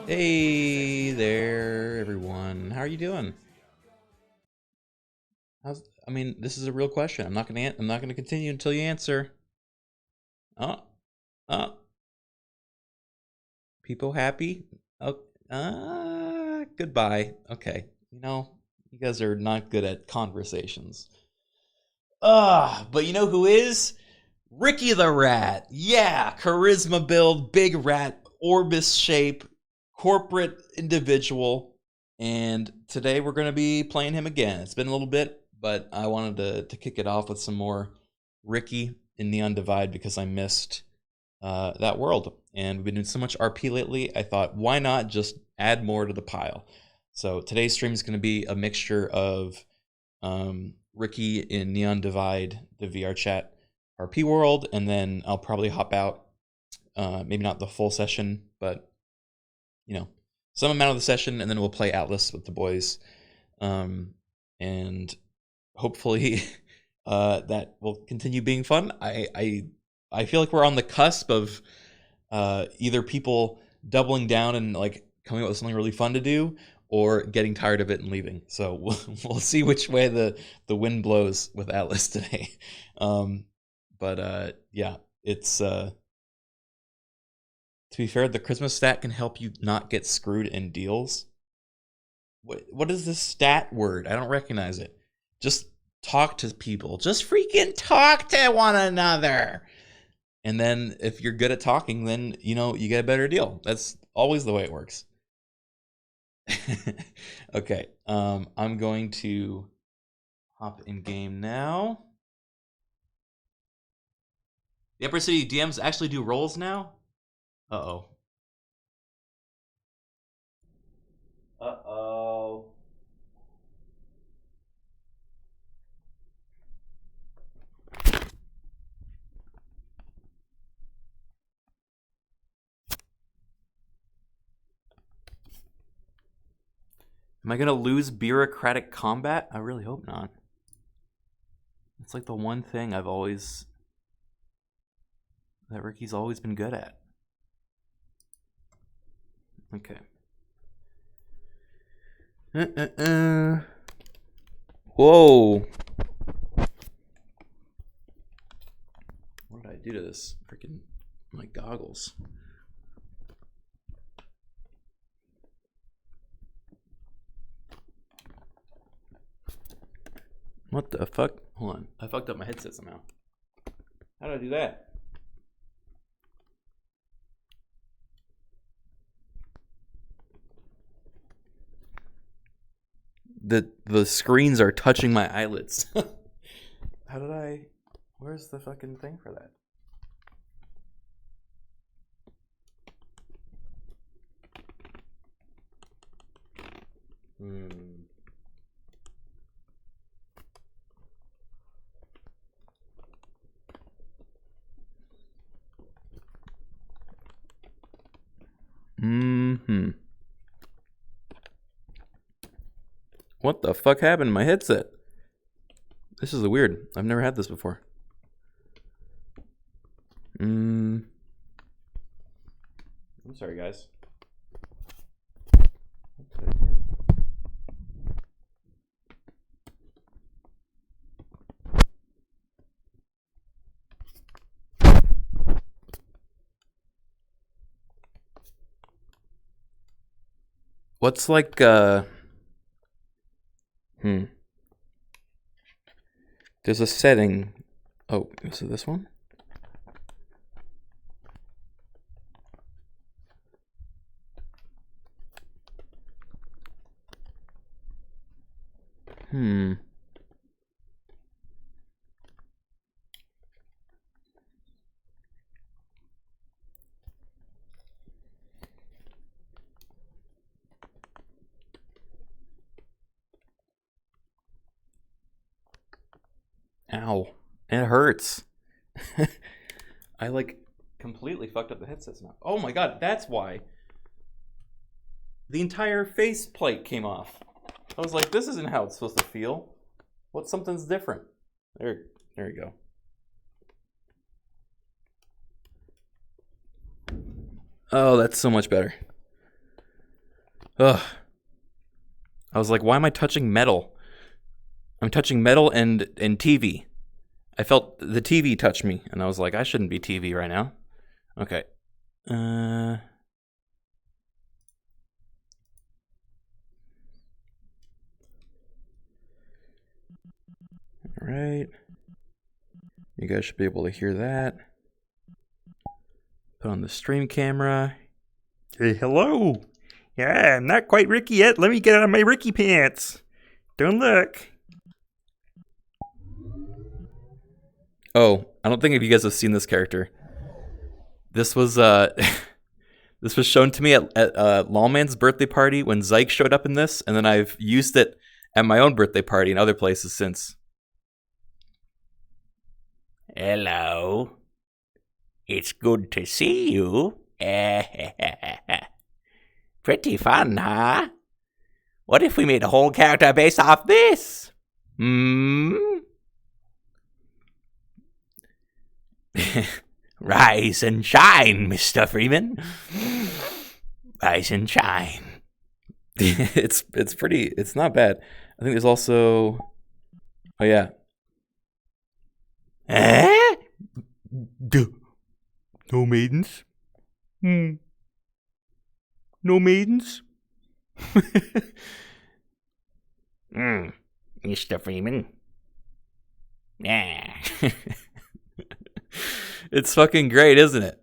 Hey there, everyone. How are you doing? I mean, this is a real question. I'm not gonna continue until you answer. Oh, oh, people happy? Oh, goodbye. Okay. You guys are not good at conversations. But you know who is? Rikky the Rat. Yeah, charisma build, big rat, Orbis shape, corporate individual. And today we're going to be playing him again. It's been a little bit, but I wanted to kick it off with some more Rikky in Neon Divide because I missed that world. And we've been doing so much RP lately, I thought, why not just add more to the pile? So today's stream is going to be a mixture of Rikky in Neon Divide, the VRChat RP world, and then I'll probably hop out. Maybe not the full session, but some amount of the session, and then we'll play Atlas with the boys, and hopefully that will continue being fun. I feel like we're on the cusp of either people doubling down and like coming up with something really fun to do, or getting tired of it and leaving. So we'll see which way the wind blows with Atlas today. But yeah, it's to be fair, the Christmas stat can help you not get screwed in deals. What is this stat word? I don't recognize it. Just talk to people. Just freaking talk to one another. And then if you're good at talking, then you get a better deal. That's always the way it works. Okay, I'm going to hop in game now. The Upper City DMs actually do rolls now? Uh-oh. Uh-oh. Am I going to lose bureaucratic combat? I really hope not. It's like the one thing that Rikky's always been good at. Okay. Whoa. What did I do to this? Freaking my goggles. What the fuck? Hold on. I fucked up my headset somehow. How did I do that? The screens are touching my eyelids. How did I... Where's the fucking thing for that? What the fuck happened to my headset? This is weird. I've never had this before. I'm sorry, guys. What did I do? What's like, There's a setting. Oh, is it this one? Ow. It hurts. I like completely fucked up the headset now. Oh my god, that's why. The entire face plate came off. I was like, this isn't how it's supposed to feel. What? Something's different. There you go. Oh, that's so much better. Ugh. I was like, why am I touching metal? I'm touching metal and TV. I felt the TV touch me, and I was like, I shouldn't be TV right now. Okay. All right. You guys should be able to hear that. Put on the stream camera. Hey, hello. Yeah, I'm not quite Rikky yet. Let me get out of my Rikky pants. Don't look. Oh, I don't think if you guys have seen this character. This was this was shown to me at Lawman's birthday party when Zyke showed up in this, and then I've used it at my own birthday party and other places since. Hello. It's good to see you. Pretty fun, huh? What if we made a whole character based off this? Rise and shine, Mr. Freeman. Rise and shine. It's not bad. I think there's also, oh yeah. No maidens? No maidens? Mr. Freeman. Yeah. It's fucking great, isn't it?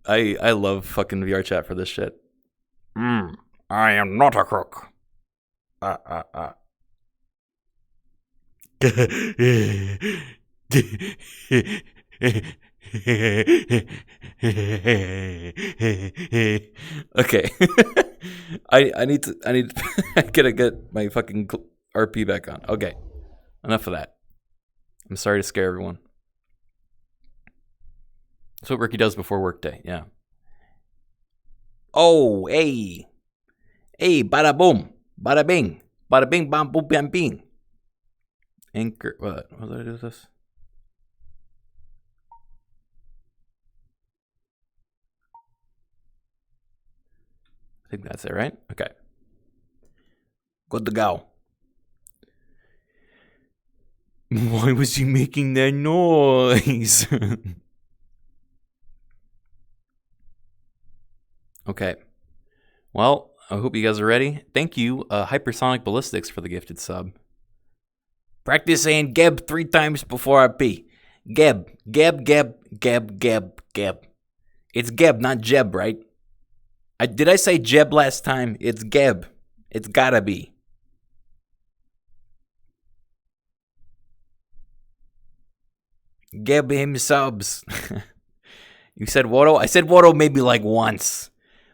I love fucking VRChat for this shit. I am not a crook. Okay. I need to I gotta get my fucking RP back on. Okay. Enough of that. I'm sorry to scare everyone. That's what Rikky does before workday, yeah. Oh, hey. Hey, bada boom. Bada bing. Bada bing, bam, boom, bam, bing. Anchor, what did I do with this? I think that's it, right? Okay. Good to go. Why was he making that noise? Okay. Well, I hope you guys are ready. Thank you, Hypersonic Ballistics, for the gifted sub. Practice saying Geb 3 times before I pee. Geb, Geb, Geb, Geb, Geb, Geb. It's Geb, not Jeb, right? Did I say Jeb last time? It's Geb. It's gotta be. Geb him subs. You said Woto? I said Woto maybe like once.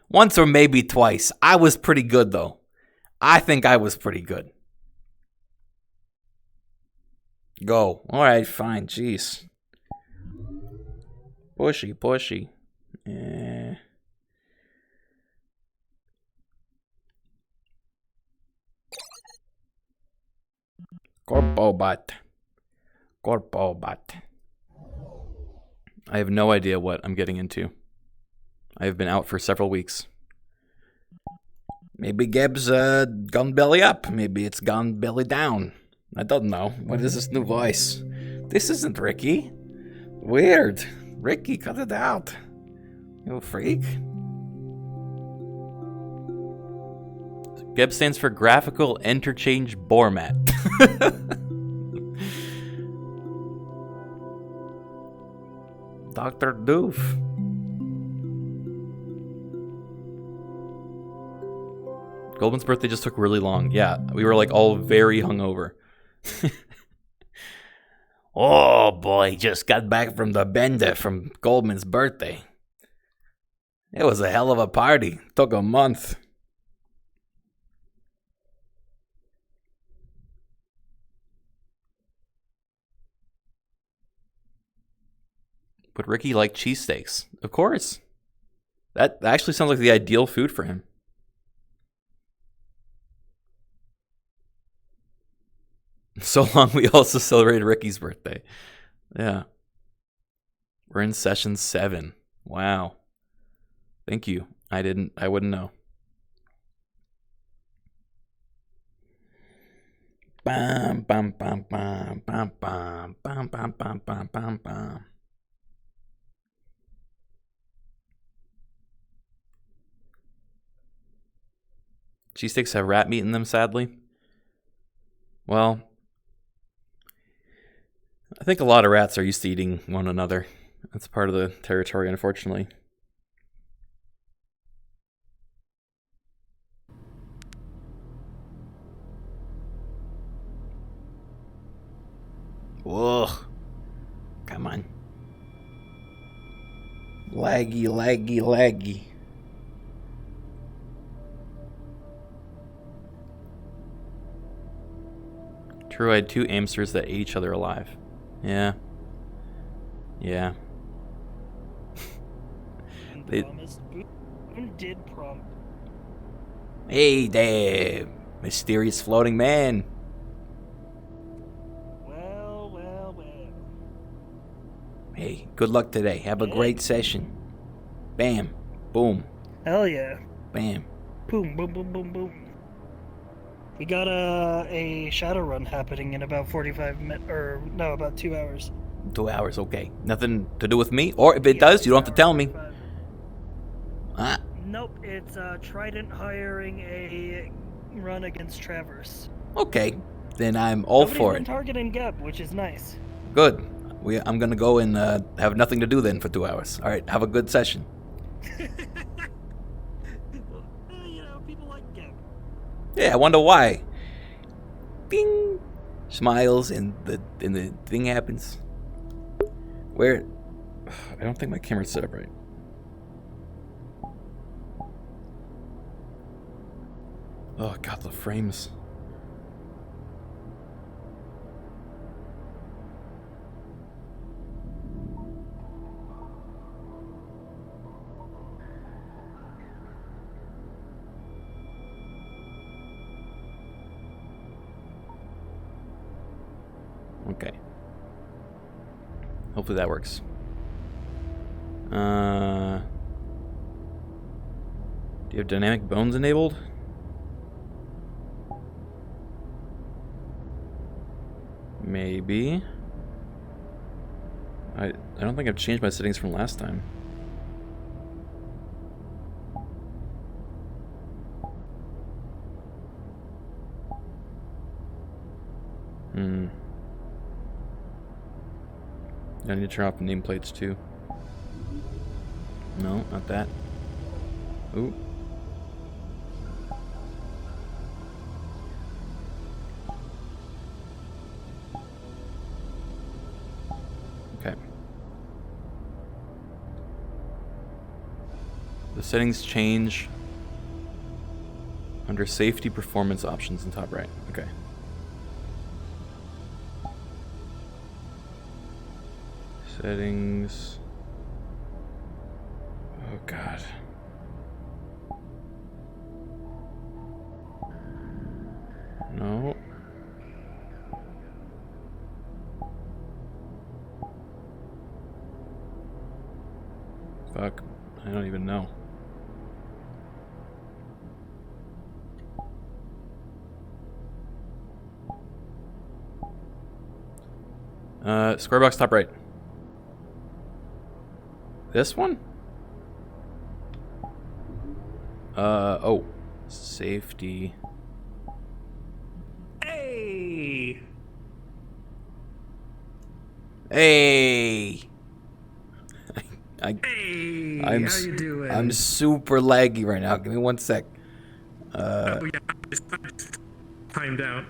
Once or maybe twice. I was pretty good, though. I think I was pretty good. Go. Alright, fine. Jeez. Pushy. CorpoRat. I have no idea what I'm getting into. I have been out for several weeks. Maybe Geb's gone belly up. Maybe it's gone belly down. I don't know. What is this new voice? This isn't Rikky. Weird. Rikky, cut it out. You freak. Geb stands for Graphical Interchange Format. Dr. Doof. Goldman's birthday just took really long. Yeah, we were like all very hungover. Oh boy, just got back from the bender from Goldman's birthday. It was a hell of a party. Took a month. Would Rikky like cheesesteaks? Of course. That actually sounds like the ideal food for him. So long we also celebrated Rikky's birthday. Yeah. We're in session 7. Wow. Thank you. I wouldn't know. Bam, bam, bam, bam, bam, bam, bam, bam, bam, bam, bam, bam. Cheesesteaks have rat meat in them, sadly. Well, I think a lot of rats are used to eating one another. That's part of the territory, unfortunately. Whoa. Come on. Laggy, laggy, laggy. True, I had 2 hamsters that ate each other alive. Yeah. Yeah. Boone did promise. Hey there, mysterious floating man. Well. Hey, good luck today. Have a great session. Bam. Boom. Hell yeah. Bam. Boom, boom, boom, boom, boom. We got a shadow run happening in about 45 minutes, or no, about 2 hours. 2 hours, okay. Nothing to do with me? Or if it does, you don't have to tell me. 45. Ah, Nope, it's Trident hiring a run against Traverse. okay. Then I'm all Nobody's for been it. targeting Geb, which is nice. Good. I'm gonna go and have nothing to do then for 2 hours. All right, have a good session. People like Geb. Yeah, I wonder why. Bing. Smiles and the thing happens. Where? I don't think my camera's set up right. Oh god, the frames. Okay. Hopefully that works. Do you have dynamic bones enabled? Maybe. I don't think I've changed my settings from last time. I need to turn off the nameplates too. No, not that. Ooh. Okay. The settings change under safety performance options in top right. Okay. Settings. Oh god. No. Fuck. I don't even know. Square box top right. This one? Oh. Safety. Hey! Hey! Hey, I'm how you doing? I'm super laggy right now. Give me 1 sec. oh yeah, it's timed out.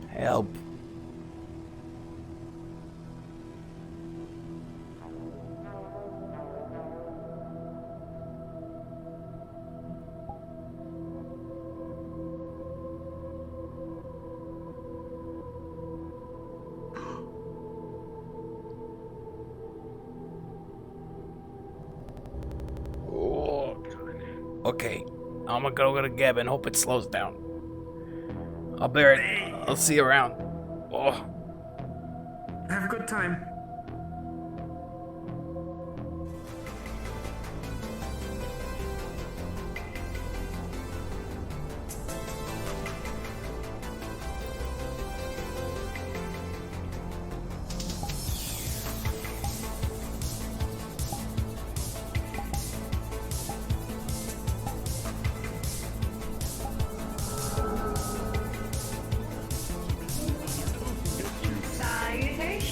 Help. Okay, I'm gonna go to Geb and hope it slows down. I'll bear it. I'll see you around. Oh. Have a good time.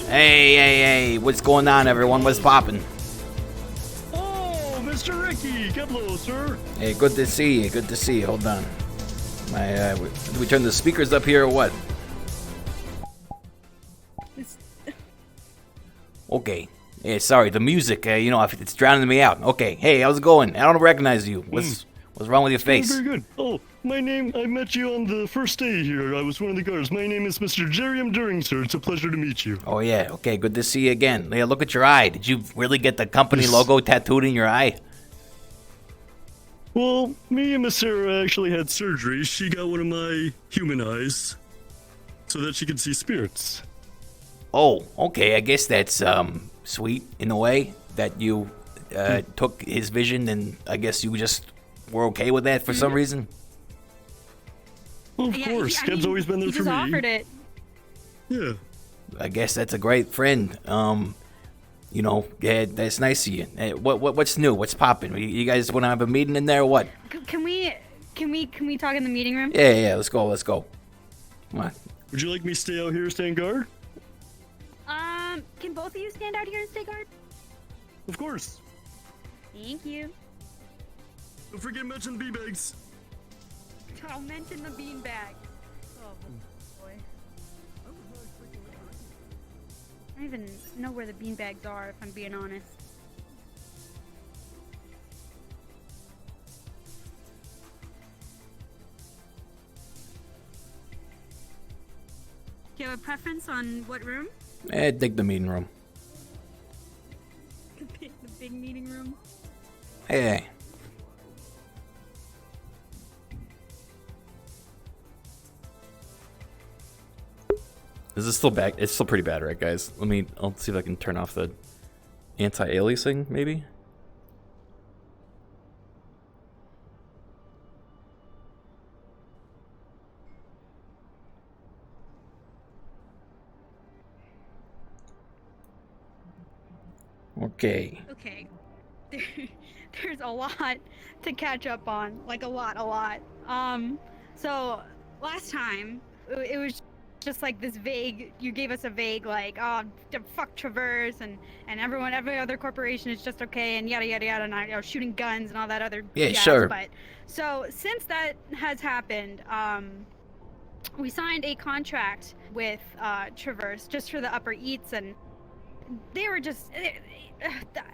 Hey, what's going on, everyone? What's poppin'? Oh, Mr. Rikky, get low, sir. Hey, good to see you. Hold on. Do we turn the speakers up here or what? Okay. Yeah, sorry, the music, it's drowning me out. Okay, hey, how's it going? I don't recognize you. What's wrong with your face? Very good. Oh, my name, I met you on the first day here. I was one of the guards. My name is Mr. Jerry M. During, sir. It's a pleasure to meet you. Oh, yeah, okay, good to see you again. Yeah, look at your eye. Did you really get the company logo tattooed in your eye? Well, me and Miss Sarah actually had surgery. She got one of my human eyes so that she could see spirits. Oh, okay, I guess that's, sweet in a way that you, took his vision and I guess you just were okay with that for some reason? Well, of course. Ged's always been there for me. He just offered it. Yeah. I guess that's a great friend. Yeah, that's nice of you. Hey, what's new? What's poppin'? You guys want to have a meeting in there or what? Can we talk in the meeting room? Yeah, let's go. Come on. Would you like me to stay out here, stand guard? Can both of you stand out here and stay guard? Of course. Thank you. Don't forget to mention the beanbags. I'll mention the beanbag. Oh boy. I don't even know where the beanbags are, if I'm being honest. Do you have a preference on what room? Dig the meeting room. The big meeting room? Hey. Is this still bad? It's still pretty bad, right, guys? I'll see if I can turn off the anti-aliasing, maybe? Okay. Okay. There's a lot to catch up on. Like, a lot. So, last time, it was just like this vague, you gave us a vague, like, oh, fuck Traverse, and every other corporation is just okay, and yada, yada, yada, and shooting guns and all that other jazz. Sure. But, so, since that has happened, we signed a contract with Traverse just for the Upper Eats, and they were just,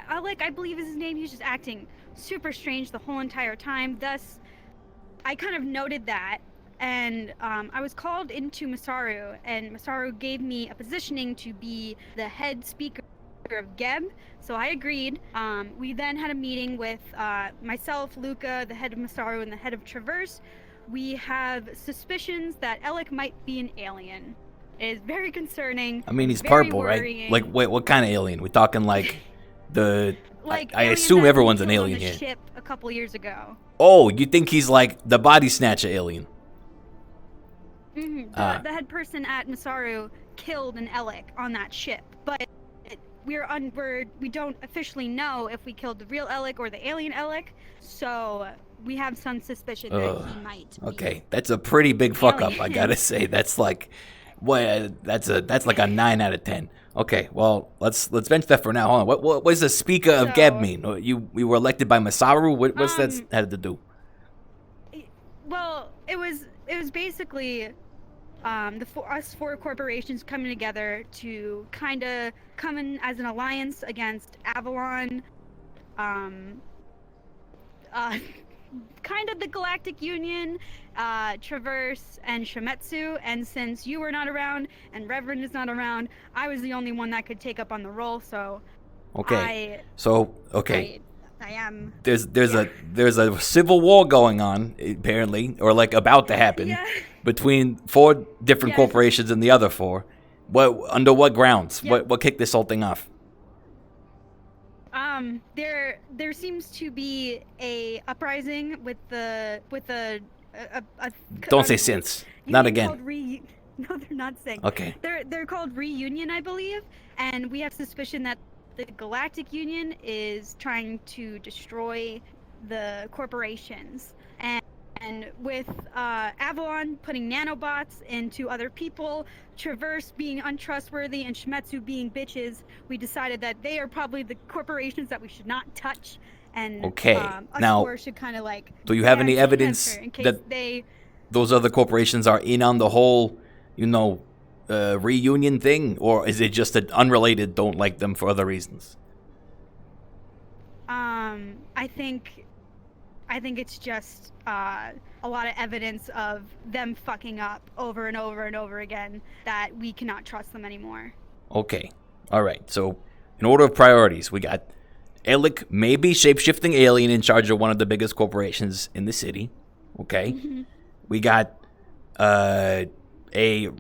I believe is his name, he was just acting super strange the whole entire time. Thus, I kind of noted that, and I was called into Masaru, and Masaru gave me a positioning to be the head speaker of Geb, so I agreed. We then had a meeting with myself, Luca, the head of Masaru, and the head of Traverse. We have suspicions that Alec might be an alien. It is very concerning. He's very purple, worrying. right? Like, wait, what kind of alien? We talking like the... Like I aliens assume that everyone's were an killed on alien the here. ship a couple years ago. Oh, you think he's like the body snatcher alien? The head person at Masaru killed an Alec on that ship, but we don't officially know if we killed the real Alec or the alien Alec, so we have some suspicion that he might be. Okay, that's a pretty big fuck up, I gotta say. That's like, that's like a 9 out of 10. Okay, well, let's bench that for now. Hold on. What does the speaker of Geb mean? We were elected by Masaru? What's that had to do? Well, it was basically us four corporations coming together to kind of come in as an alliance against Avalon, kind of the Galactic Union, Traverse, and Shimetsu. And since you were not around and Reverend is not around, I was the only one that could take up on the role. So Okay. I am. There's a civil war going on apparently, or like about to happen, Yeah. between 4 different Yes. corporations and the other 4. Under what grounds? Yep. What kicked this whole thing off? There seems to be a uprising with a Don't say since. Not union again. called no, they're not saying. Okay. They're called Reunion, I believe, and we have suspicion that the Galactic Union is trying to destroy the corporations, and with Avalon putting nanobots into other people, Traverse being untrustworthy, and Shimetsu being bitches, we decided that they are probably the corporations that we should not touch. And Okay, us now, 4 should kind of like. do you have any band evidence together in case that they? those other corporations are in on the whole, reunion thing, or is it just an unrelated don't like them for other reasons? I think it's just a lot of evidence of them fucking up over and over and over again that we cannot trust them anymore. Okay. All right. So, in order of priorities, we got Alec, maybe shape-shifting alien in charge of one of the biggest corporations in the city. Okay. Mm-hmm. We got a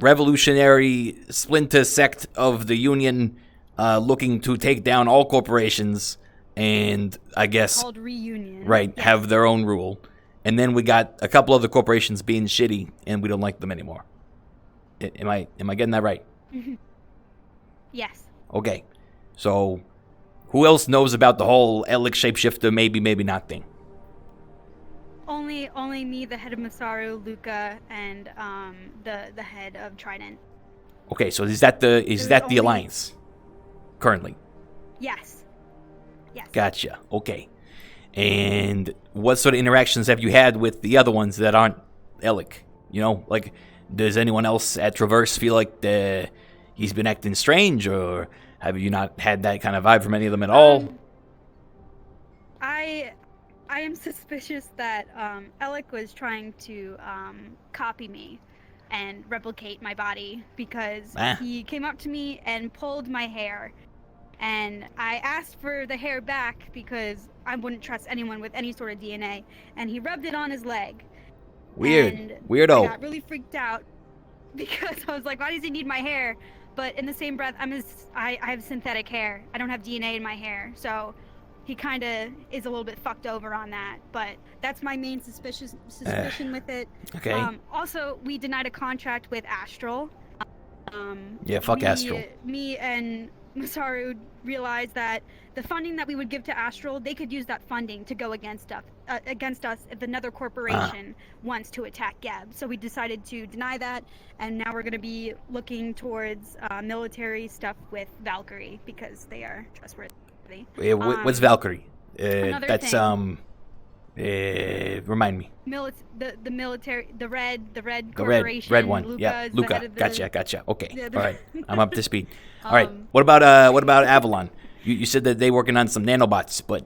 revolutionary splinter sect of the Union looking to take down all corporations and, I guess, Called Reunion. right, Yes. have their own rule. And then we got a couple other corporations being shitty, and we don't like them anymore. Am I getting that right? Yes. Okay. So, who else knows about the whole Alec shapeshifter maybe not thing? Only me, the head of Masaru, Luca, and the head of Trident. Okay, so is that the only- alliance currently? Yes. Yes. Gotcha. Okay. And what sort of interactions have you had with the other ones that aren't Alec? Like, does anyone else at Traverse feel like he's been acting strange, or have you not had that kind of vibe from any of them at all? I am suspicious that Alec was trying to copy me and replicate my body because he came up to me and pulled my hair. And I asked for the hair back because I wouldn't trust anyone with any sort of DNA. And he rubbed it on his leg. Weird. And Weirdo. I got really freaked out because I was like, why does he need my hair? But in the same breath, I have synthetic hair. I don't have DNA in my hair. So he kind of is a little bit fucked over on that. But that's my main suspicion with it. Okay. Also, we denied a contract with Astral. Yeah, fuck Astral. Me and Masaru realized that the funding that we would give to Astral, they could use that funding to go against us if another corporation wants to attack Geb. So we decided to deny that, and now we're going to be looking towards military stuff with Valkyrie because they are trustworthy. Yeah, what's Valkyrie? another That's thing. Remind me. The military, the red The corporation. red one. Luca's Yeah, the Luca. head of the- Gotcha. Okay. Yeah, All right. I'm up to speed. All right. Um, What about Avalon? You said that they working on some nanobots, but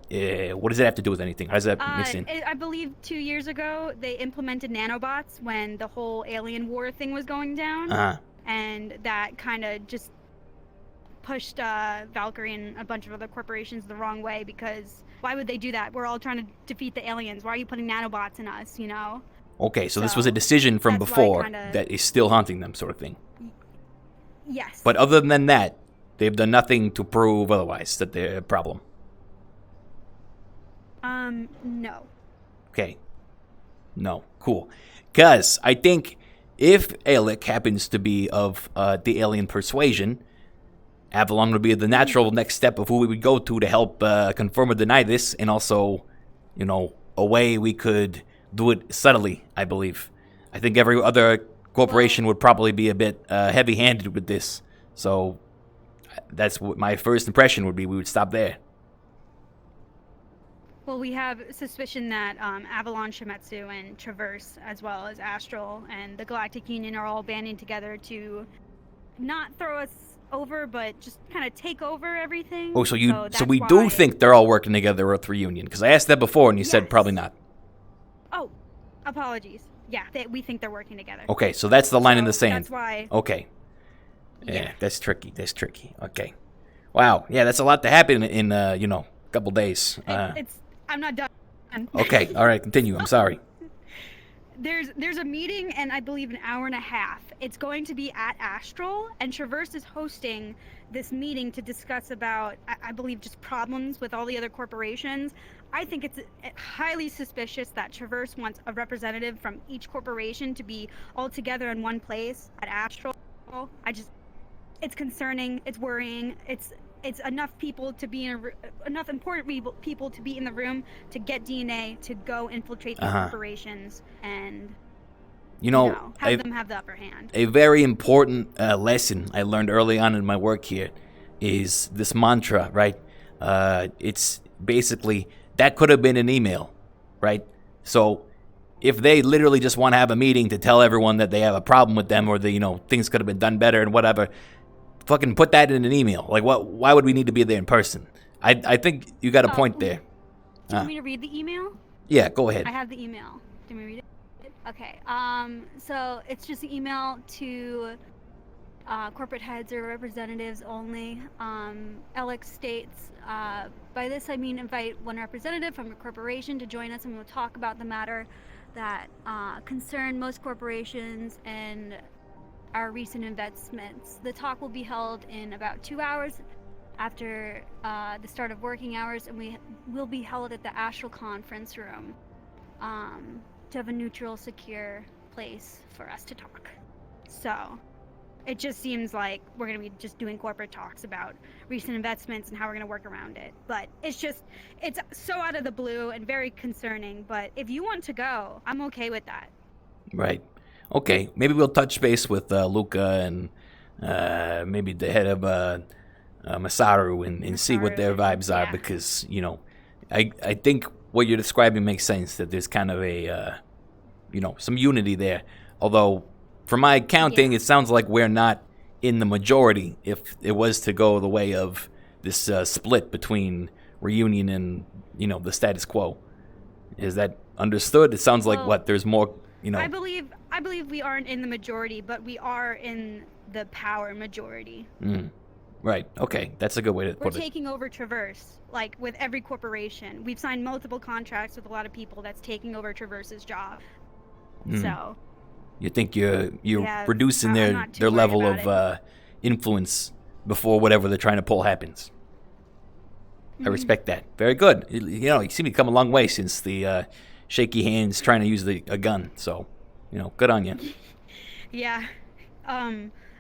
what does that have to do with anything? How does that mix in? I believe 2 years ago they implemented nanobots when the whole alien war thing was going down, and that kind of just pushed Valkyrie and a bunch of other corporations the wrong way because why would they do that? We're all trying to defeat the aliens. Why are you putting nanobots in us? Okay, so this was a decision from that's why before kinda- that is still haunting them, sort of thing. Yes. But other than that, they've done nothing to prove otherwise that they're a problem. No. Okay. No. Cool. Because I think if Alec happens to be of the alien persuasion, Avalon would be the natural next step of who we would go to help confirm or deny this, and also, a way we could do it subtly, I believe. I think every other corporation would probably be a bit heavy-handed with this, so that's what my first impression would be. We would stop there. Well, we have suspicion that Avalon, Shimetsu, and Traverse, as well as Astral and the Galactic Union, are all banding together to not throw us over, but just kind of take over everything. Oh, so that's we why... do think they're all working together with Reunion? Because I asked that before, and you said Yes. probably not. Oh, apologies. Yeah, we think they're working together. Okay, so that's the line in the So sand. That's why. Okay. Yeah, Yeah. that's tricky. Okay. Wow. Yeah, that's a lot to happen in a couple days. I'm not done. Okay, all right, continue. I'm sorry. There's a meeting in, I believe, an hour and a half. It's going to be at Astral, and Traverse is hosting this meeting to discuss about, I believe, just problems with all the other corporations. I think it's highly suspicious that Traverse wants a representative from each corporation to be all together in one place at Astral. It's concerning, it's worrying, it's enough people to be in enough important people to be in the room to get DNA to go infiltrate these corporations and have them have the upper hand. A very important lesson I learned early on in my work here is this mantra, right? It's basically that could have been an email, right? So if they literally just want to have a meeting to tell everyone that they have a problem with them or things could have been done better and whatever, fucking put that in an email. Like, why would we need to be there in person? I think you got a point there. Do you want me to read the email? Yeah, go ahead. I have the email. Do you want me to read it? Okay. So it's just an email to corporate heads or representatives only. Alex states, by this I mean invite one representative from a corporation to join us and we'll talk about the matter that concern most corporations and our recent investments. The talk will be held in about 2 hours after the start of working hours, and we will be held at the Astral Conference Room to have a neutral, secure place for us to talk. So it just seems like we're going to be just doing corporate talks about recent investments and how we're going to work around it. But it's so out of the blue and very concerning. But if you want to go, I'm okay with that. Right. Okay, maybe we'll touch base with Luca and maybe the head of Masaru and see what their vibes are because, I think what you're describing makes sense, that there's kind of a, some unity there. Although, from my counting, it sounds like we're not in the majority if it was to go the way of this split between Reunion and, the status quo. Is that understood? It sounds like, there's more, I believe we aren't in the majority, but we are in the power majority. Right. Okay. That's a good way to put it. We're taking over Traverse, like with every corporation. We've signed multiple contracts with a lot of people that's taking over Traverse's job. So you think you're reducing their level of influence before whatever they're trying to pull happens. I respect that. Very good. You seem to come a long way since the shaky hands trying to use a gun. So, good on you. Yeah.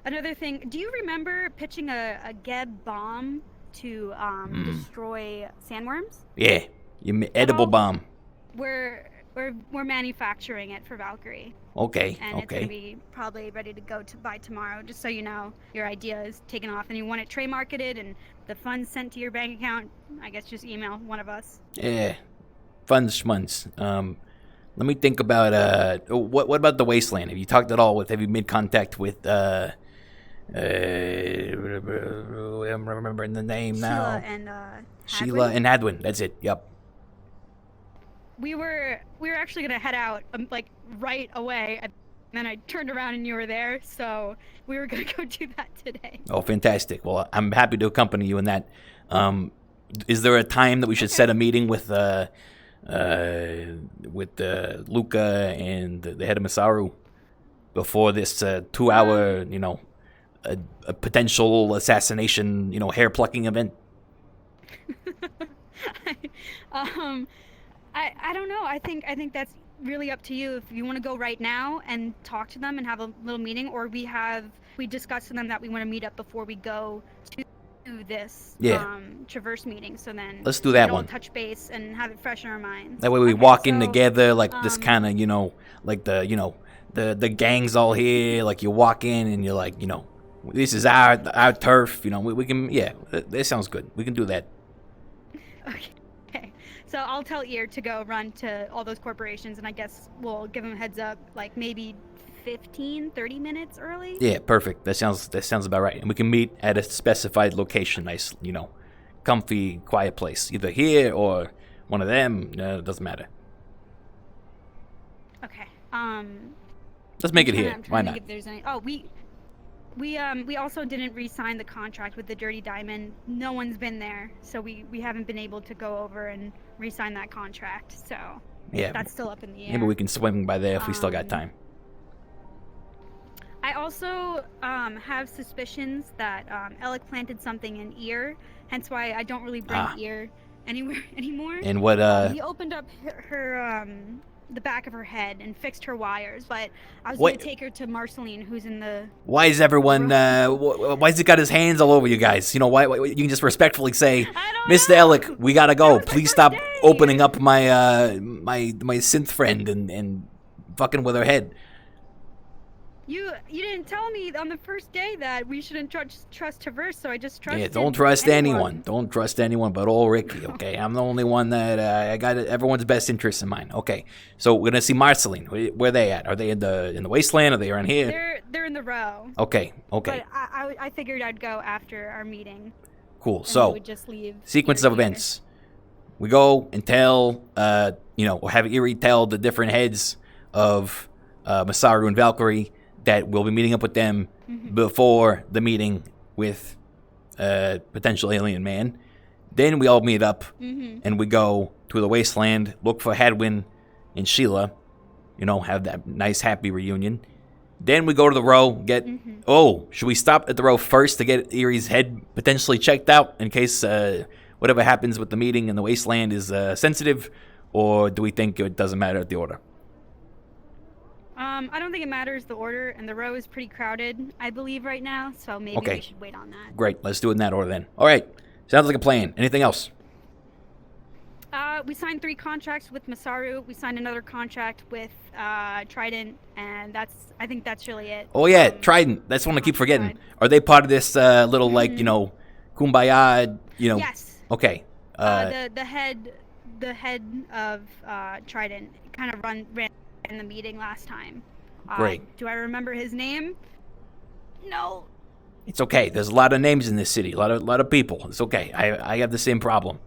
Another thing, do you remember pitching a Geb bomb to destroy sandworms? Yeah, edible bomb. We're manufacturing it for Valkyrie. Okay. And it's gonna be probably ready to go by tomorrow. Just so you know, your idea is taken off, and you want it tray marketed and the funds sent to your bank account. I guess just email one of us. Yeah, funds schmunts. Let me think about what about the Wasteland? Have you made contact with I'm remembering the name now. Sheila and Hadwin. That's it. Yep. We were actually gonna head out like right away, and then I turned around and you were there, so we were gonna go do that today. Oh, fantastic! Well, I'm happy to accompany you in that. Is there a time that we should set a meeting with Luca and the head of Masaru before this 2-hour, a potential assassination, hair plucking event? I don't know. I think that's really up to you. If you want to go right now and talk to them and have a little meeting, or we discussed to them that we want to meet up before we go to this Traverse meeting. So then let's do that one. Touch base and have it fresh in our minds. That way we walk in together, like this kind of, like the gang's all here. Like you walk in and you're like, this is our turf. We can, that sounds good. We can do that. Okay. So I'll tell Ear to go run to all those corporations, and I guess we'll give them a heads up, like maybe 15-30 minutes early. Yeah, perfect. That sounds about right. And we can meet at a specified location, nice, comfy, quiet place, either here or one of them. It doesn't matter. Okay. Let's make it here. Why not? If there's any... We also didn't re-sign the contract with the Dirty Diamond. No one's been there, so we haven't been able to go over and re-sign that contract. So Yeah. that's still up in the air. Maybe we can swing by there if we still got time. I also have suspicions that Alec planted something in Ear, hence why I don't really bring Ear anywhere anymore. And what He opened up her the back of her head and fixed her wires, but I was going to take her to Marceline, who's in the... Why is everyone, why's he got his hands all over you guys? You know, why you can just respectfully say, Mr. Alec, we gotta go. Please stop opening up my my synth friend and fucking with her head. You didn't tell me on the first day that we shouldn't trust Traverse, so I just trusted Yeah, don't trust anyone. Don't trust anyone but old Rikky, okay? I'm the only one that, I got everyone's best interest in mind. Okay, so we're gonna see Marceline. Where are they at? Are they in the Wasteland? Are they around here? They're in the row. Okay. But I figured I'd go after our meeting. Cool, And so, we would just leave sequence of events. We go and tell, or have Erie tell the different heads of Masaru and Valkyrie that we'll be meeting up with them before the meeting with potential alien man. Then we all meet up and we go to the Wasteland, look for Hadwin and Sheila, have that nice happy reunion. Then we go to the row, get... Oh, should we stop at the row first to get Erie's head potentially checked out in case whatever happens with the meeting in the Wasteland is sensitive? Or do we think it doesn't matter at the order? I don't think it matters the order, and the row is pretty crowded, I believe, right now, so maybe we should wait on that. Great, let's do it in that order then. All right, sounds like a plan. Anything else? We signed 3 contracts with Masaru. We signed another contract with Trident, and I think that's really it. Oh yeah, Trident. That's one I keep forgetting. Are they part of this little kumbaya? Yes. Okay. The head of Trident kind of ran in the meeting last time. Great. Do I remember his name? No. It's okay. There's a lot of names in this city. A lot of people. It's okay. I have the same problem.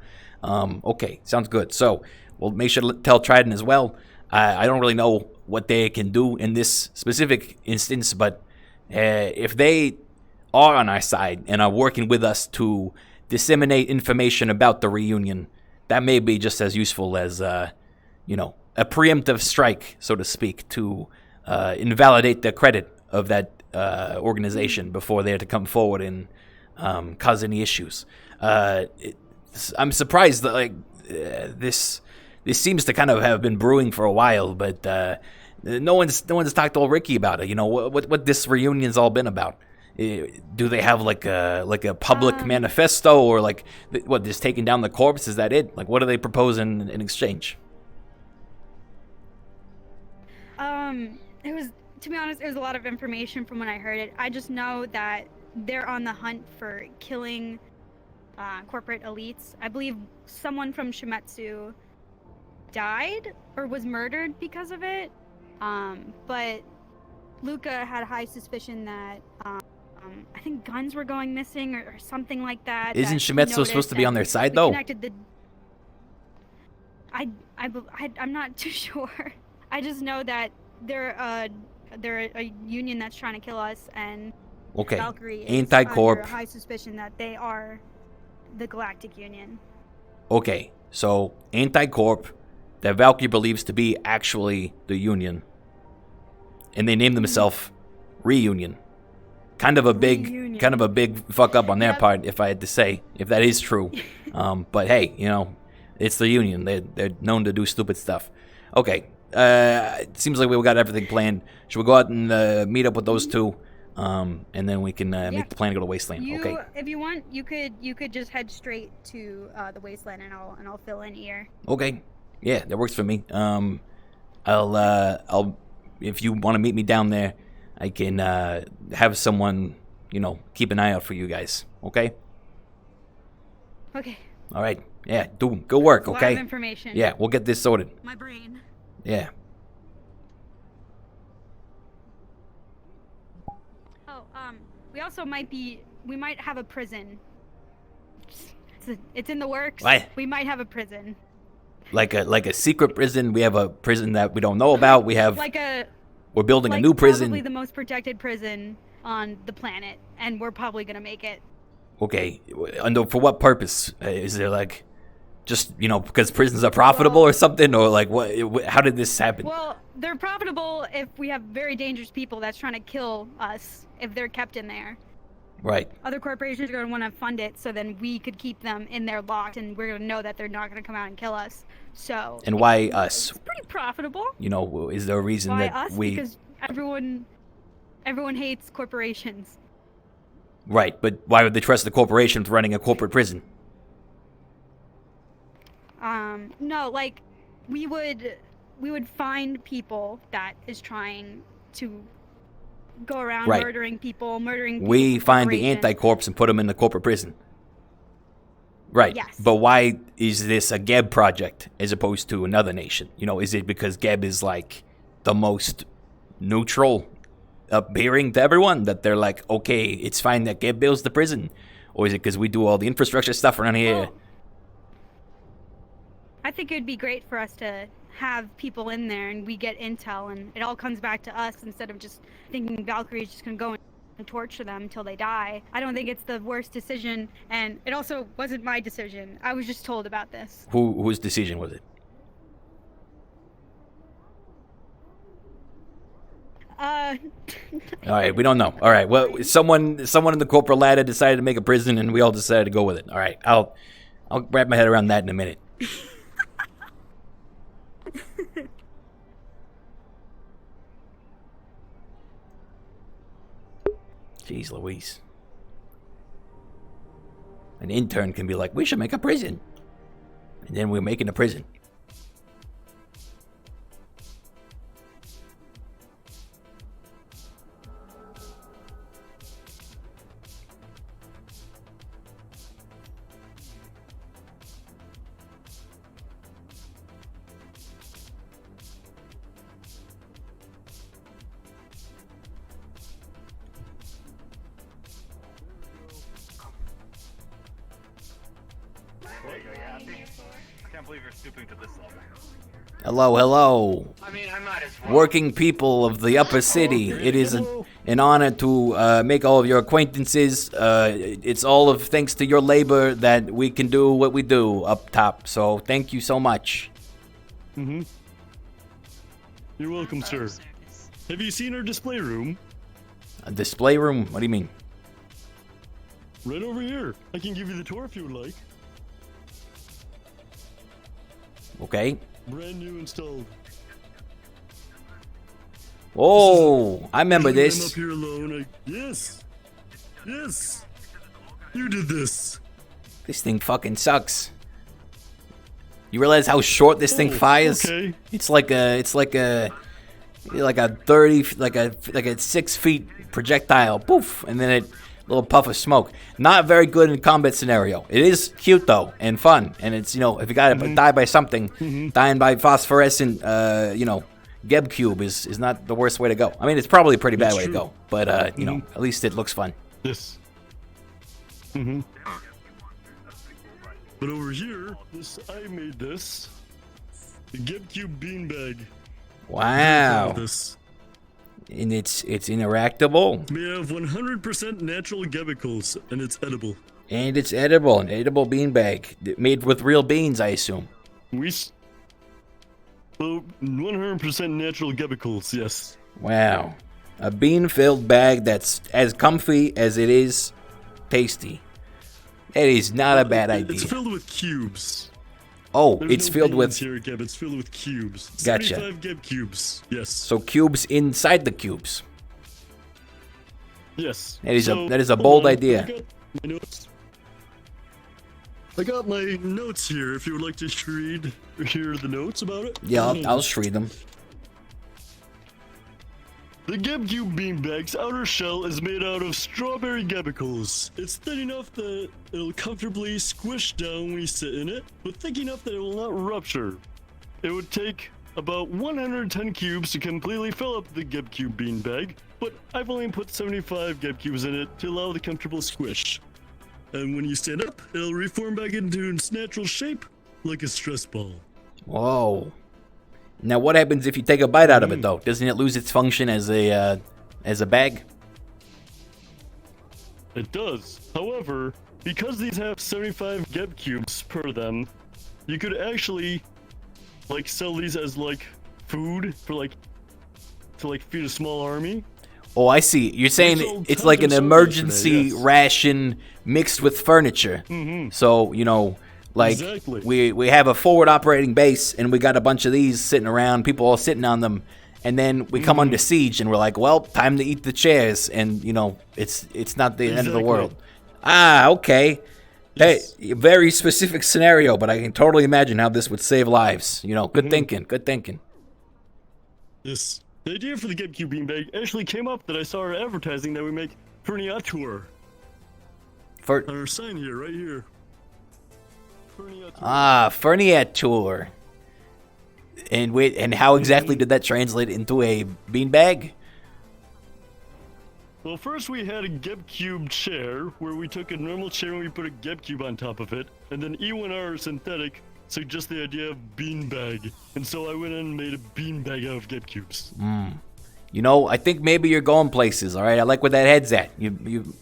Okay, sounds good. So we'll make sure to tell Trident as well. I don't really know what they can do in this specific instance, but if they are on our side and are working with us to disseminate information about the reunion, that may be just as useful as a preemptive strike, so to speak, to invalidate the credit of that organization before they're to come forward and cause any issues. I'm surprised that this seems to kind of have been brewing for a while, but no one's talked to old Rikky about it. What this reunion's all been about. Do they have like a public manifesto, or just taking down the corpse? Is that it? What are they proposing in exchange? It was, to be honest, it was a lot of information from when I heard it. I just know that they're on the hunt for killing corporate elites. I believe someone from Shimetsu died or was murdered because of it. But Luca had a high suspicion that I think guns were going missing or something like that. Isn't Shimetsu supposed to be on their side though? I'm not too sure. I just know that they're a union that's trying to kill us, and Valkyrie is Anti-Corp. under high suspicion that they are the Galactic Union. Okay, so Anti-Corp, that Valkyrie believes to be actually the Union, and they named themselves Reunion. Kind of a big fuck up on their part, if I had to say, if that is true. But hey, it's the Union. They're known to do stupid stuff. Okay. It seems like we got everything planned. Should we go out and meet up with those two, and then we can make the plan to go to Wasteland? Okay. If you want, you could just head straight to the Wasteland, and I'll fill in here. Okay. Yeah, that works for me. I'll if you want to meet me down there, I can have someone keep an eye out for you guys. Okay. Okay. All right. Yeah. Good work. That's okay. A lot of information. Yeah, we'll get this sorted. My brain. Yeah. Oh, we might have a prison. It's in the works. What? We might have a prison. Like a secret prison. We have a prison that we don't know about. We're building a new prison. Probably the most protected prison on the planet, and we're probably gonna make it. Okay, and for what purpose? Is there like, just, because prisons are profitable or something? Or like, what? How did this happen? Well, they're profitable if we have very dangerous people that's trying to kill us if they're kept in there. Right. Other corporations are going to want to fund it, so then we could keep them in there locked, and we're going to know that they're not going to come out and kill us. So. And why us? It's pretty profitable. Is there a reason Why that us? we? Because everyone hates corporations. Right, but why would they trust the corporation with running a corporate prison? No, like we would find people that is trying to go around murdering people. We find the anti-corps and put them in the corporate prison. Right. Yes. But why is this a Geb project as opposed to another nation? Is it because Geb is like the most neutral, appearing to everyone, that they're like, okay, it's fine that Geb builds the prison? Or is it because we do all the infrastructure stuff around here? Well, I think it would be great for us to have people in there and we get intel and it all comes back to us instead of just thinking Valkyrie's just gonna go and torture them until they die. I don't think it's the worst decision, and it also wasn't my decision. I was just told about this. Whose decision was it? All right, we don't know. All right, well, someone in the corporate ladder decided to make a prison, and we all decided to go with it. All right, I'll wrap my head around that in a minute. Jeez Louise. An intern can be like, we should make a prison. And then we're making a prison. I can't believe you're stooping to this level. Hello. I mean, I might as well. Working people of the upper city. It is an honor to make all of your acquaintances. It's all of thanks to your labor that we can do what we do up top. So thank you so much. Mm-hmm. You're welcome, sir. Have you seen our display room? A display room? What do you mean? Right over here. I can give you the tour if you would like. Okay. Brand new installed. Oh, I remember I'm this. up here alone. Yes. Yes. You did this. This thing fucking sucks. You realize how short this thing fires? Okay. It's like a 30, like a 6 feet projectile. Poof, and then a little puff of smoke. Not very good in a combat scenario. It is cute though and fun, and it's if you gotta die by something, dying by phosphorescent, Geb cube is not the worst way to go. I mean, it's probably a pretty bad way to go, but at least it looks fun. Yes. Mm-hmm. But over here, I made this. The GebCube beanbag. Wow. This. And it's interactable. We have 100% natural chemicals, and it's edible. And it's edible, an edible beanbag made with real beans, I assume. Well, 100% natural chemicals, yes. Wow. A bean-filled bag that's as comfy as it is tasty. That is not a bad idea. It's filled with cubes. Oh, There's it's no filled with... beans here, Geb. It's filled with cubes. Gotcha. 75 Geb cubes, yes. So cubes inside the cubes. Yes. That is a bold idea. I got my notes here, if you would like to read or hear the notes about it. Yeah, I'll just read them. The GebCube beanbag's outer shell is made out of strawberry chemicals. It's thin enough that it'll comfortably squish down when you sit in it, but thick enough that it will not rupture. It would take about 110 cubes to completely fill up the GebCube beanbag, but I've only put 75 GebCubes in it to allow the comfortable squish. And when you stand up, it'll reform back into its natural shape, like a stress ball. Whoa. Now, what happens if you take a bite out of it, though? Doesn't it lose its function as a bag? It does. However, because these have 75 Geb cubes per them, you could actually like sell these as like food for like to feed a small army. Oh, I see. You're saying sold it's tons like an of sodas emergency today, yes. ration mixed with furniture. Mm-hmm. So, you know, like Exactly. we have a forward operating base and we got a bunch of these sitting around, people all sitting on them, and then we come under siege and we're like, well, time to eat the chairs, and you know, it's not the end of the Exactly. world. Ah, okay. Yes. Hey, very specific scenario, but I can totally imagine how this would save lives. You know, good thinking, good thinking. Yes. The idea for the Geb Cube beanbag actually came up that I saw our advertising that we make Furniature. For On our sign here, right here. Furniature. Furniature. And wait, and how exactly did that translate into a beanbag? Well, first we had a Geb Cube chair, where we took a normal chair and we put a Geb Cube on top of it, and then E1R Synthetic suggested the idea of beanbag, and so I went in and made a beanbag out of Geb Cubes. You know, I think maybe you're going places. All right, I like where that head's at.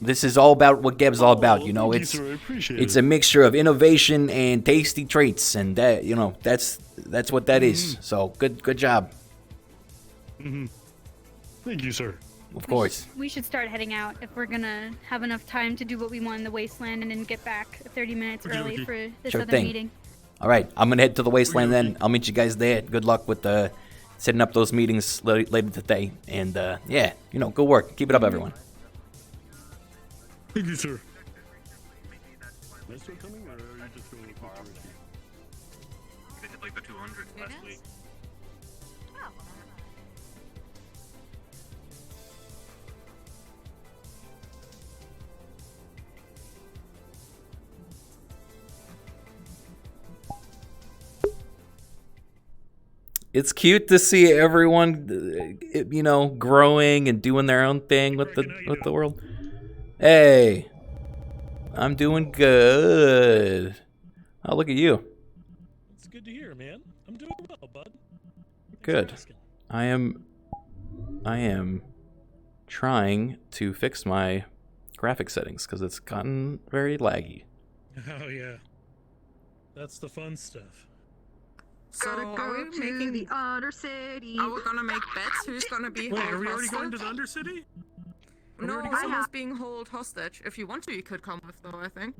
This is all about what Geb's all about. You know, thank it's you, sir. I appreciate it's it. a mixture of innovation and tasty treats, and that, you know, that's what that is. So good job. Thank you, sir. Of course. We should start heading out if we're gonna have enough time to do what we want in the Wasteland and then get back 30 minutes Okay, early okay. for this Sure other thing. meeting. All right, I'm gonna head to the Wasteland then. I'll meet you guys there. Good luck with setting up those meetings later today. And yeah, you know, good work. Keep it up, everyone. Thank you, sir. Next one coming, or are you just going with Ricky? They did like the 200 last week. It's cute to see everyone, you know, growing and doing their own thing with the world. Hey, I'm doing good. Oh, look at you. It's good to hear, man. I'm doing well, bud. Thanks Good. for asking. I am trying to fix my graphic settings because it's gotten very laggy. Oh yeah, that's the fun stuff. So are we making the other city? Are we gonna make bets? Who's gonna be Wait, held are we already going to hostage? the Undercity? No, someone's being held hostage. If you want to, you could come with though, I think.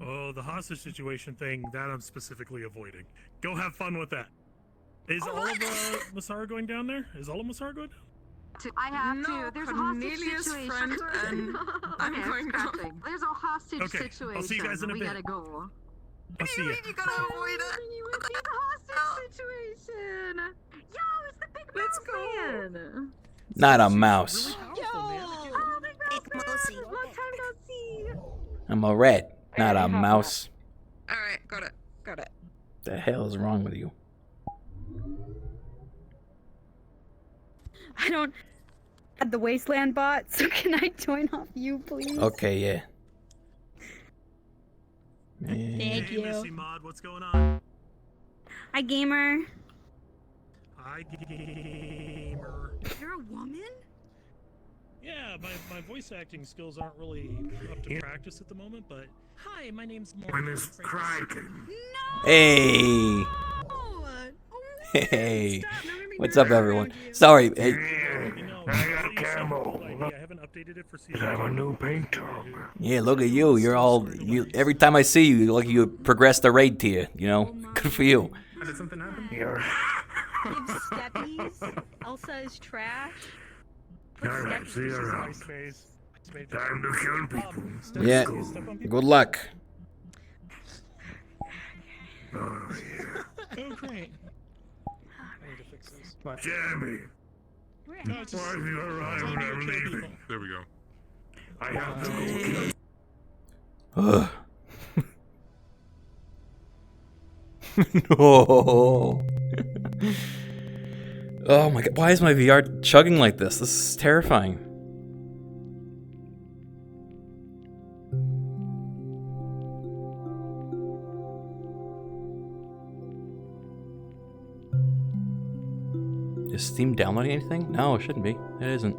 Oh, the hostage situation thing, that I'm specifically avoiding. Go have fun with that. Is all of Masara going down there? Is all of Masara going down? I have to. There's a hostage situation. Friend and I'm going down. There's a hostage Okay, situation. I'll see you guys in a we bit. gotta go. I'll see ya. You gotta avoid it. It's a hostage situation. Yo, it's the big mouse man. Not a mouse. Really powerful, man. Oh, big mouse man. Long time no see. I'm a rat, not a mouse. All right, got it. Got it. The hell is wrong with you? I don't have the Wasteland bot, so can I join off you, please? Okay, yeah. Thank Hey, you. Missy Mod, what's going on? Hi, gamer. Hi, gamer. You're a woman? Yeah, my voice acting skills aren't really up to practice at the moment, but hi, my name's My Morgan. name's Criken. Hey, hey. What's up, everyone? Sorry. Hey, I got camo. I haven't updated it for season I have a 2. new paint job. yeah, look at you. You're all you. Every time I see you, like you progress the raid tier. You know, good for you. Did something happen? Here. Give steppies. Elsa is trash. Alright, see you around. Space. Time to kill people. Yeah. Good luck. Oh, yeah. Oh, great. I need to fix this. Jamie, No, it's why just, have you arrived when I'm kill people. leaving? There we go. I have to go kill. Ugh. No. Oh my god, why is my VR chugging like this? This is terrifying. Is Steam downloading anything? No, it shouldn't be. It isn't.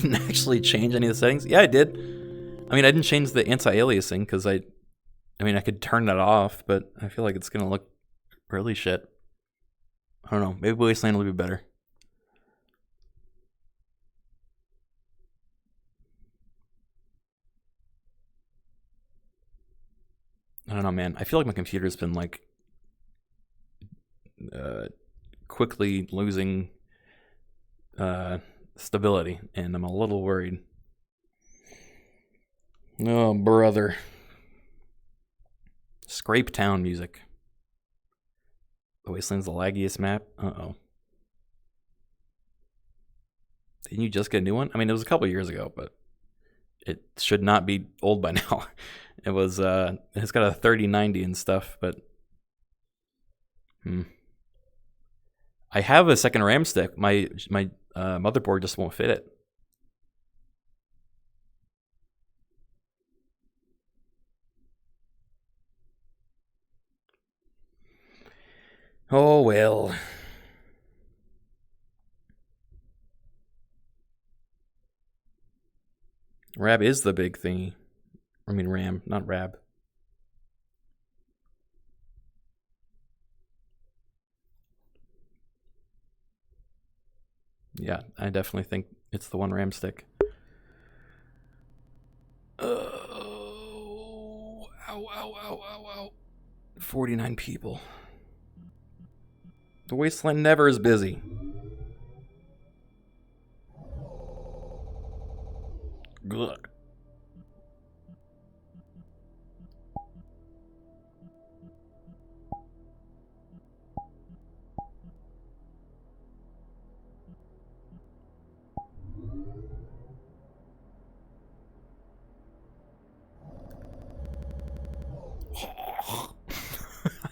didn't actually change any of the settings. Yeah, I did. I mean, I didn't change the anti-aliasing because I mean, I could turn that off, but I feel like it's gonna look really shit. I don't know. Maybe Wasteland will be better. I don't know, man. I feel like my computer's been like quickly losing stability, and I'm a little worried. Oh, brother. Scrape Town music. The Wasteland's the laggiest map. Uh-oh. Didn't you just get a new one? I mean, it was a couple years ago, but it should not be old by now. It was, it's got a 3090 and stuff, but... I have a second RAM stick. My motherboard just won't fit it. Oh, well. Rab is the big thingy. I mean RAM, not Rab. Yeah, I definitely think it's the one RAM stick. Oh, ow, ow, ow, ow, ow. 49 people. The Wasteland never is busy. Good.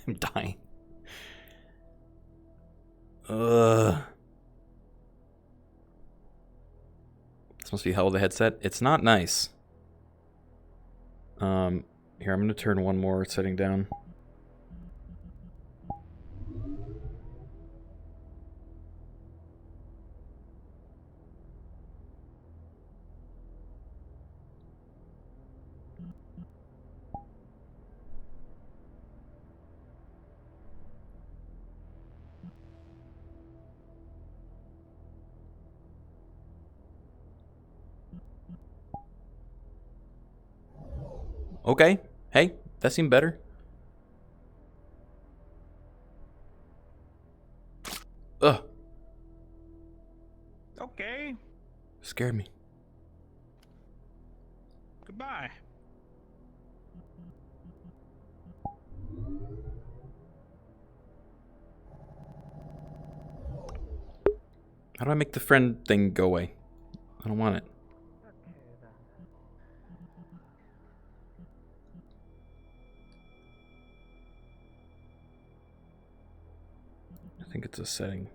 I'm dying. This must be hell of a headset. It's not nice. Here, I'm gonna turn one more setting down. Okay. Hey, that seemed better. Ugh. Okay. Scared me. Goodbye. How do I make the friend thing go away? I don't want it. I think it's a setting.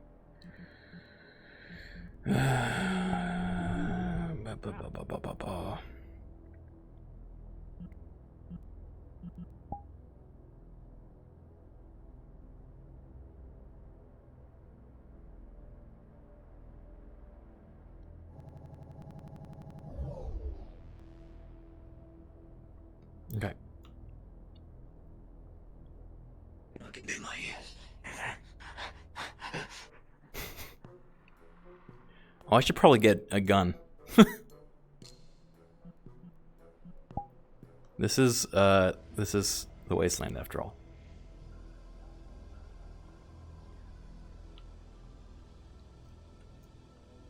Okay. Oh, I should probably get a gun. This is the Wasteland after all.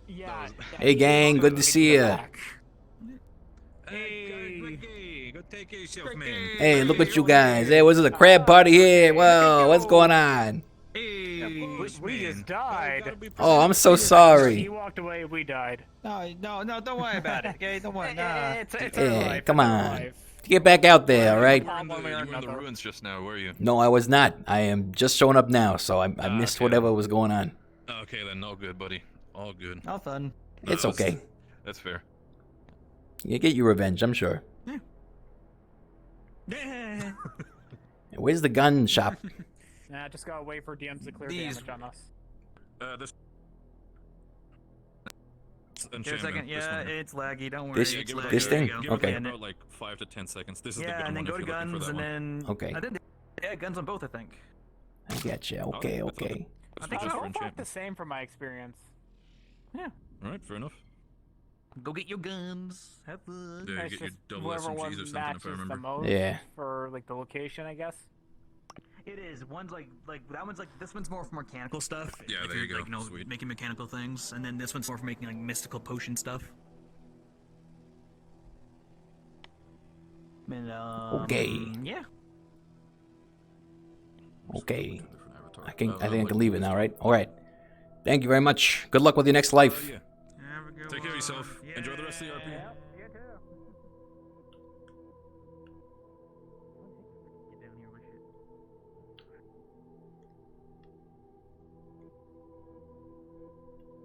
Yeah. Hey gang, good to see ya. Hey, Rikky, go take care of yourself, man. Hey, look at you guys. Hey, what's it, a crab party here? Whoa, what's going on? Hey, We just died. Oh, I'm so sorry. He walked away. We died. No, don't worry about it. Okay, don't worry. Nah. It's our Hey, life. come it's our on. life. Get back out there, all right? You were in the ruins just now, were you? No, I was not. I am just showing up now, so I missed okay. whatever was going on. Okay, then, all good, buddy. All good. All fun. It's okay. That's fair. You get your revenge, I'm sure. Yeah. Where's the gun shop? Nah, just gotta wait for DMs to clear These- damage on us. This enchantment. Give it a second. this Yeah, one. it's laggy. Don't worry. This- it's Give it laggy. this thing? There you Give go. it Okay. about like 5 to 10 seconds. This is the Yeah, gun and then one go to if you're looking for guns, that and one. then Okay. I think yeah, guns on both. I think. I getcha. Okay, I thought okay. This I think was just so. for Both look the enchantment. same from my experience. Alright, fair enough. Go get your guns. Have fun. Yeah, It's get your just double whoever SMGs one or something if matches I remember. the most Yeah. for like the location, I guess. It is. One's like that one's like this one's more for mechanical stuff. Yeah, if there you you're, go. Like, you know, Sweet. making mechanical things, and then this one's more for making like mystical potion stuff. And, Okay. Yeah. Okay. Different avatar. I think I like can leave it now, right? All right. Thank you very much. Good luck with your next Oh, life. yeah. Take care of yourself. Enjoy the rest of the RP.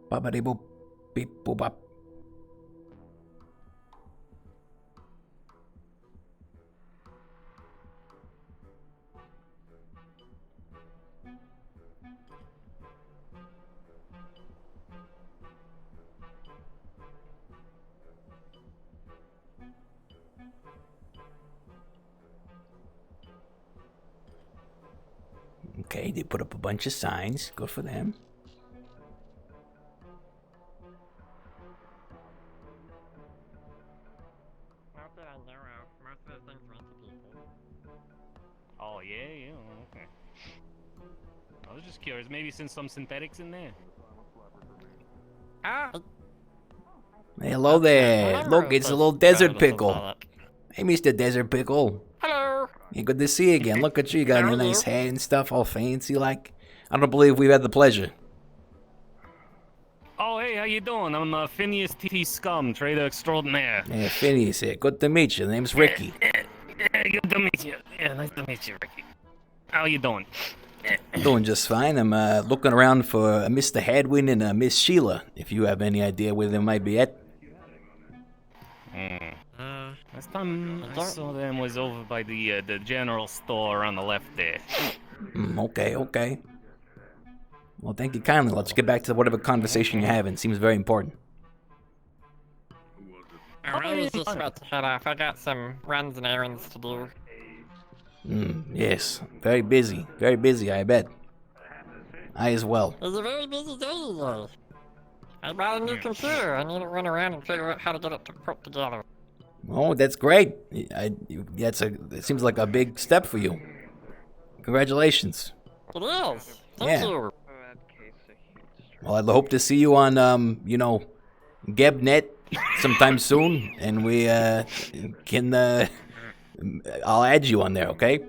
Babadi boop. Beep boop bop. Okay, they put up a bunch of signs. Good for them. Not that I know of. Most of the things rent to people. Oh, yeah, okay. I was just curious. Maybe since some synthetics in there. Ah! Hey, hello there. Look, it's a little desert pickle. Hey, Mr. Desert Pickle. Hello! Yeah, good to see you again. Look at you, got your nice hat and stuff, all fancy like. I don't believe we've had the pleasure. Oh, hey, how you doing? I'm Phineas T. Scum, trader extraordinaire. Yeah, Phineas here. Good to meet you. The name's Rikky. Good to meet you. Yeah, nice to meet you, Ricky. How you doing? Doing just fine. I'm looking around for Mr. Hadwin and Miss Sheila, if you have any idea where they might be at. Last time I saw them was over by the general store on the left there. Okay, okay. Well, thank you kindly. Let's get back to whatever conversation you're having. Seems very important. I was just about to head off. I got some runs and errands to do. Yes. Very busy. Very busy, I bet. I as well. It's a very busy day today. I bought a new computer. I need to run around and figure out how to get it to put together. Oh, that's great. It seems like a big step for you. Congratulations. It is. Thank Yeah. you. Well, I hope to see you on, GebNet sometime soon, and we can. I'll add you on there, okay?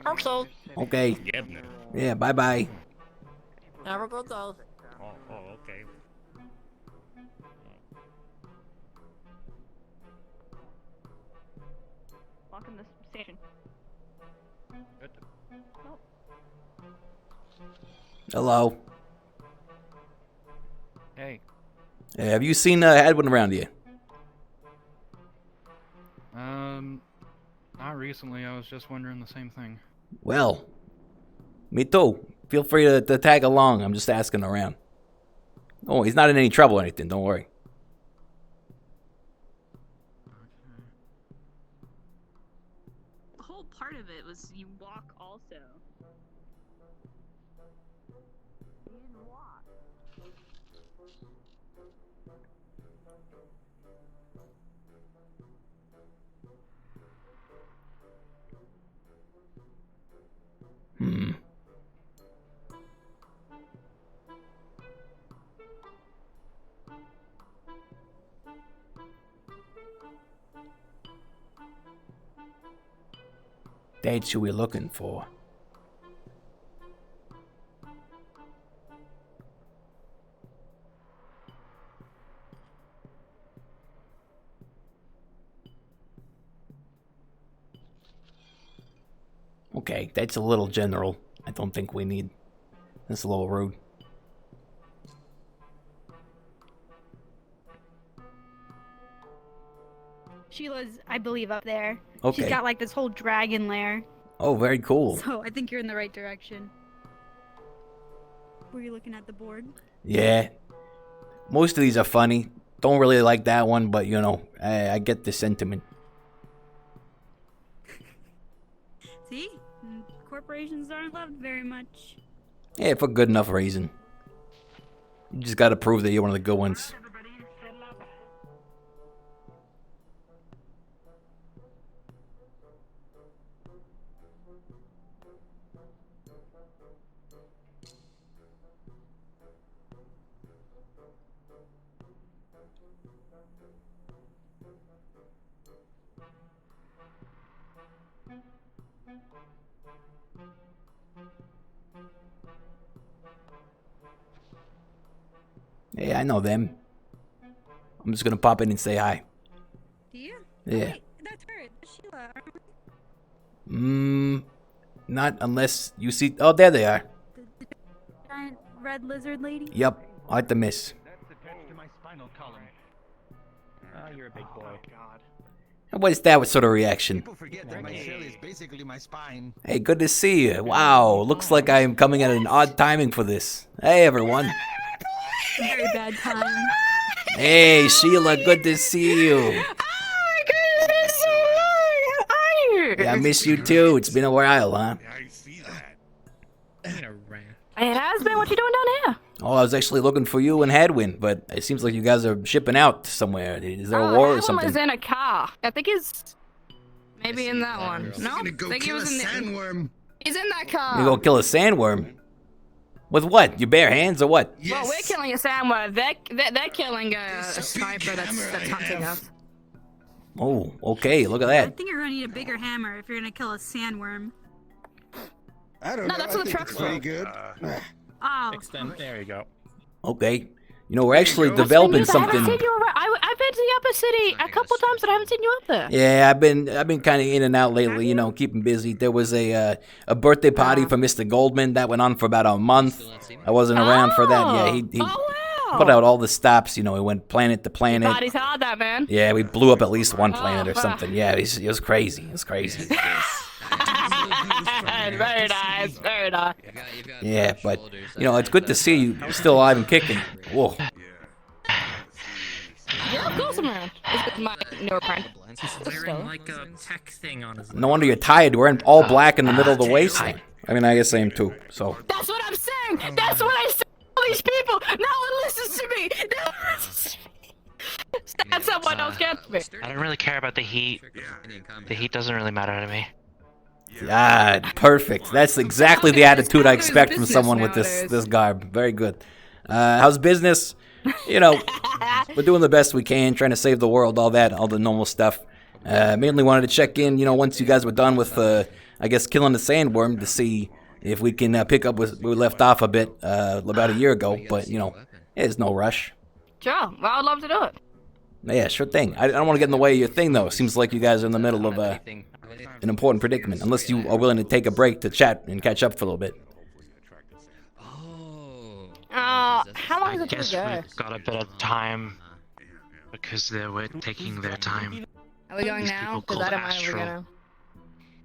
Okay. Okay. Yeah. Bye bye. Have a good day. Oh, okay. Lock in the station. Hello. Hey. Have you seen Hadwin around here? Not recently. I was just wondering the same thing. Well, me too. Feel free to tag along. I'm just asking around. Oh, he's not in any trouble or anything. Don't worry. The whole part of it was you walk also. That's who we're looking for. Okay, that's a little general. I don't think we need. That's a little rude. Sheila's, I believe, up there. Okay. She's got like this whole dragon lair. Oh, very cool. So I think you're in the right direction. Were you looking at the board? Yeah. Most of these are funny. Don't really like that one, but you know, I get the sentiment. See? Corporations aren't loved very much. Yeah, for good enough reason. You just gotta prove that you're one of the good ones. Yeah, I know them. I'm just gonna pop in and say hi. Do you? Yeah. Oh, wait, that's her. That's Sheila. Not unless you see. Oh, there they are. The giant red lizard lady? Yep, hard to miss. That's attached to my spinal column. Oh, you're a big boy. God. What's that sort of reaction? People forget that my shell is basically my spine. Hey, good to see you. Wow, looks like I am coming at an odd timing for this. Hey, everyone. Very bad time. Hey, Sheila, good to see you. Oh my goodness, so long. How are you? Yeah, I miss you too. It's been a while, huh? I see that. It has been. What you doing down here? Oh, I was actually looking for you in Hadwin, but it seems like you guys are shipping out somewhere. Is there a war or That one something? was in a car. I think he's maybe in that one. No, I Go think he kill a was in the. sandworm. He's in that car. You go kill a sandworm? With what? Your bare hands or what? Well, we're killing a sandworm. They're killing a sniper that's hunting us. Oh, okay, look at I that. think you're gonna need a bigger hammer if you're gonna kill a sandworm. I don't No, know. that's I what the think truck's it's pretty for. good. Oh. Extend. There you go. Okay. You know, we're actually developing I haven't something. seen you around. I've been to the upper city a couple times, but I haven't seen you up there. Yeah, I've been kind of in and out lately, you know, keeping busy. There was a birthday party for Mr. Goldman that went on for about a month. I wasn't around for that. Yeah, he put out all the stops, you know, he went planet to planet. Body's hard, that man. Yeah, we blew up at least one planet or something. Yeah, it was crazy. It was crazy. Very nice, very nice. Yeah, but, you know, it's good to see you still alive and kicking. Whoa. Yeah, of course I'm around. It's my newer friend. Wearing like a tech thing on his. No wonder you're tired. We're in all black in the middle of the wasteland. I mean, I guess I am too, so. That's what I'm saying. That's what I say to all these people. No one listens to me. No one listens to me. Stand someone else gets me. I don't really care about the heat. The heat doesn't really matter to me. Ah, perfect. That's exactly the attitude I expect from someone with this garb. Very good. How's business? You know, we're doing the best we can, trying to save the world, all the normal stuff. Mainly wanted to check in, you know, once you guys were done with, I guess, killing the sandworm to see if we can pick up where we left off a bit about a year ago. But, you know, there's no rush. Sure, well, I'd love to do it. Yeah, sure thing. I don't want to get in the way of your thing, though. Seems like you guys are in the middle of an important predicament, unless you are willing to take a break to chat and catch up for a little bit. How long I does it guess go? we've got a bit of time because they were taking their time. Are we going These now? people Because I called don't mind if we're Astral. gonna.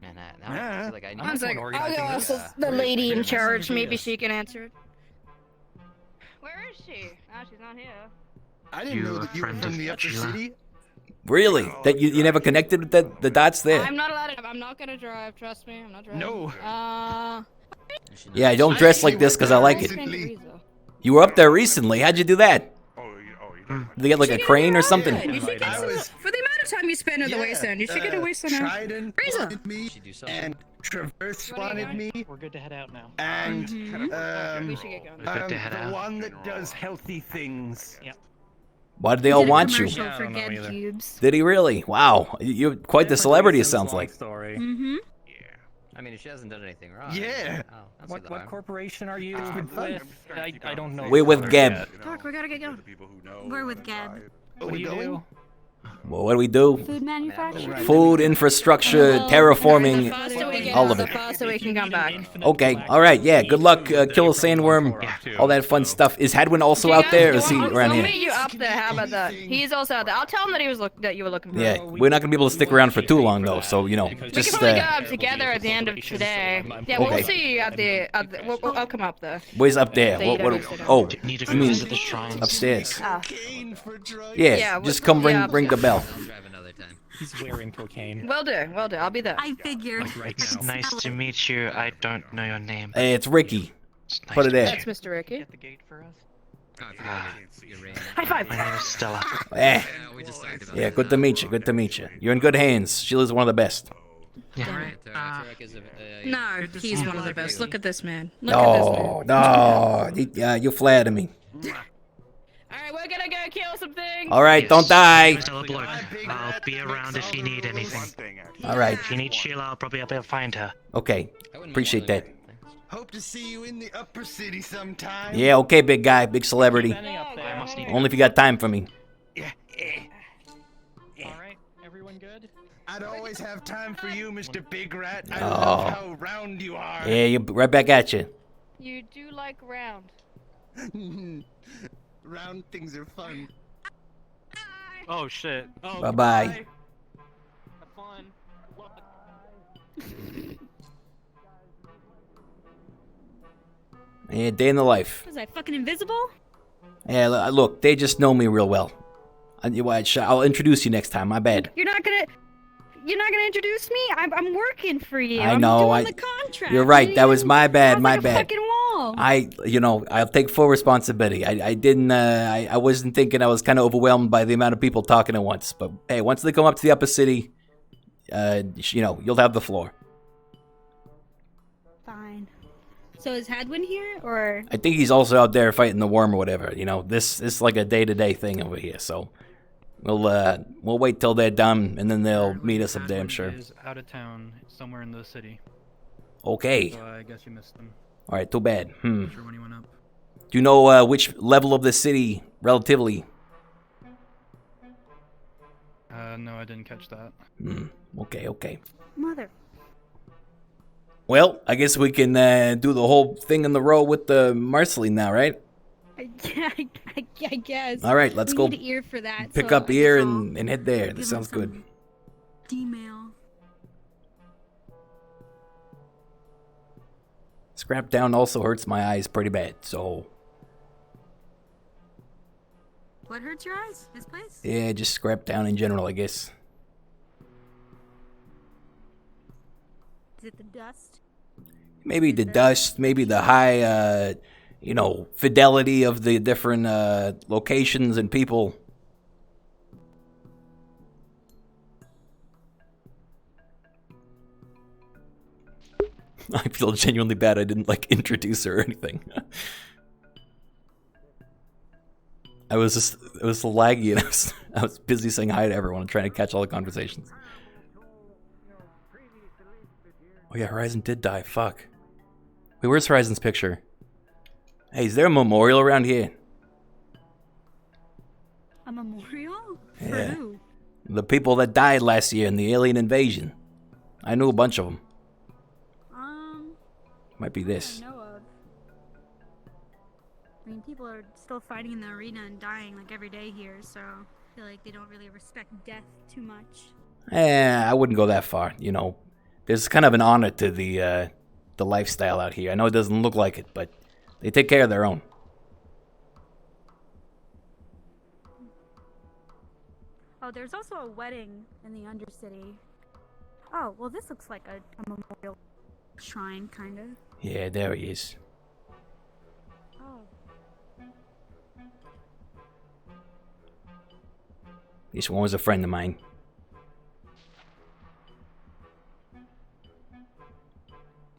Man, now I feel like I need One sec, someone I'll go organizing ask the lady in charge. Maybe she can answer it. Where is she? Oh, she's not here. I didn't know that you were from the upper city. Really? That you never connected with the dots there? I'm not allowed to. I'm not gonna drive. Trust me, I'm not driving. No. Yeah, I don't dress like this because I like it. You were up there recently. How'd you do that? Did they get like a crane or something? You should get some, for the amount of time you spend at the Wasteland, you should get a Wasteland. Trident wanted me, and Traverse wanted me, We're good to head out now. and We should get going. the one that does healthy things. Yep. Why did they all want you? Commercial for Ged Cubes. Did he really? Wow, you're quite the celebrity. It sounds like. Story. Mm-hmm. I mean, if she hasn't done anything wrong. Yeah. What corporation are you with? I don't know. We're with Geb. Doc, we gotta get going. We're with Geb. What do you do? Well, what do we do? Food manufacturing. Food infrastructure, terraforming. All of so it. far so we can come back. Okay, alright, yeah, good luck, kill a sandworm, all that fun stuff. Is Hadwin also out there, or is he around We'll here? meet you up there, how about that? He's also out there. I'll tell him that that you were looking for Yeah, him. we're not gonna be able to stick around for too long, though, so, you know, We can just, probably go up together at the end of today. Yeah, Okay. we'll see you at the I'll come up there. where's up there? So you don't What, have to sit down. oh, Need to I go mean, to the shrines. upstairs. Ah. Yeah, just come ring the bell. He's wearing cocaine. Will do. I'll be there. I figured. It's nice to meet you. I don't know your name. Hey, it's Rikky. Put it there. That's Mr. Ricky. Get the gate for us. High five. My name is Stella. Eh. Yeah, good to meet you, good to meet you. You're in good hands. Sheila's one of the best. Yeah. No, he's one of the best. Look at this man. Look at this man. No, you flatter me. Alright, we're gonna go kill some things. Alright, don't die. Stella Bloke. I'll be around if you need anything. Alright. If you need Sheila, I'll probably be able to find her. Okay, appreciate that. Hope to see you in the upper city sometime. Yeah, okay, big guy, big celebrity. I must need Only if you got time for me. Alright, everyone good? I'd always have time for you, Mr. Big Rat. I Oh. love how round you are. Yeah, you right back at you. You do like round. Round things are fun. Oh shit. Oh, Bye-bye. Have fun. Yeah, day in the life. Was I fucking invisible? Yeah, look, they just know me real well. I'll introduce you next time. My bad. You're not gonna introduce me? I'm working for you. I I'm know. doing the contract. You're right. That was my bad. My Like a bad. fucking wall. I'll take full responsibility. I didn't. I wasn't thinking. I was kind of overwhelmed by the amount of people talking at once. But hey, once they come up to the upper city, you'll have the floor. Fine. So is Hadwin here, or? I think he's also out there fighting the worm or whatever. This is like a day-to-day thing over here. So we'll wait till they're done, and then they'll meet us up there, I'm sure. Is out of town, somewhere in the city. Okay. So I guess you missed them. All right. Too bad. Not sure when he went up. Do you know which level of the city, relatively? No, I didn't catch that. Okay. Mother. Well, I guess we can do the whole thing in the row with the Marceline now, right? I guess. All right, let's we go need ear for that. Pick so up I ear guess and head there. This give sounds him good. D-mail. Scrap down also hurts my eyes pretty bad, so What hurts your eyes? This place? yeah, just scrap down in general, I guess. Is it the dust? Maybe the dust, maybe the high, fidelity of the different locations and people. I feel genuinely bad I didn't, introduce her or anything. It was laggy and I was busy saying hi to everyone and trying to catch all the conversations. Oh yeah, Horizon did die, fuck. Wait, where's Horizon's picture? Hey, is there a memorial around here? A memorial? For Yeah. who? The people that died last year in the alien invasion. I knew a bunch of them. Might be this. I know of. I mean, people are still fighting in the arena and dying every day here, so I feel like they don't really respect death too much. I wouldn't go that far. There's kind of an honor to the lifestyle out here. I know it doesn't look like it, but they take care of their own. Oh, there's also a wedding in the Undercity. Oh, well, this looks like a memorial shrine, kind of. Yeah, there he is. Oh. This one was a friend of mine.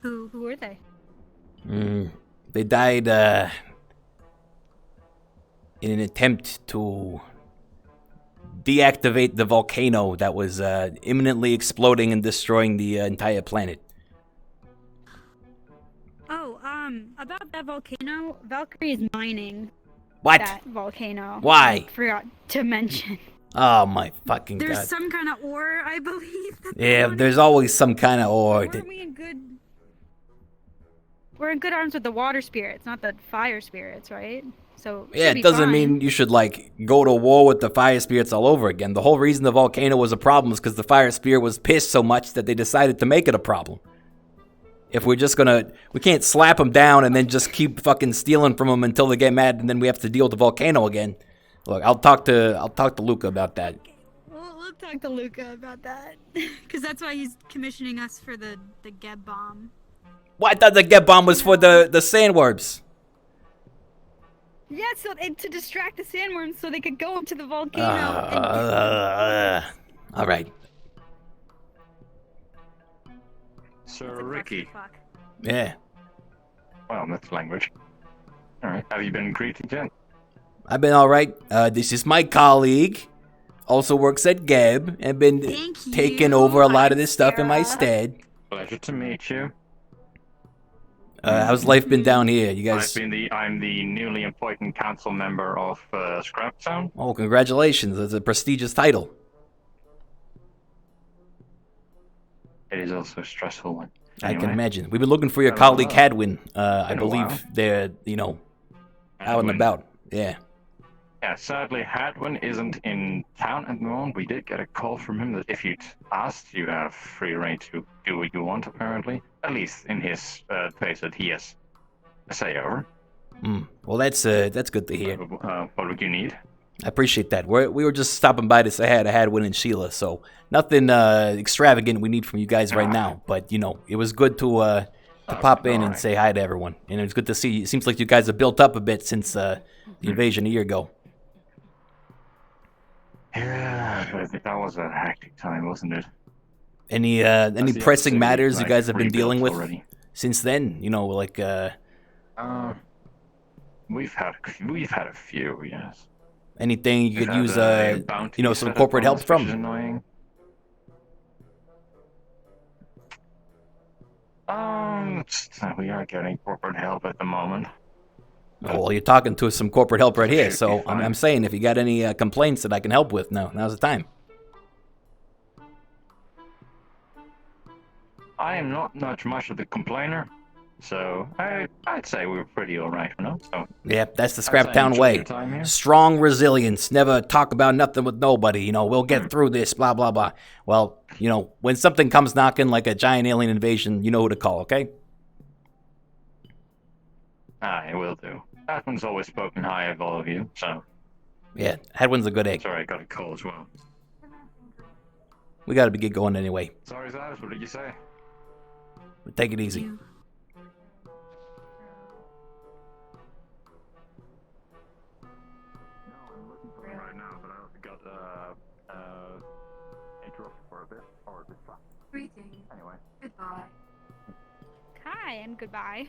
Who were they? They died in an attempt to deactivate the volcano that was imminently exploding and destroying the entire planet. Oh, about that volcano, Valkyrie is mining What? that volcano. Why? I forgot to mention. Oh my fucking There's god. some kind of ore, I believe. Yeah, there's always some kind of ore. We're in good arms with the water spirits, not the fire spirits, right? So Yeah, it doesn't mean you should, like, go to war with the fire spirits all over again. The whole reason the volcano was a problem is because the fire spirit was pissed so much that they decided to make it a problem. If we're just gonna... We can't slap them down and then just keep fucking stealing from them until they get mad and then we have to deal with the volcano again. Look, I'll talk to Luca about that. We'll talk to Luca about that. Because that's why he's commissioning us for the Geb bomb. Well, I thought the get bomb was for the sandworms. Yeah, so to distract the sandworms so they could go up to the volcano. All right. So, Rikky. Yeah. Well, that's language. Alright, have you been greeted yet? I've been all right. This is my colleague. Also works at Geb and been taking over a lot of this stuff in my stead. Pleasure to meet you. How's life been down here? You guys... I'm the newly appointed council member of Scrap Town. Oh, congratulations. That's a prestigious title. It is also a stressful one. I can imagine. We've been looking for your colleague Hadwin. I believe they're, out and about. Yeah. Yeah, sadly, Hadwin isn't in town at the moment. We did get a call from him that if you'd asked, you have free reign to do what you want, apparently. At least in his place that he has a say over. Well, that's good to hear. What would you need? I appreciate that. We were just stopping by to say hi to Hadwin and Sheila, so nothing extravagant we need from you guys right now. But, it was good to pop in and say hi to everyone. And it's good to see you. It seems like you guys have built up a bit since the invasion a year ago. Yeah, that was a hectic time, wasn't it? Any pressing matters you guys have been dealing with since then? We've had a few, yes. Anything you could use, some corporate help from? Annoying. We are getting corporate help at the moment. Oh, well, you're talking to some corporate help right here, so I'm saying if you got any complaints that I can help with, now's the time. I am not much of the complainer, so I'd say we were pretty alright, So, yeah, that's the Scrap Town way. Strong resilience. Never talk about nothing with nobody. We'll get through this, blah, blah, blah. Well, when something comes knocking like a giant alien invasion, you know who to call, okay? I will do. Hadwin's always spoken high of all of you, so... Yeah, Hadwin's a good egg. Sorry, I got a call as well. We gotta get going anyway. Sorry, Zaz, what did you say? But take it easy. Right now, but I got interrupted for a bit, or a bit fast. Greetings. Anyway. Goodbye. Hi, and goodbye.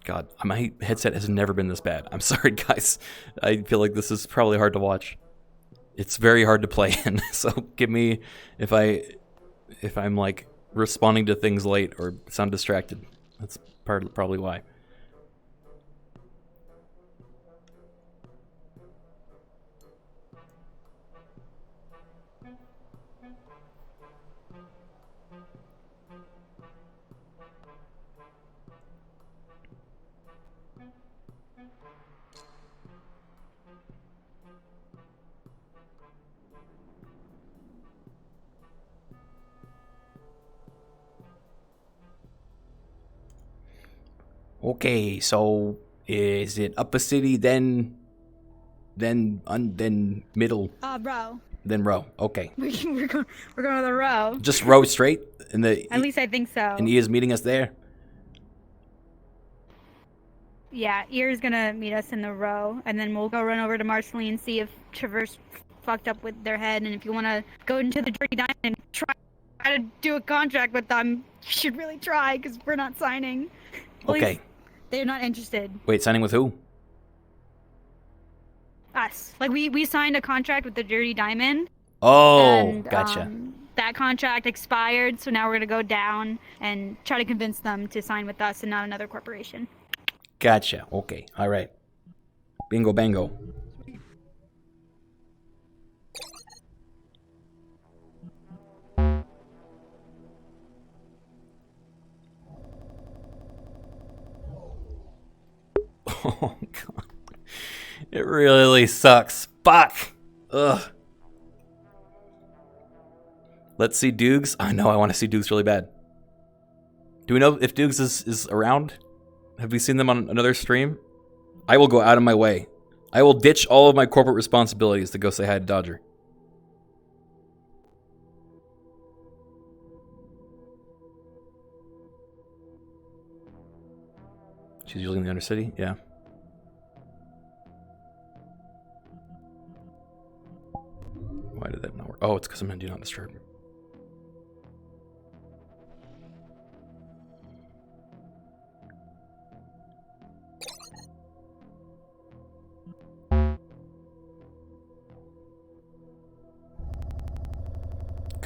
God, my headset has never been this bad. I'm sorry, guys. I feel like this is probably hard to watch. It's very hard to play in, so give me if I'm like responding to things late or sound distracted. That's probably why. Okay, so is it upper city, then middle, row. then row? Okay, We're going to the row. just row straight, and At least I think so. and he is meeting us there. Yeah, Ear's gonna meet us in the row, and then we'll go run over to Marceline and see if Traverse fucked up with their head, and if you want to go into the Dirty Diamond and try to do a contract with them, you should really try, because we're not signing. At Okay. least they're not interested. Wait, signing with who? Us. Like, we signed a contract with the Dirty Diamond. Oh, and, gotcha. That that contract expired, so now we're gonna go down and try to convince them to sign with us and not another corporation. Gotcha. Okay. All right. Bingo bango. Oh god. It really sucks. Fuck. Ugh. Let's see Dukes. I know I want to see Dukes really bad. Do we know if Dukes is around? Have we seen them on another stream? I will go out of my way. I will ditch all of my corporate responsibilities to go say hi to Dodger. She's usually in the Undercity? Yeah. Why did that not work? Oh, it's because I'm in Do Not Disturb.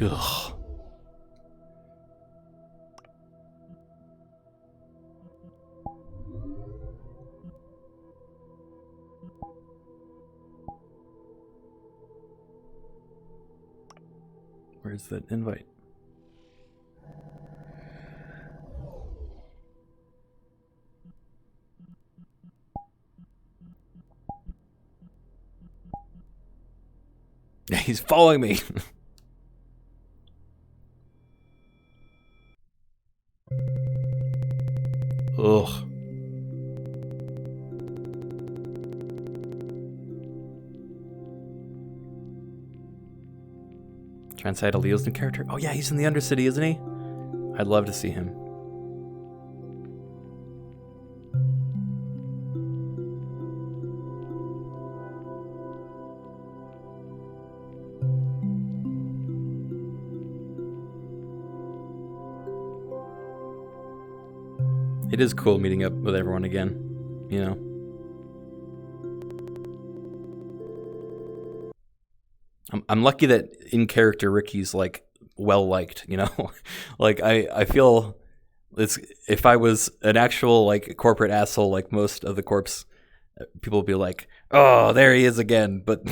Ugh. Where's that invite? He's following me. Ugh. Trying to say to Leo's new character. Oh yeah, he's in the Undercity, isn't he? I'd love to see him. It is cool meeting up with everyone again, you know. I'm lucky that in character Ricky's like well liked, you know. Like I feel it's if I was an actual like corporate asshole like most of the corps, people would be like, "Oh, there he is again." But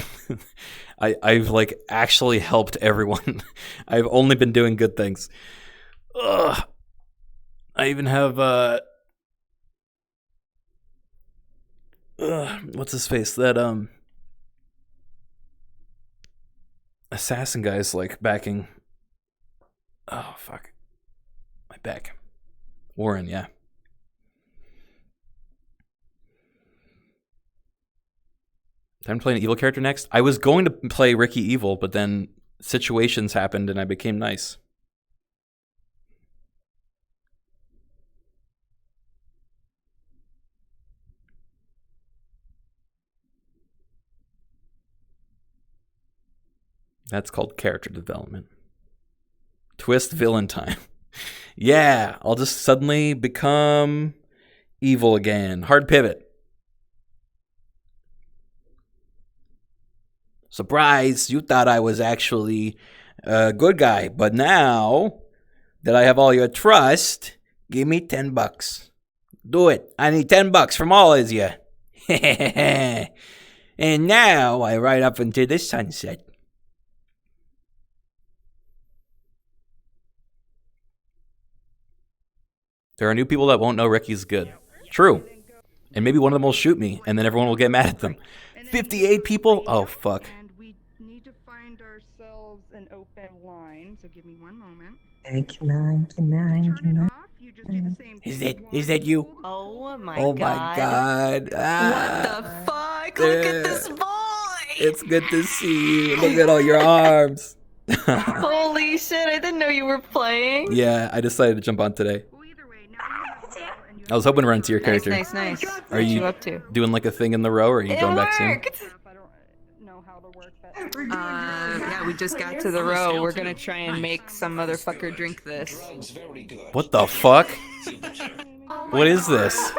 I've like actually helped everyone. I've only been doing good things. Ugh. I even have what's his face? That assassin guy's like backing. Oh fuck. My back. Warren, yeah. Time to play an evil character next? I was going to play Ricky evil, but then situations happened and I became nice. That's called character development. Twist villain time. Yeah, I'll just suddenly become evil again. Hard pivot. Surprise, you thought I was actually a good guy, but now that I have all your trust, give me $10. Do it. I need $10 from all of you. And now I ride up into the sunset. There are new people that won't know Ricky's good. True. And maybe one of them will shoot me, and then everyone will get mad at them. 58 people? Oh, fuck. And we need to find ourselves an open line, so give me one moment. Is that you? Oh my Oh god. my god. Ah, What the fuck? Look at this boy! it's good to see you. Look at all your arms. Holy shit, I didn't know you were playing. Yeah, I decided to jump on today. I was hoping to run into your character. Nice. Are you up to? doing like a thing in the row, or are you going back soon? Yeah, we just got to the row. We're gonna try and make some motherfucker drink this. What the fuck? What is this?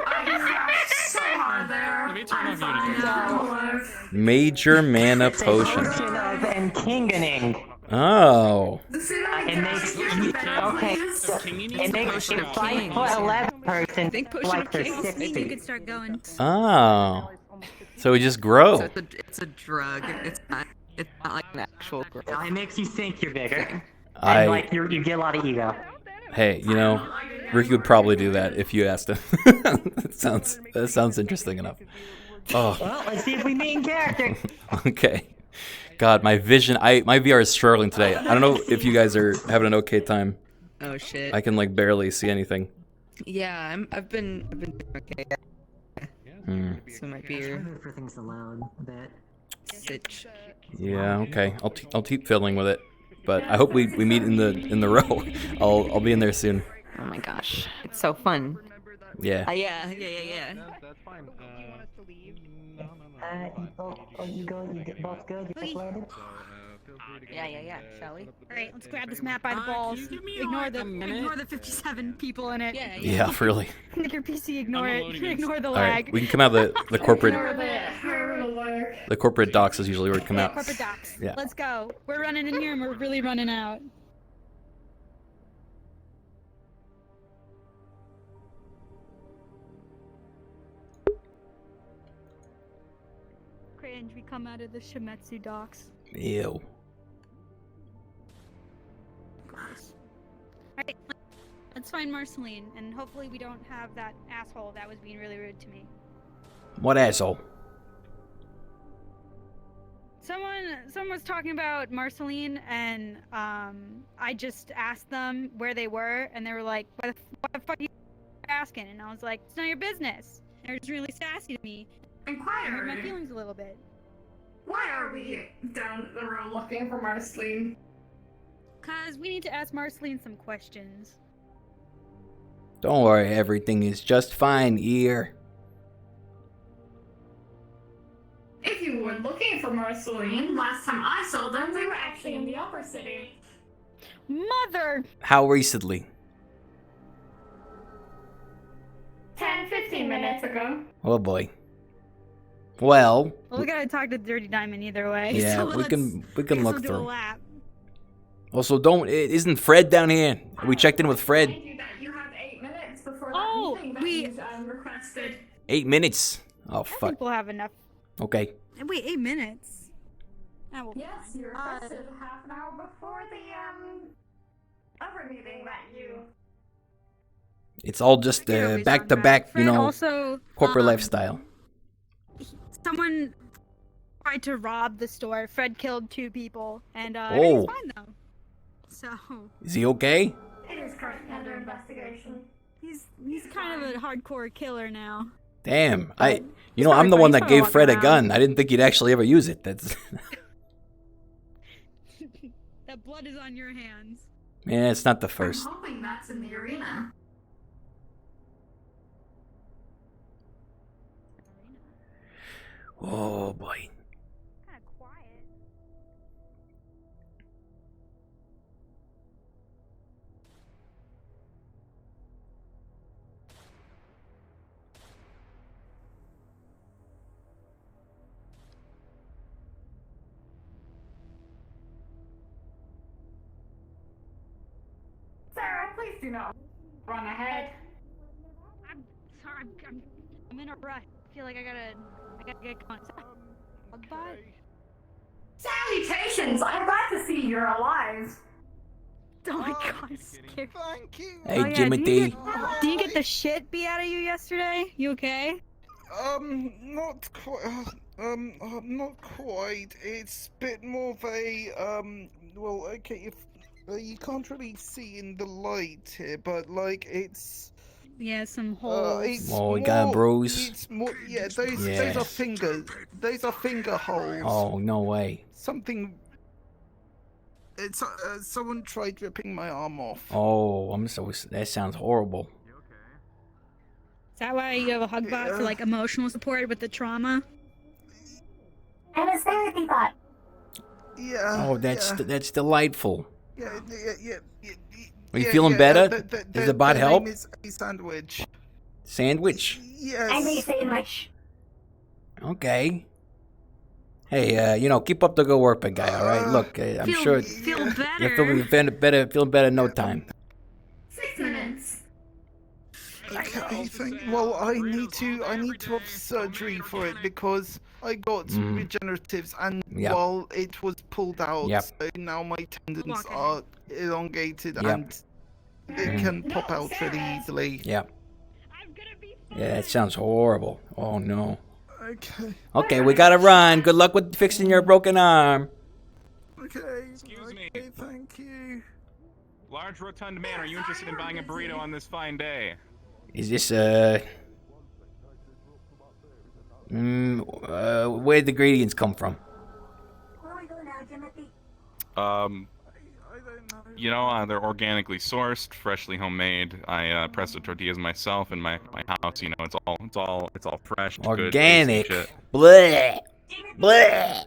Major mana potion. And kingening. Oh. It makes okay. It makes a 5'11" person like they're 60. I think you could start going. Oh. So we just grow. So it's a drug. It's not like an actual growth. It makes you think you're bigger. I- And like you get a lot of ego. Hey, you know, Ricky would probably do that if you asked him. that sounds interesting enough. Oh. Well, let's see if we meet in character. Okay. God, my vision. My VR is struggling today. I don't know if you guys are having an okay time. Oh shit. I can like barely see anything. Yeah, I've been doing okay. So my beer. For things alone a bit. Sitch. Yeah. Okay. I'll keep fiddling with it, but I hope we meet in the row. I'll be in there soon. Oh my gosh, it's so fun. Yeah. Yeah. That's fine. You both good? You both landed? Yeah. Shall we? Alright, let's grab this map by the balls. Ignore the 57 people in it. Yeah. Really. Make your PC ignore it. Ignore the All lag. right. We can come out the corporate. Ignore The corporate docs is usually where we come out. corporate docs. Yeah. Let's go. We're running in here and we're really running out. Cringe, we come out of the Shimetsu docks. Ew. Alright, let's find Marceline, and hopefully we don't have that asshole that was being really rude to me. What asshole? Someone was talking about Marceline, and I just asked them where they were, and they were like, what the fuck are you asking? And I was like, it's not your business. And they were just really sassy to me. It hurt my feelings a little bit. Why are we down the road looking for Marceline? Cause we need to ask Marceline some questions. Don't worry, everything is just fine here. If you were looking for Marceline, last time I saw them, they were actually in the upper city. Mother! How recently? 10-15 minutes ago. Oh boy. Well, we gotta talk to Dirty Diamond either way. yeah, so we can guess look we'll do a through. lap. Also, isn't Fred down here? We checked in with Fred. You have 8 minutes before Oh, that meeting that you requested. 8 minutes. Oh I fuck. think we'll have enough. Okay. Wait, 8 minutes? That will be Yes, fine. you requested half an hour before the other meeting that you. It's all just back to back, you Fred know, also, corporate lifestyle. Someone tried to rob the store. Fred killed 2 people, and Oh. everything's fine though. So Is he okay? It is currently under investigation. he's kind of a hardcore killer now. Damn. I'm the one that gave Fred a gun. I didn't think he'd actually ever use it. That's That blood is on your hands. Man, it's not the first. I'm hoping that's in the arena. Oh boy. Kind of quiet. Sarah, please do not run ahead. I'm sorry. I'm in a rush. I feel like I gotta get going. Bye. Salutations! I'm glad to see you're alive. Oh my god, I'm scared. Thank you. Hey, Oh, yeah, Jimothy. did you get the shit beat out of you yesterday? You okay? Not quite. Not quite. It's a bit more of a well, okay, if you can't really see in the light here, but like it's. Yeah, some holes. It's Oh, we got a bruise. It's more. Yeah, those Yeah. are fingers. Those are finger holes. Oh, no way. Something. It's someone tried ripping my arm off. Oh, that sounds horrible. Is that why you have a hug bot for like emotional support with the trauma? And a therapy bot. Yeah. Oh, that's delightful. Yeah. Are you feeling better? Does the bot help? Name is a sandwich. Sandwich? Yes. And a sandwich. Okay. Hey, you know, keep up the good work, big guy. All right. Look, I'm sure Feel better. you're feeling better in no time. 6 minutes. Okay, well, I need to have surgery for it because I got regeneratives, and Yep. while it was pulled out, Yep. so now my tendons are elongated Yep. and it can pop out really easily. Yeah. Yeah, it sounds horrible. Oh no. Okay. Okay, we gotta run. Good luck with fixing your broken arm. Okay. Excuse me. Thank you. Large rotund man, are you interested in buying a burrito on this fine day? Is this where'd the ingredients come from? You know, they're organically sourced, freshly homemade. I press the tortillas myself in my house. You know, it's all fresh. Organic. Good, Bleh. Bleh.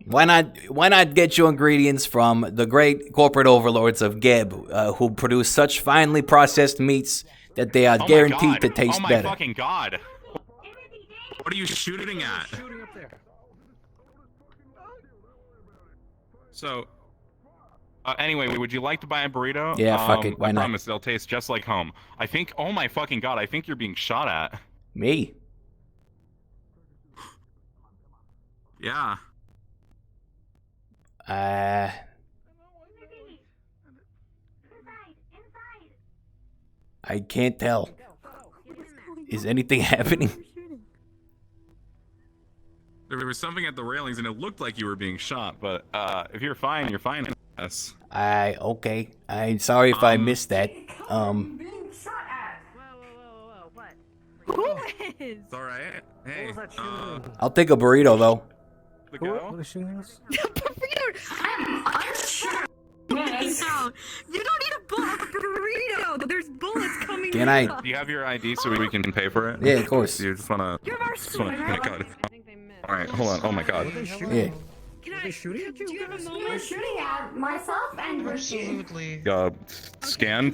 Why not get your ingredients from the great corporate overlords of Geb, who produce such finely processed meats that they are guaranteed to taste better? Oh my fucking god! What are you shooting at? So, anyway, would you like to buy a burrito? Yeah, fuck it. Why not? I promise they'll taste just like home. I think. Oh my fucking god! I think you're being shot at. Me? Yeah. I can't tell. Is anything happening? There was something at the railings, and it looked like you were being shot. But if you're fine, you're fine. Yes. Okay. I'm sorry if I missed that. Being shot at. Who is? It's all right. Hey. I'll take a burrito though. Go. I'm unsure. Burrito. You don't need a burrito. There's bullets coming. Can I? Do you have your ID so we can pay for it? Yeah, of course. You just wanna. Oh my god. All right, hold on. Oh my god. Yeah. Do you have a moment? We're shooting at myself and Rikky. Scan.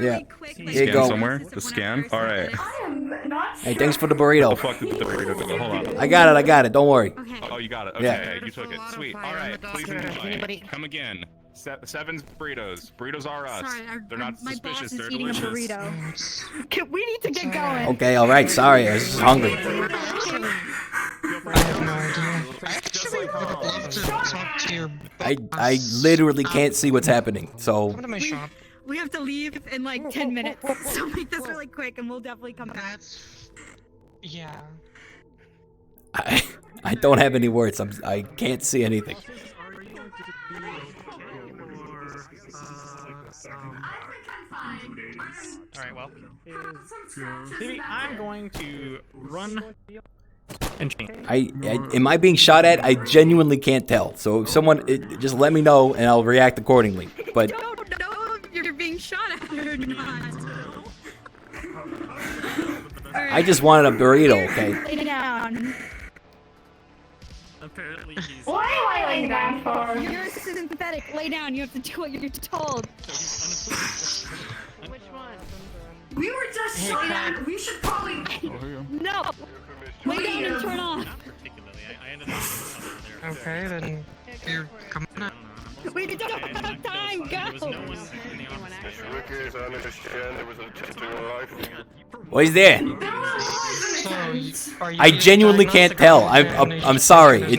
Yeah. Scan Here you go. somewhere. The scan. All right. I am not Hey, thanks for the burrito. The fuck did the burrito go? Hold on. I got it. Don't worry. Oh, you got it. Okay, Yeah. you took it. Sweet. All right. Please enjoy. Come again. Seven's burritos. Burritos are us. Sorry, They're not my suspicious. boss is They're eating a delicious. burrito. We need to get going. Okay, all right. Sorry, I was just hungry. I actually would love to talk to your I literally can't see what's happening. So Come to my shop. We have to leave in like 10 minutes, so make this really quick, and we'll definitely come back. Yeah. I don't have any words. I can't see anything. Alright, well. Maybe I'm going to run and change. Am I being shot at? I genuinely can't tell. So if someone just let me know and I'll react accordingly. But Don't know if you're being shot at or not. I just wanted a burrito, okay? Lay down. Apparently he's... What am I laying down for? You're sympathetic. Lay down. You have to do what you're told. Which one? We were just shot at. We should probably. No. Lay down and turn off. Okay, then you're coming up. We don't have time. Go. What is there? I genuinely can't tell. I'm sorry.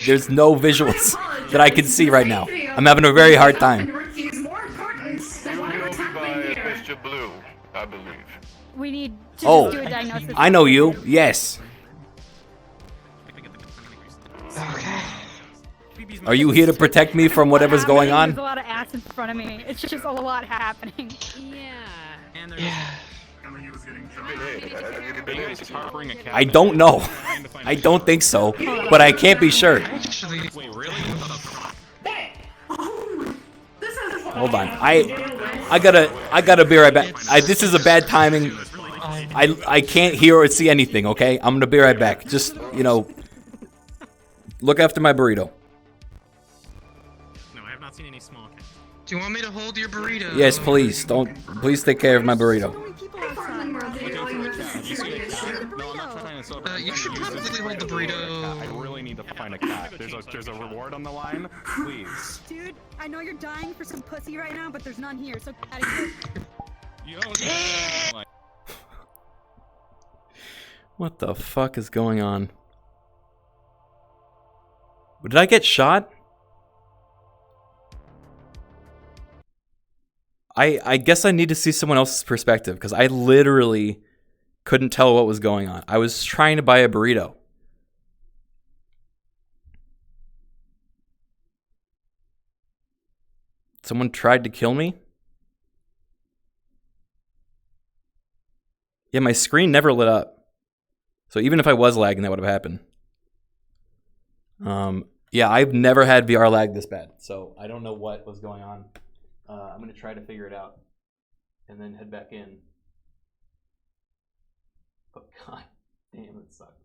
There's no visuals that I can see right now. I'm having a very hard time. Mr. Blue, I believe. We need to just do a diagnosis. I know you. Yes. Are you here to protect me from whatever's going There's on? a lot of ass in front of me. It's just a lot happening. Yeah. I don't know. I don't think so, but I can't be sure. Hold on. I gotta be right back. This is a bad timing. I can't hear or see anything, okay? I'm gonna be right back. Just, you know, look after my burrito. No, I have not seen any small cats. Do you want me to hold your burrito? Yes, please. Please take care of my burrito. Minnesota. I'm you trying to should use this probably hold the to lure a cat. burrito. I really need to find a cat. There's a reward on the line. Please. Dude, I know you're dying for some pussy right now, but there's none here, so get out of here. You know, like, What the fuck is going on? Did I get shot? I guess I need to see someone else's perspective because I literally couldn't tell what was going on. I was trying to buy a burrito. Someone tried to kill me? Yeah, my screen never lit up. So even if I was lagging, that would have happened. Yeah, I've never had VR lag this bad. So I don't know what was going on. I'm going to try to figure it out. And then head back in. But god damn, it sucked.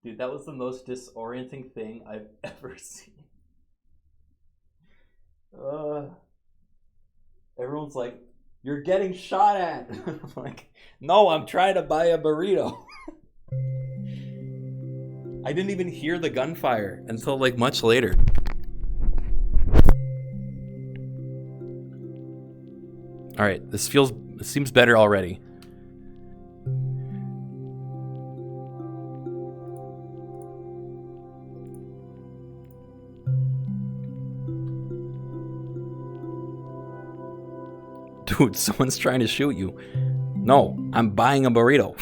Dude, that was the most disorienting thing I've ever seen. Everyone's like, "You're getting shot at." I'm like, "No, I'm trying to buy a burrito." I didn't even hear the gunfire until like much later. All right, this seems better already. Dude, someone's trying to shoot you. No, I'm buying a burrito.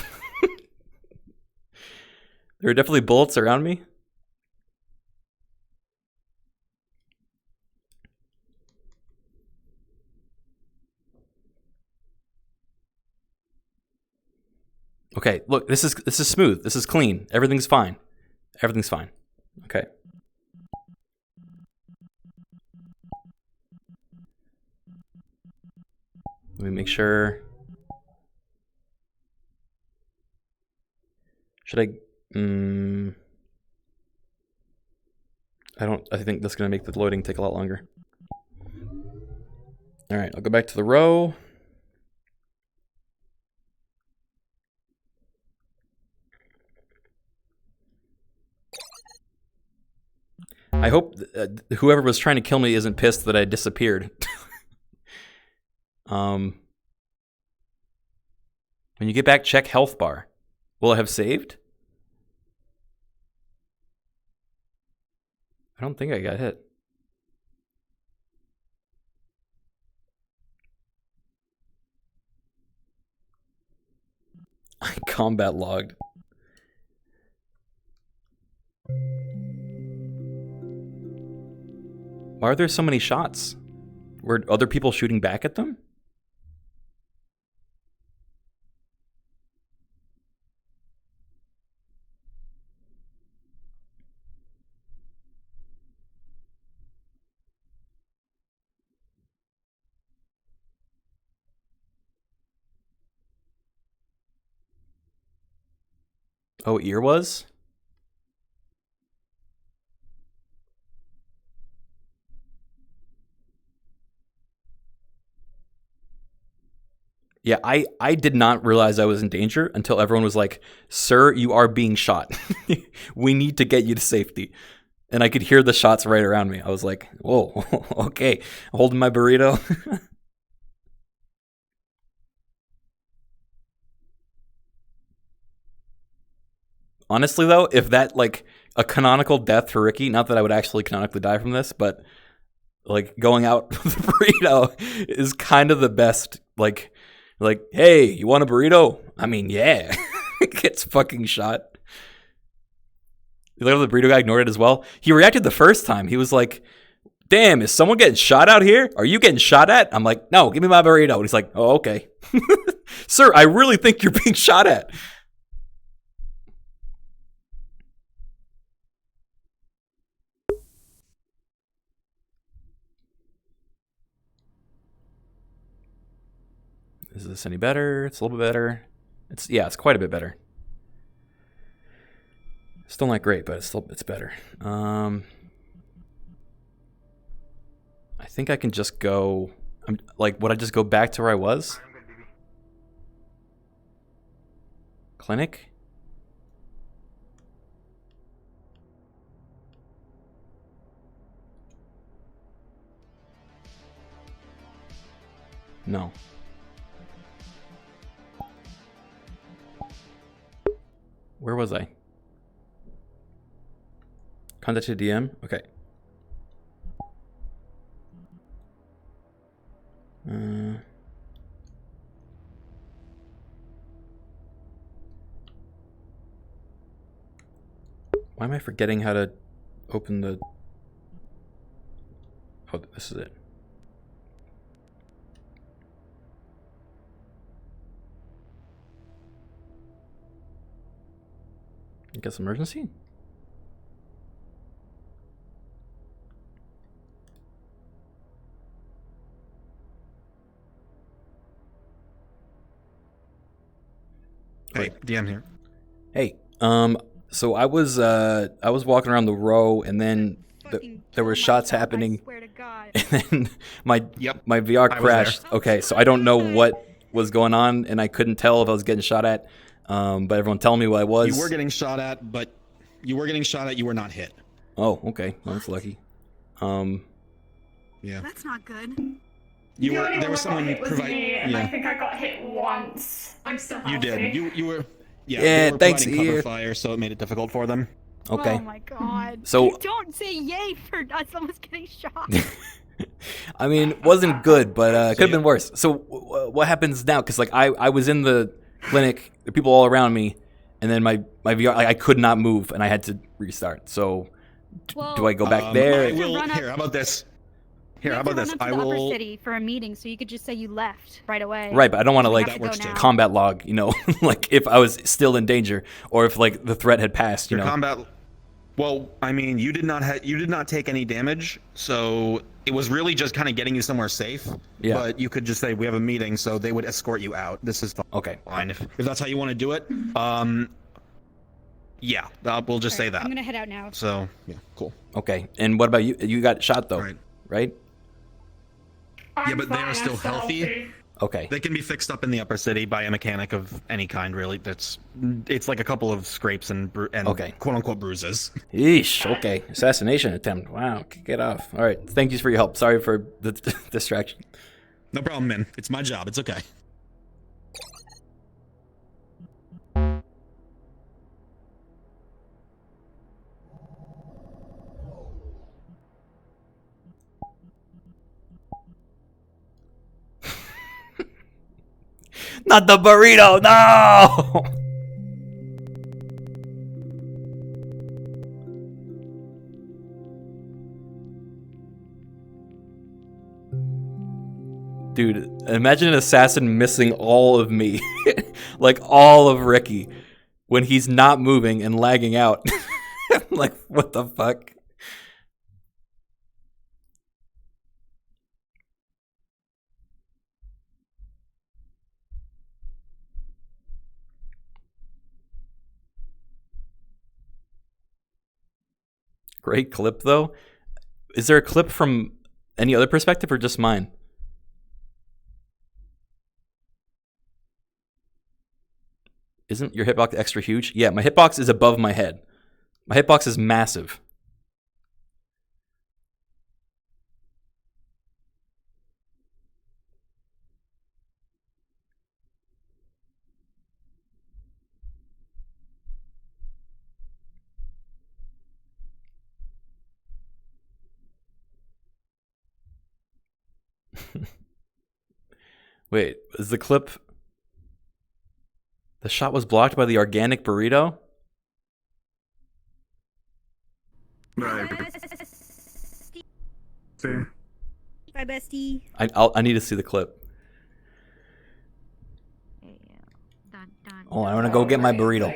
There are definitely bullets around me. Okay, look, this is smooth. This is clean. Everything's fine. Everything's fine. Okay. Let me make sure. Should I? I think that's gonna make the loading take a lot longer. All right, I'll go back to the row. I hope whoever was trying to kill me isn't pissed that I disappeared. When you get back, check health bar. Will it have saved? I don't think I got hit. I combat logged. Why are there so many shots? Were other people shooting back at them? Oh, ear was? Yeah, I did not realize I was in danger until everyone was like, "Sir, you are being shot. We need to get you to safety." And I could hear the shots right around me. I was like, "Whoa, okay." Holding my burrito. Honestly, though, if that, like, a canonical death for Rikky, not that I would actually canonically die from this, but, like, going out with a burrito is kind of the best, like, hey, you want a burrito? I mean, yeah. Gets fucking shot. The burrito guy ignored it as well. He reacted the first time. He was like, "Damn, is someone getting shot out here? Are you getting shot at?" I'm like, "No, give me my burrito." And he's like, "Oh, okay." "Sir, I really think you're being shot at." Is this any better? It's a little bit better. It's quite a bit better. Still not great, but it's better. I think I can just go. Would I just go back to where I was? Clinic? No. Where was I? Contact a DM? Okay. Why am I forgetting how to open the... Oh, this is it. I guess emergency? Hey, DM here. Hey, so I was walking around the row, and then there were shots happening, and then my VR crashed. Okay, so I don't know what was going on, and I couldn't tell if I was getting shot at. But everyone tell me what I was. You were getting shot at, but you were not hit. Oh, okay. Well, that's lucky. Yeah. That's not good. There was someone and I think I got hit once. I'm still healthy. You did. You were. Yeah. Yeah, they were thanks, providing Ear. cover fire, so it made it difficult for them. Okay. Oh my god. So- You don't say yay for someone's getting shot. I mean, it wasn't good, but could have been worse. So what happens now? Because I was in the clinic, there were people all around me, and then my VR, I could not move, and I had to restart. So do I go back there? How about this? Here, how about this? I will. Upper city for a meeting, so you could just say you left right away. Right, but I don't want to go now. combat log, if I was still in danger, or if the threat had passed, Your combat. Well, I mean, you did not take any damage, so it was really just kind of getting you somewhere safe. Yeah. But you could just say we have a meeting, so they would escort you out. This is fine. Okay. Fine if that's how you want to do it. Yeah, we'll just say that. I'm gonna head out now. So yeah, cool. Okay, and what about you? You got shot though, right? Yeah, but they are still healthy. Okay. They can be fixed up in the upper city by a mechanic of any kind, really. It's like a couple of scrapes and quote unquote bruises. Yeesh. Okay. Assassination attempt. Wow. Kick it off. All right. Thank you for your help. Sorry for the distraction. No problem, man. It's my job. It's okay. Not the burrito. No. Dude, imagine an assassin missing all of me. Like all of Rikky when he's not moving and lagging out. Like, what the fuck? Great clip, though. Is there a clip from any other perspective or just mine? Isn't your hitbox extra huge? Yeah, my hitbox is above my head. My hitbox is massive. Wait, is the clip... The shot was blocked by the organic burrito? Right. Bye, bestie. I need to see the clip. Oh, I want to go get my burrito.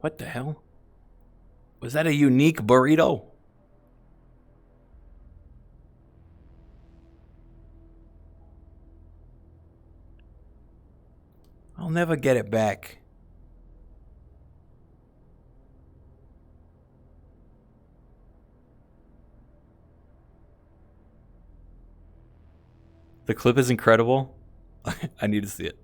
What the hell? Was that a unique burrito? I'll never get it back. The clip is incredible. I need to see it.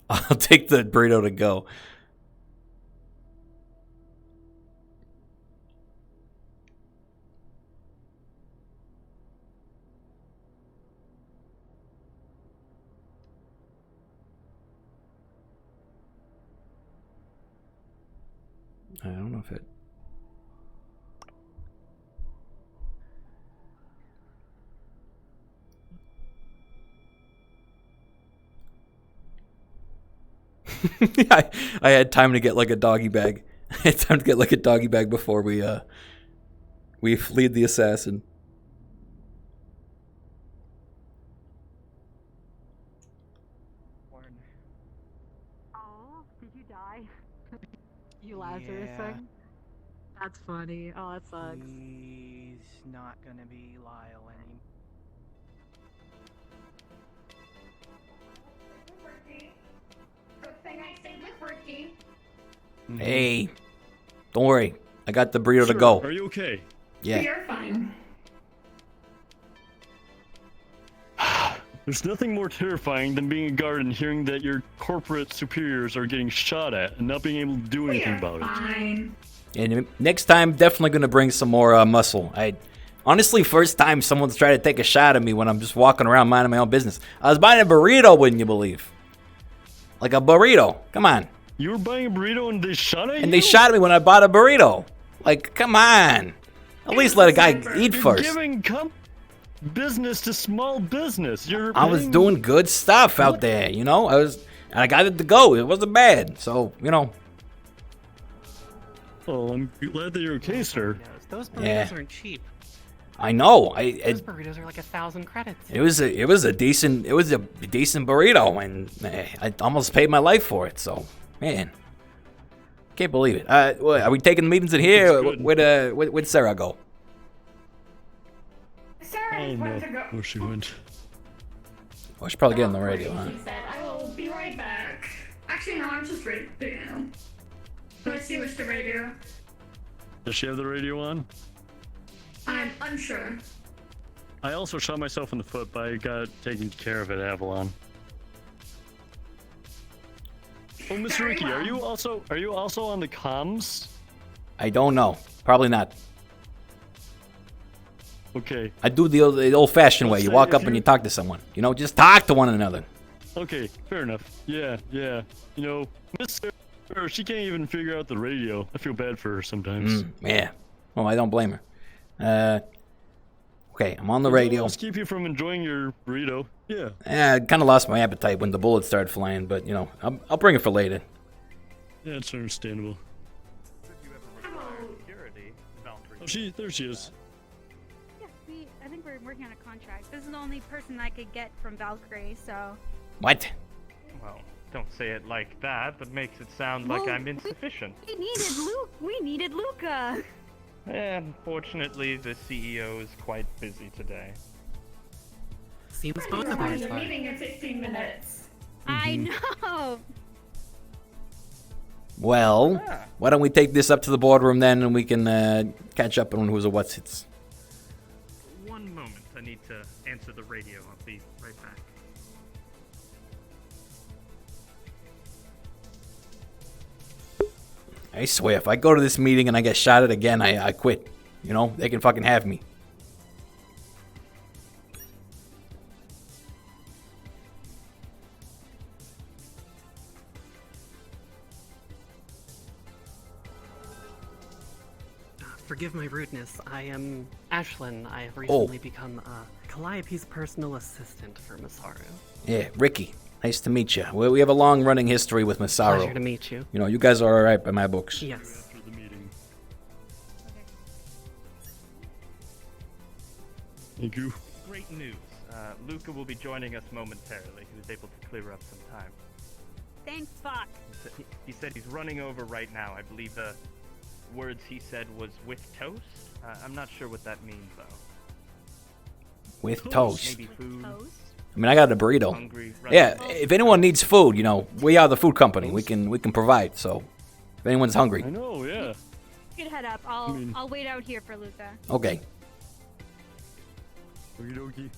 I'll take the burrito to go. I don't know if it... I had time to get like a doggy bag. I had time to get like a doggy bag before we fleed the assassin. Oh, did you die? You Lazarus thing? That's funny. Oh, that sucks. He's not gonna be Lyle anymore. Good thing I stayed with Rikky. Hey, don't worry. I got the burrito to Sure. go. Are you okay? Yeah. You're fine. There's nothing more terrifying than being a guard and hearing that your corporate superiors are getting shot at and not being able to do anything about it. Fine. And next time, definitely gonna bring some more muscle. I honestly, first time someone's tried to take a shot at me when I'm just walking around minding my own business. I was buying a burrito, wouldn't you believe? Like a burrito. Come on. You were buying a burrito and they shot at you? And they shot at me when I bought a burrito. Like, come on. At least let a guy eat first. You're giving business to small business. I was doing good stuff out there, you know. And I got it to go. It wasn't bad. So, you know. Well, I'm glad that you're okay, sir. Those burritos Yeah. aren't cheap. I know. Those burritos are like 1,000 credits. It was a decent burrito, and I almost paid my life for it. So, man, can't believe it. Are we taking the meetings in here? Where'd Sarah go? Sarah went to go. Where she went? Oh, she's probably getting the radio, huh? She said, I will be right back. Actually, no, I'm just radio. Let's see what's the radio. Does she have the radio on? I'm unsure. I also shot myself in the foot, but I got taken care of at Avalon. Oh, Mr. Very Rikky, well. are you also on the comms? I don't know. Probably not. Okay. I do the old-fashioned way. You walk up and you talk to someone. You know, just talk to one another. Okay, fair enough. Yeah. You know, Miss Sarah, she can't even figure out the radio. I feel bad for her sometimes. Yeah. Oh, I don't blame her. Okay, I'm on the radio. Let's keep you from enjoying your burrito. Yeah. I kind of lost my appetite when the bullets started flying, but you know, I'll bring it for later. Yeah, it's understandable. Oh, there she is. Yeah, I think we're working on a contract. This is the only person I could get from Valkyrie, so. What? Well, don't say it like that. That makes it sound like I'm insufficient. We needed Luca. Unfortunately, the CEO is quite busy today. Seems both We're of having us a are. meeting in 15 minutes. I know. Well, why don't we take this up to the boardroom then, and we can catch up on who's a what's it's. One moment, I need to answer the radio. I'll be right back. I swear, if I go to this meeting and I get shot at again, I quit. You know, they can fucking have me. Forgive my rudeness. I am Ashlyn. I have recently become Calliope's personal assistant for Masaru. Yeah, Rikky. Nice to meet you. We have a long-running history with Masaru. Pleasure to meet you. You know, you guys are all right by my books. Yes. Thank you. Great news. Luca will be joining us momentarily. He was able to clear up some time. Thank fuck. He said he's running over right now. I believe the words he said was with toast. I'm not sure what that means though. With toast. Maybe food. I mean, I got a burrito. Hungry, Yeah, if anyone needs food, we are the food company. We can provide. So, if anyone's hungry. I know, yeah. You could head up. I'll wait out here for Luca. Okay. Okie dokie.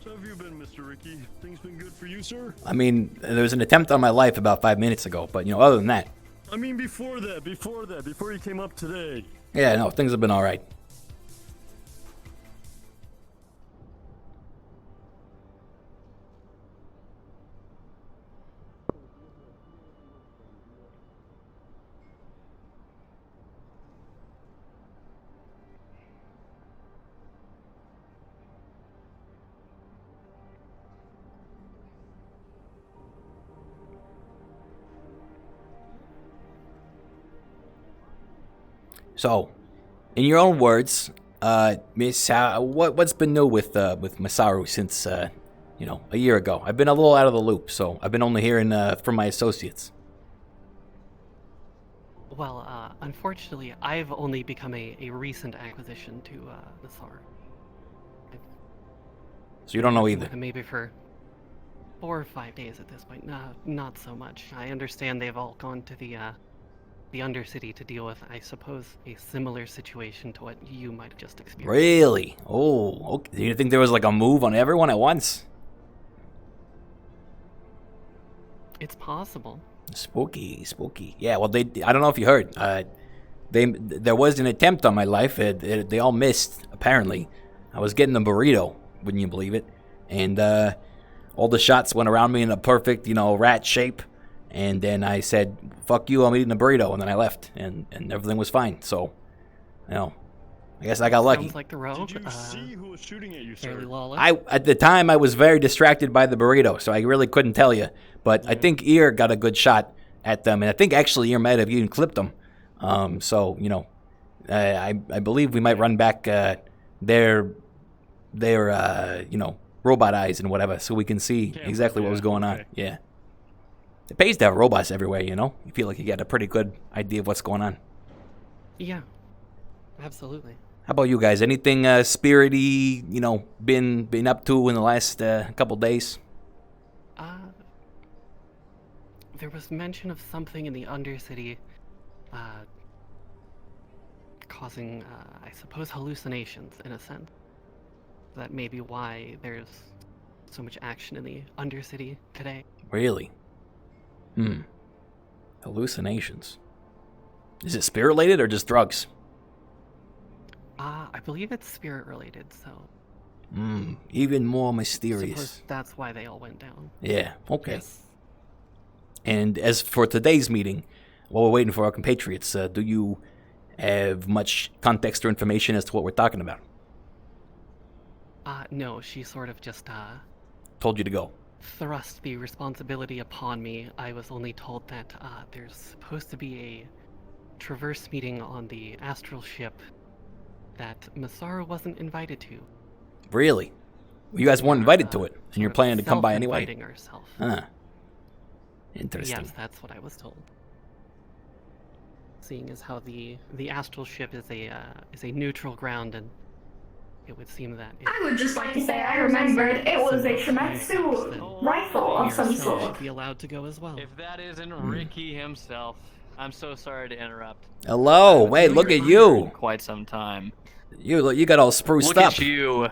So how have you been, Mr. Rikky? Things been good for you, sir? I mean, there was an attempt on my life about 5 minutes ago, but other than that. I mean, before you came up today. Yeah, no, things have been all right. So, in your own words, Miss, what's been new with Masaru since a year ago? I've been a little out of the loop, so I've been only hearing from my associates. Well, unfortunately, I've only become a recent acquisition to Masaru. So you don't know either. Maybe for 4 or 5 days at this point. Not so much. I understand they've all gone to the Undercity to deal with, I suppose, a similar situation to what you might have just experienced. Really? Oh, okay. Do you think there was like a move on everyone at once? It's possible. Spooky. Yeah, well, I don't know if you heard. There was an attempt on my life. They all missed, apparently. I was getting a burrito, wouldn't you believe it? And all the shots went around me in a perfect, rat shape. And then I said, fuck you, I'm eating a burrito. And then I left, and everything was fine. So, I guess I got lucky. Sounds like the rogue. Did you see who was shooting at you, sir? At the time, I was very distracted by the burrito, so I really couldn't tell you. But I think Ear got a good shot at them, and I think actually Ear might have even clipped them. So, I believe we might run back their robot eyes and whatever, so we can see exactly what was going on. Yeah. It pays to have robots everywhere, You feel like you get a pretty good idea of what's going on. Yeah, absolutely. How about you guys? Anything spirity, been up to in the last couple days? There was mention of something in the Undercity causing, I suppose, hallucinations, in a sense. That may be why there's so much action in the Undercity today. Really? Hallucinations. Is it spirit related or just drugs? I believe it's spirit related, so. Even more mysterious. Suppose that's why they all went down. Yeah, okay. Yes. And as for today's meeting, while we're waiting for our compatriots, do you have much context or information as to what we're talking about? No, she sort of just, told you to go. Thrust the responsibility upon me. I was only told that there's supposed to be a traverse meeting on the astral ship that Masaru wasn't invited to. Really? Well, you guys weren't invited to it, and you're planning to come by anyway? Self-inviting herself. Huh. Interesting. Yes, that's what I was told. Seeing as how the astral ship is a neutral ground, and it would seem that I would just like to say I remembered it was a Shimetsu rifle of some sort. Should be allowed to go as well. If that isn't Rikky himself, I'm so sorry to interrupt. Hello, wait, look at you. Quite some time. You got all spruced Look up. at you.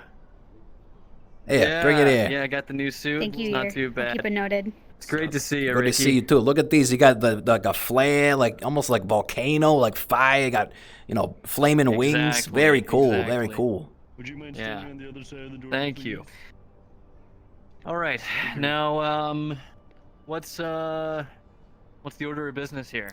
Yeah, bring it in. Yeah, I got the new suit. Thank you. It's not too bad. Keep it noted. It's great to see you, Good Rikky. to see you too. Look at these. You got like a flare, like almost like volcano, like fire. You got flaming wings. Very cool. Very cool. Would you mind standing on the other side of the door? Thank you. All right, now what's the order of business here?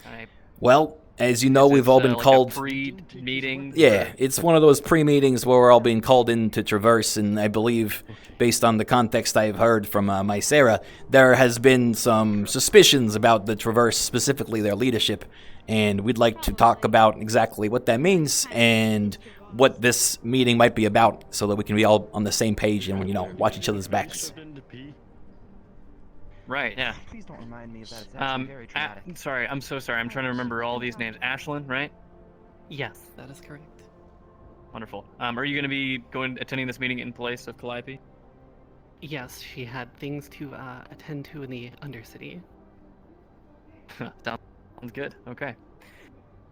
Well, as you know, we've all been like called. a pre-meeting. Yeah, it's one of those pre-meetings where we're all being called in to Traverse, and I believe, based on the context I've heard from Mycera, there has been some suspicions about the Traverse, specifically their leadership, and we'd like to talk about exactly what that means and what this meeting might be about, so that we can be all on the same page and, watch each other's backs. Right, yeah. Please don't remind me of that. It's actually very traumatic. Sorry, I'm so sorry. I'm trying to remember all these names. Ashland, right? Yes, that is correct. Wonderful. Are you going to be attending this meeting in place of Calliope? Yes, she had things to attend to in the Undercity. Sounds good. Okay.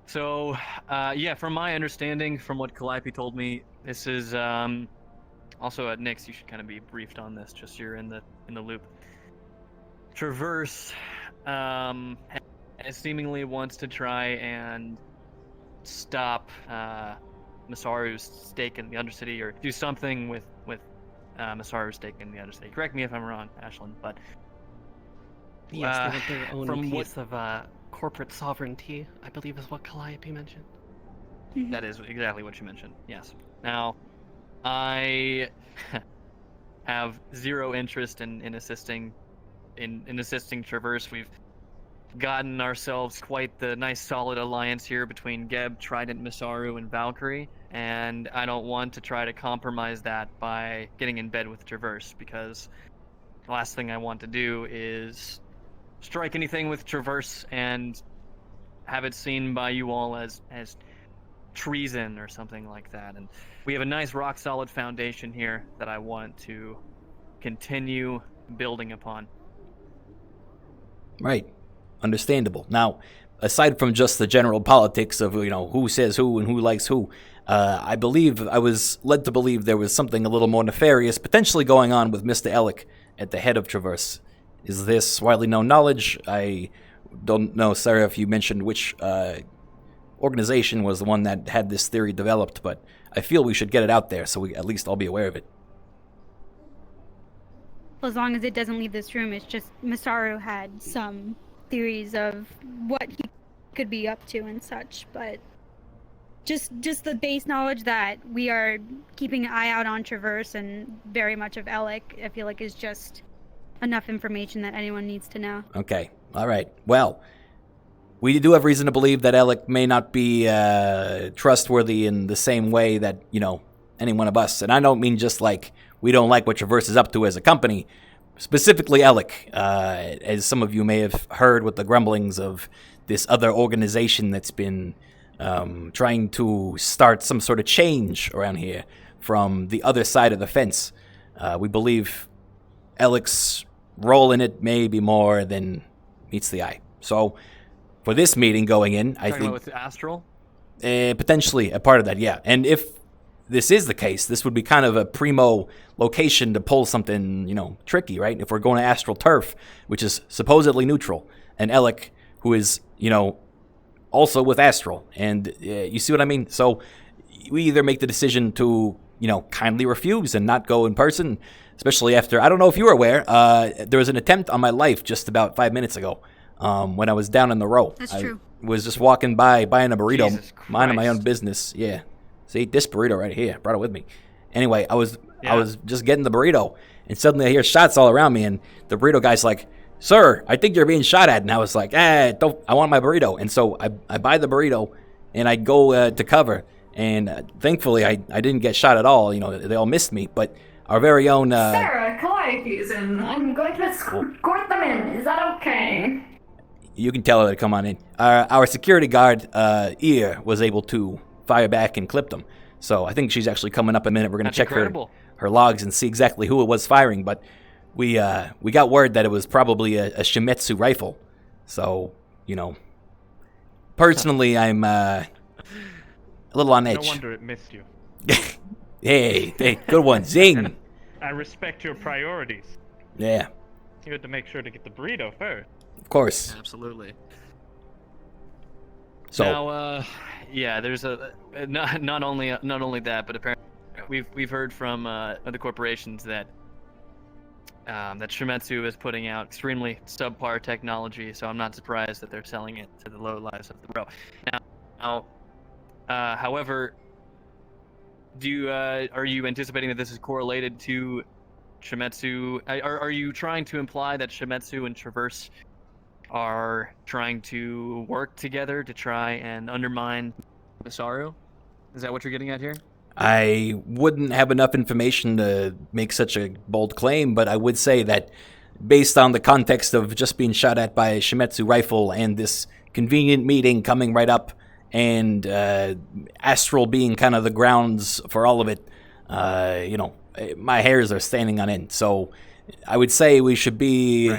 So, yeah, from my understanding, from what Calliope told me, this is also at Nyx. You should kind of be briefed on this, just so you're in the loop. Traverse seemingly wants to try and stop Masaru's stake in the Undercity, or do something with Masaru's stake in the Undercity. Correct me if I'm wrong, Ashland, but yes, they want their own piece of corporate sovereignty, I believe is what Calliope mentioned. That is exactly what you mentioned. Yes. Now, I have zero interest in assisting. In assisting Traverse. We've gotten ourselves quite the nice solid alliance here between Geb, Trident, Masaru, and Valkyrie, and I don't want to try to compromise that by getting in bed with Traverse, because the last thing I want to do is strike anything with Traverse and have it seen by you all as treason or something like that. And we have a nice rock solid foundation here that I want to continue building upon. Right. Understandable. Now, aside from just the general politics of, who says who and who likes who, I was led to believe there was something a little more nefarious potentially going on with Mr. Ellick at the head of Traverse. Is this widely known knowledge? I don't know, Sarah, if you mentioned which organization was the one that had this theory developed, but I feel we should get it out there so we at least all be aware of it. As long as it doesn't leave this room, it's just Masaru had some theories of what he could be up to and such, but just the base knowledge that we are keeping an eye out on Traverse and very much of Ellick, I feel like is just enough information that anyone needs to know. Okay. All right. Well, we do have reason to believe that Ellick may not be trustworthy in the same way that, any one of us. And I don't mean just like we don't like what Traverse is up to as a company. Specifically Ellick, as some of you may have heard with the grumblings of this other organization that's been trying to start some sort of change around here from the other side of the fence. We believe Ellick's role in it may be more than meets the eye. So, for this meeting going in, I think... with Astral? Potentially a part of that, yeah. And if this is the case, this would be kind of a primo location to pull something, tricky, right? If we're going to Astral Turf, which is supposedly neutral, and Ellick, who is, also with Astral. And you see what I mean? So we either make the decision to, kindly refuse and not go in person, especially after, I don't know if you were aware, there was an attempt on my life just about 5 minutes ago when I was down in the row. That's true. I was just walking by, buying a burrito, minding my own business. Yeah. See, this burrito right here, brought it with me. Anyway, I was just getting the burrito, and suddenly I hear shots all around me, and the burrito guy's like, "Sir, I think you're being shot at." And I was like, I want my burrito. And so I buy the burrito, and I go to cover, and thankfully I didn't get shot at all. They all missed me, but our very own... Sarah, Calliope's in. I'm going to escort them in. Is that okay? You can tell her to come on in. Our security guard, Ear, was able to fire back and clip them. So I think she's actually coming up in a minute. We're going to check her logs and see exactly who it was firing. But we got word that it was probably a Shimetsu rifle. So, personally, I'm a little on edge. No wonder it missed you. hey, good one. Zing! I respect your priorities. Yeah. You had to make sure to get the burrito first. Of course. Absolutely. So now, yeah, there's not only that, but apparently we've heard from other corporations that that Shimetsu is putting out extremely subpar technology, so I'm not surprised that they're selling it to the lowlives of the row. However, are you anticipating that this is correlated to Shimetsu? Are you trying to imply that Shimetsu and Traverse are trying to work together to try and undermine Masaru? Is that what you're getting at here? I wouldn't have enough information to make such a bold claim, but I would say that based on the context of just being shot at by a Shimetsu rifle and this convenient meeting coming right up and Astral being kind of the grounds for all of it, my hairs are standing on end. So I would say we should be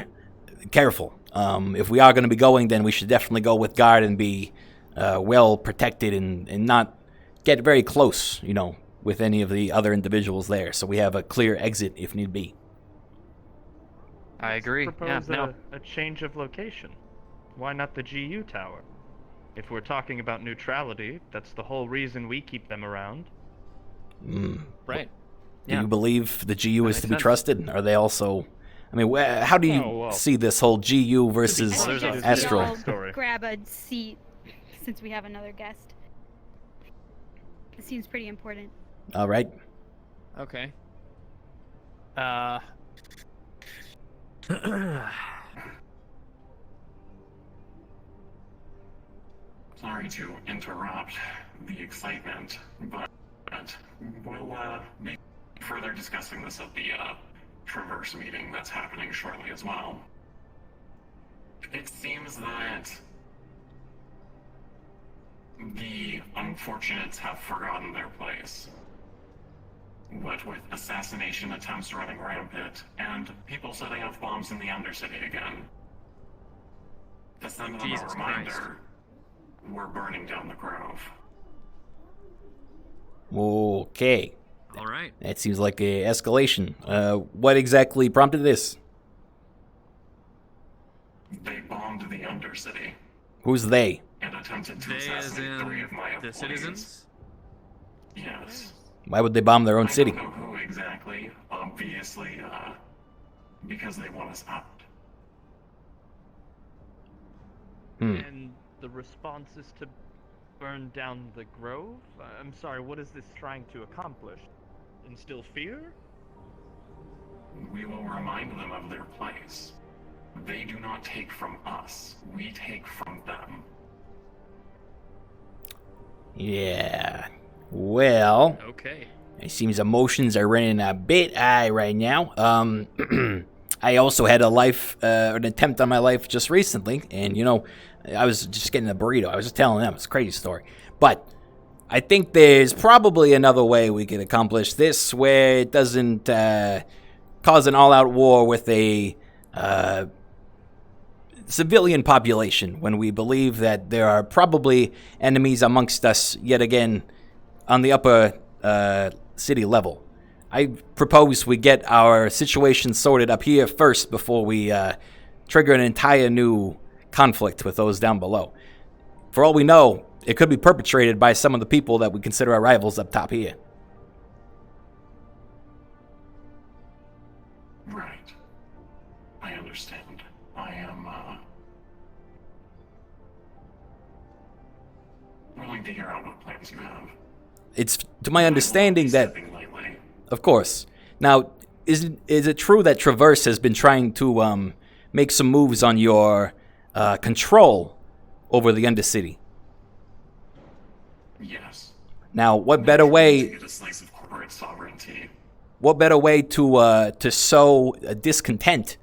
careful. If we are going to be going, then we should definitely go with guard and be well protected and not get very close, with any of the other individuals there. So we have a clear exit if need be. I agree. Propose a change of location. Why not the GU tower? If we're talking about neutrality, that's the whole reason we keep them around. Right. Do you believe the GU is to be trusted? Are they also... I mean, how do you see this whole GU versus Astral? Grab a seat since we have another guest. It seems pretty important. All right. Okay. Sorry to interrupt the excitement, but we'll be further discussing this at the Traverse meeting that's happening shortly as well. It seems that the unfortunates have forgotten their place. What with assassination attempts running rampant and people setting off bombs in the Undercity again. To send them a reminder, we're burning down the Grove. Okay. All right. That seems like a escalation. What exactly prompted this? They bombed the Undercity. Who's they? And attempted to assassinate 3 of my employees. The citizens? Yes. Why would they bomb their own city? I don't know who exactly. Obviously, because they want us out. And the response is to burn down the Grove? I'm sorry, what is this trying to accomplish? Instill fear? We will remind them of their place. They do not take from us. We take from them. Yeah. Well. Okay. It seems emotions are running a bit high right now. I also had an attempt on my life just recently, and I was just getting a burrito. I was just telling them it's a crazy story, but I think there's probably another way we could accomplish this where it doesn't cause an all-out war with a civilian population when we believe that there are probably enemies amongst us yet again on the upper city level. I propose we get our situation sorted up here first before we trigger an entire new conflict with those down below. For all we know, it could be perpetrated by some of the people that we consider our rivals up top here. Right. I understand. I am willing to hear out what plans you have. It's to my understanding that, of course. Now, is it true that Traverse has been trying to make some moves on your control over the Undercity? Yes. Now, what better way? To get a slice of corporate sovereignty. What better way to sow discontent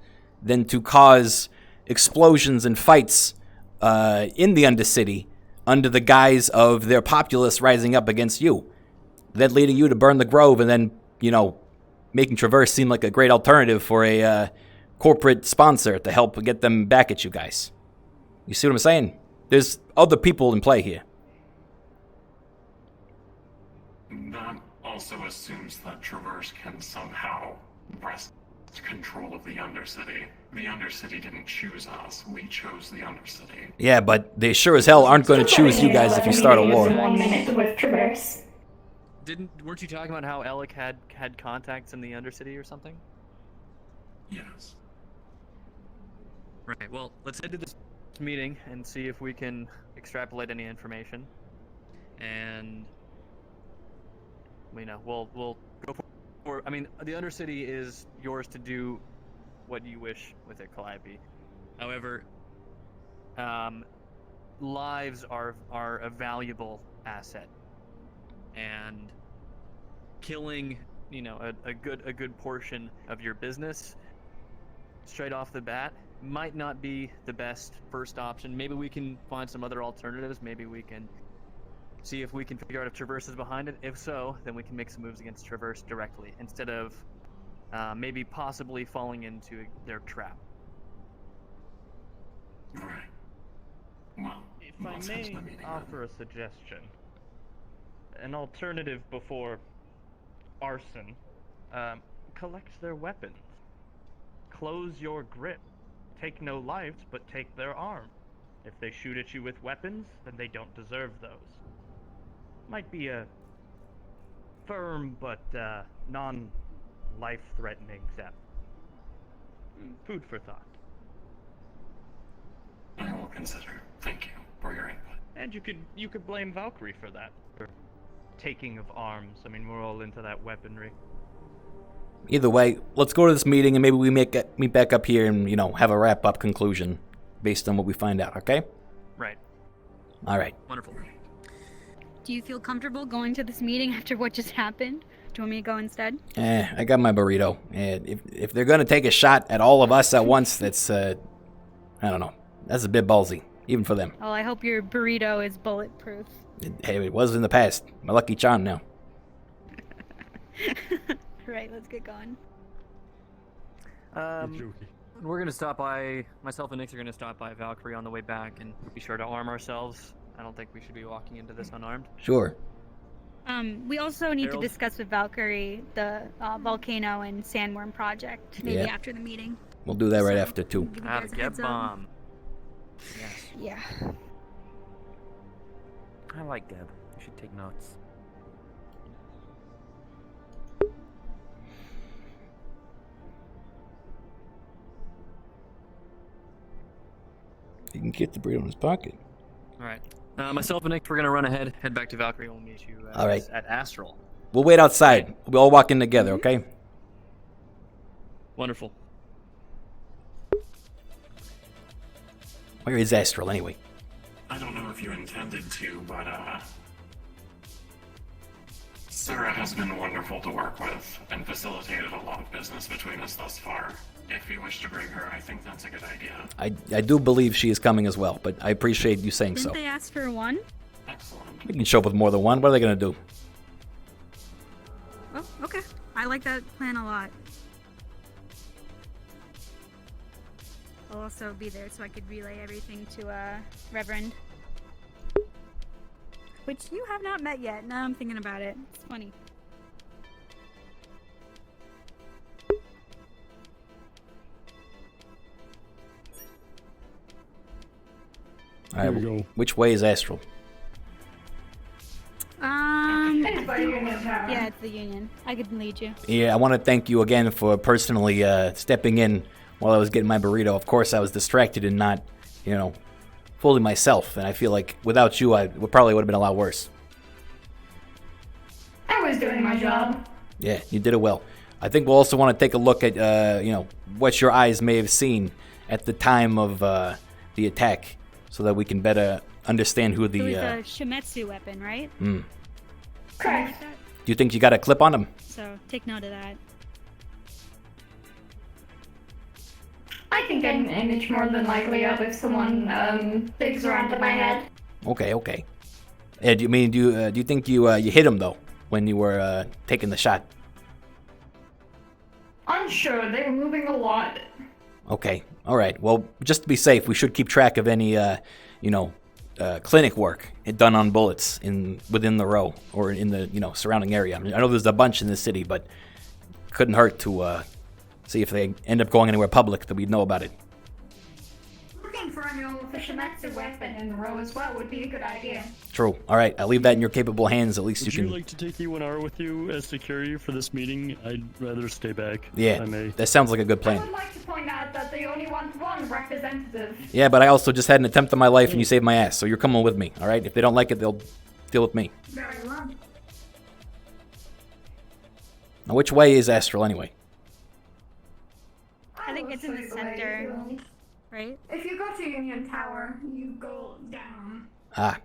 than to cause explosions and fights in the Undercity under the guise of their populace rising up against you, then leading you to burn the Grove, and then making Traverse seem like a great alternative for a corporate sponsor to help get them back at you guys. You see what I'm saying? There's other people in play here. That also assumes that Traverse can somehow wrest control of the Undercity. The Undercity didn't choose us. We chose the Undercity. Yeah, but they sure as hell aren't going to choose you guys if you start a war. 1 minute with Traverse. Weren't you talking about how Alec had contacts in the Undercity or something? Yes. Right. Well, let's head to this meeting and see if we can extrapolate any information. And we'll go for. I mean, the Undercity is yours to do what you wish with it, Calliope. However, lives are a valuable asset, and killing a good portion of your business straight off the bat might not be the best first option. Maybe we can find some other alternatives. Maybe we can see if we can figure out if Traverse is behind it. If so, then we can make some moves against Traverse directly instead of maybe possibly falling into their trap. Right. Well, if I may offer a suggestion, an alternative before arson, collect their weapons. Close your grip. Take no lives, but take their arm. If they shoot at you with weapons, then they don't deserve those. Might be a firm but non-life-threatening step. Food for thought. I will consider. Thank you for your input. And you could blame Valkyrie for that, for taking of arms. I mean, we're all into that weaponry. Either way, let's go to this meeting and maybe we meet back up here and, have a wrap-up conclusion based on what we find out, okay? Right. All right. Wonderful. Do you feel comfortable going to this meeting after what just happened? Do you want me to go instead? I got my burrito. If they're going to take a shot at all of us at once, that's, I don't know. That's a bit ballsy, even for them. Well, I hope your burrito is bulletproof. Hey, it was in the past. My lucky charm now. Right, let's get going. We're gonna stop by. Myself and Nix are gonna stop by Valkyrie on the way back, and be sure to arm ourselves. I don't think we should be walking into this unarmed. Sure. We also need to discuss with Valkyrie the volcano and sandworm project. Maybe after the meeting. We'll do that right after, too. The get bomb. Yes. Yeah. I like Geb. You should take notes. You can get the burrito in his pocket. All right. Myself and Nick, we're gonna run ahead, head back to Valkyrie. We'll meet you All right. at Astral. We'll wait outside. We'll all walk in together, okay? Wonderful. Where is Astral, anyway? I don't know if you intended to, but Sarah has been wonderful to work with and facilitated a lot of business between us thus far. If you wish to bring her, I think that's a good idea. I do believe she is coming as well, but I appreciate you saying Didn't so. they ask for one? Excellent. We can show up with more than one. What are they going to do? Oh, okay. I like that plan a lot. I'll also be there so I could relay everything to Reverend. Which you have not met yet. Now I'm thinking about it. It's funny. All right, which way is Astral? It's the Union. Yeah, it's the Union. I could lead you. Yeah, I want to thank you again for personally stepping in while I was getting my burrito. Of course, I was distracted and not, fully myself. And I feel like without you, I probably would have been a lot worse. I was doing my job. Yeah, you did it well. I think we'll also want to take a look at, what your eyes may have seen at the time of the attack, so that we can better understand who the. It was a Shimetsu weapon, right? Correct. Do you think you got a clip on him? So take note of that. I can get an image more than likely of if someone digs around in my head. Okay. And do you think you hit him though when you were taking the shot? Unsure. They were moving a lot. Okay. All right. Well, just to be safe, we should keep track of any clinic work done on bullets within the row or in the surrounding area. I mean, I know there's a bunch in the city, but couldn't hurt to see if they end up going anywhere public that we'd know about it. Looking for manual with a Shemetsu weapon in the row as well would be a good idea. True. All right, I'll leave that in your capable hands. At least Would you you can. like to take E1R with you as security for this meeting? I'd rather stay back. If I Yeah, may. that sounds like a good I plan. would like to point out that they only want one representative. Yeah, but I also just had an attempt on my life, and you saved my ass, so you're coming with me. All right. If they don't like it, they'll deal with me. Very well. Now, which way is Astral anyway? I think it's in the center, right? If you go to Union Tower, you go down. Ah.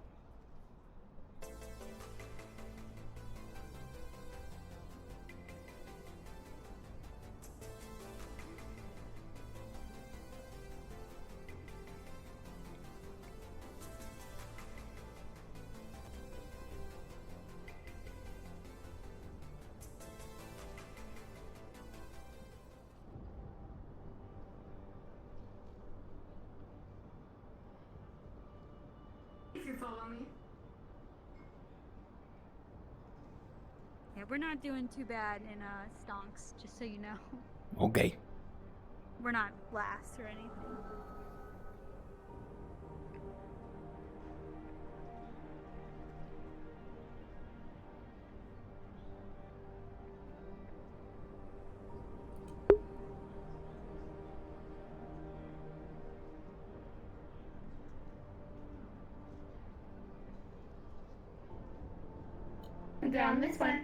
If you follow me. Yeah, we're not doing too bad in stonks, just so you know. Okay. We're not last or anything. Down this way.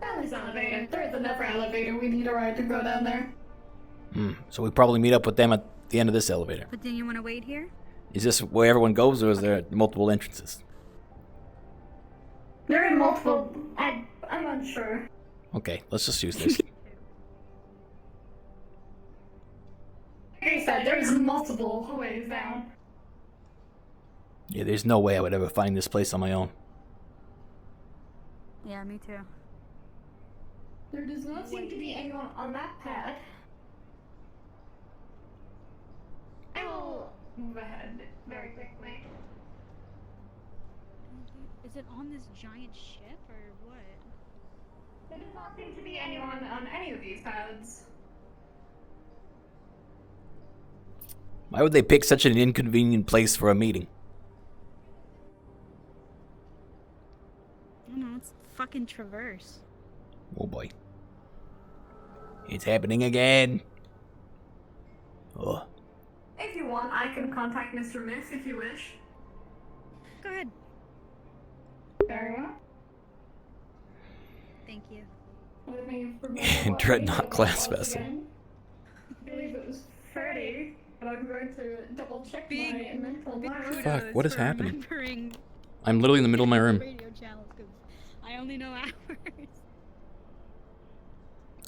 Down this elevator. There's another elevator. We need a ride to go down there. So we probably meet up with them at the end of this elevator. But do you want to wait here? Is this where everyone goes, or is there multiple entrances? There are multiple. I'm unsure. Okay, let's just use this. Like I said, there's multiple ways down. Yeah, there's no way I would ever find this place on my own. Yeah, me too. There does not seem to be anyone on that pad. I will move ahead very quickly. Is it on this giant ship or what? There does not seem to be anyone on any of these pads. Why would they pick such an inconvenient place for a meeting? I don't know, it's fucking Traverse. Oh boy. It's happening again. Oh. If you want, I can contact Mr. Miss if you wish. Go ahead. Very well. Thank you. Let me remember what Dreadnought name class it was vessel. again. I believe it was Freddy, but I'm going to double check my mental notes. Fuck, what is happening? Remembering I'm literally in the middle of my room. radio channels because I only know hours.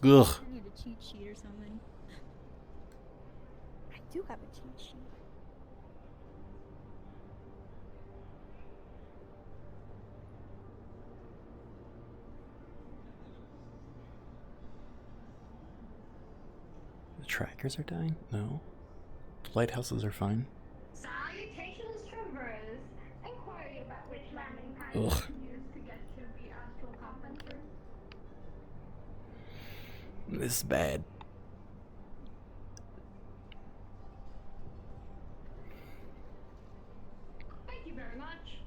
Ugh. I need a cheat sheet or something. I do have a cheat sheet. The trackers are dying? No. The lighthouses are fine. Salutations, Traverse. Inquiry about which landing pad Ugh. you used to get to the astral compensator. This is bad. Thank you very much.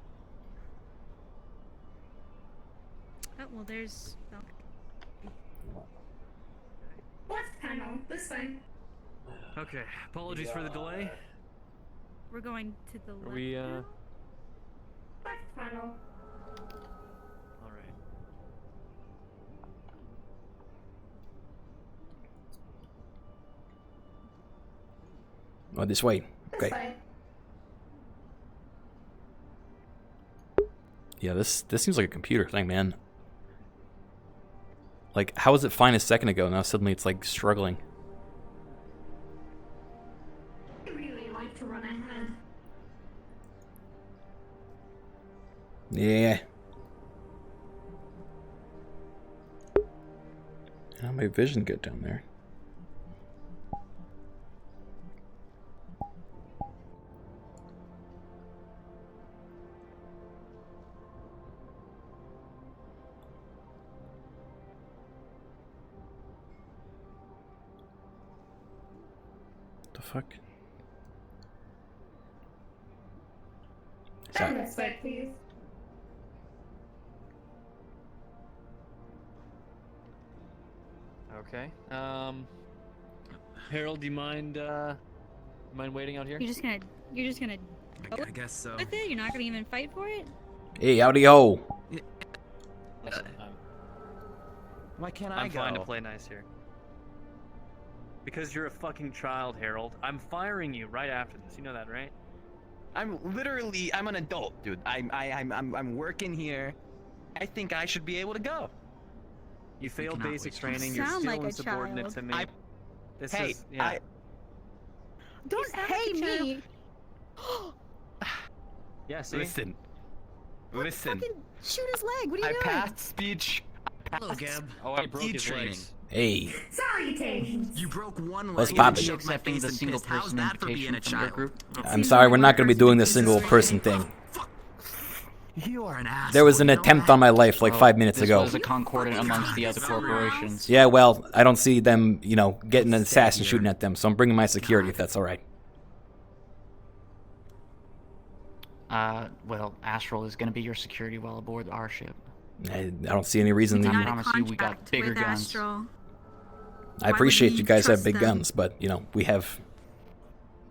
Oh, well, there's. Left panel, this way. Okay, apologies for the delay. We're going to the left. Are we, Left panel. Alright. Oh, this way. This Okay. way. Yeah, this seems like a computer thing, man. Like, how was it fine a second ago? Now suddenly it's like struggling. Yeah. How my vision get down there? The fuck? Some respect, please. Okay. Harold, do you mind waiting out here? You're just gonna I guess so. with it? You're not gonna even fight for it? Hey, howdy ho. Listen, Why can't I'm fine to play nice here. Because you're a fucking child, Harold. I'm firing you right after this. You know that, right? I'm an adult, dude. I'm working here. I think I should be able to go. You failed basic You training. You're sound still like a insubordinate child. to me. Hey, yeah. Don't hey me. Yeah, see? Listen. Fucking shoot his leg. What are you I doing? passed speech. Hello, Gab. Oh, I broke his training. legs. Hey. Salutations. You broke one leg. What's and poppin'? shook my face and pissed. How's that for being a child? I'm sorry, we're not going to be doing the single person thing. You are an asshole. There was an attempt on my life like 5 minutes ago. This was a concordant amongst the other corporations. Yeah, well, I don't see them, you know, getting an assassin shooting at them, so I'm bringing my security if that's all right. Well, Astral is going to be your security while aboard our ship. I don't see any reason. I promise you, we got bigger guns. Astral. I appreciate you guys have big guns, but, you know, we have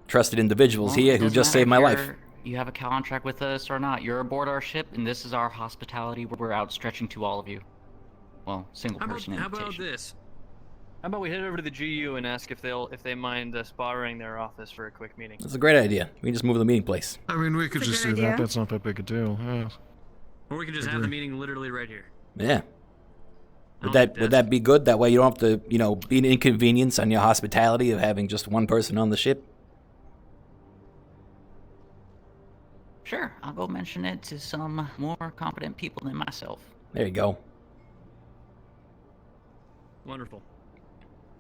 trusted individuals Well, here it who doesn't just matter saved my if life. You have a contract with us or not. You're aboard our ship, and this is our hospitality. We're outstretching to all of you. Well, single person How about invitation. this? How about we head over to the GU and ask if they mind sparring their office for a quick meeting? That's a great idea. We can just move the meeting place. I mean, we could That's a just good do that. idea. That's not that big a deal. Yeah. Or we can just I have the agree. meeting literally right here. Yeah. Would that be good? That way you don't have to, you know, be an inconvenience on your hospitality of having just one person on the ship. Sure, I'll go mention it to some more competent people than myself. There you go. Wonderful.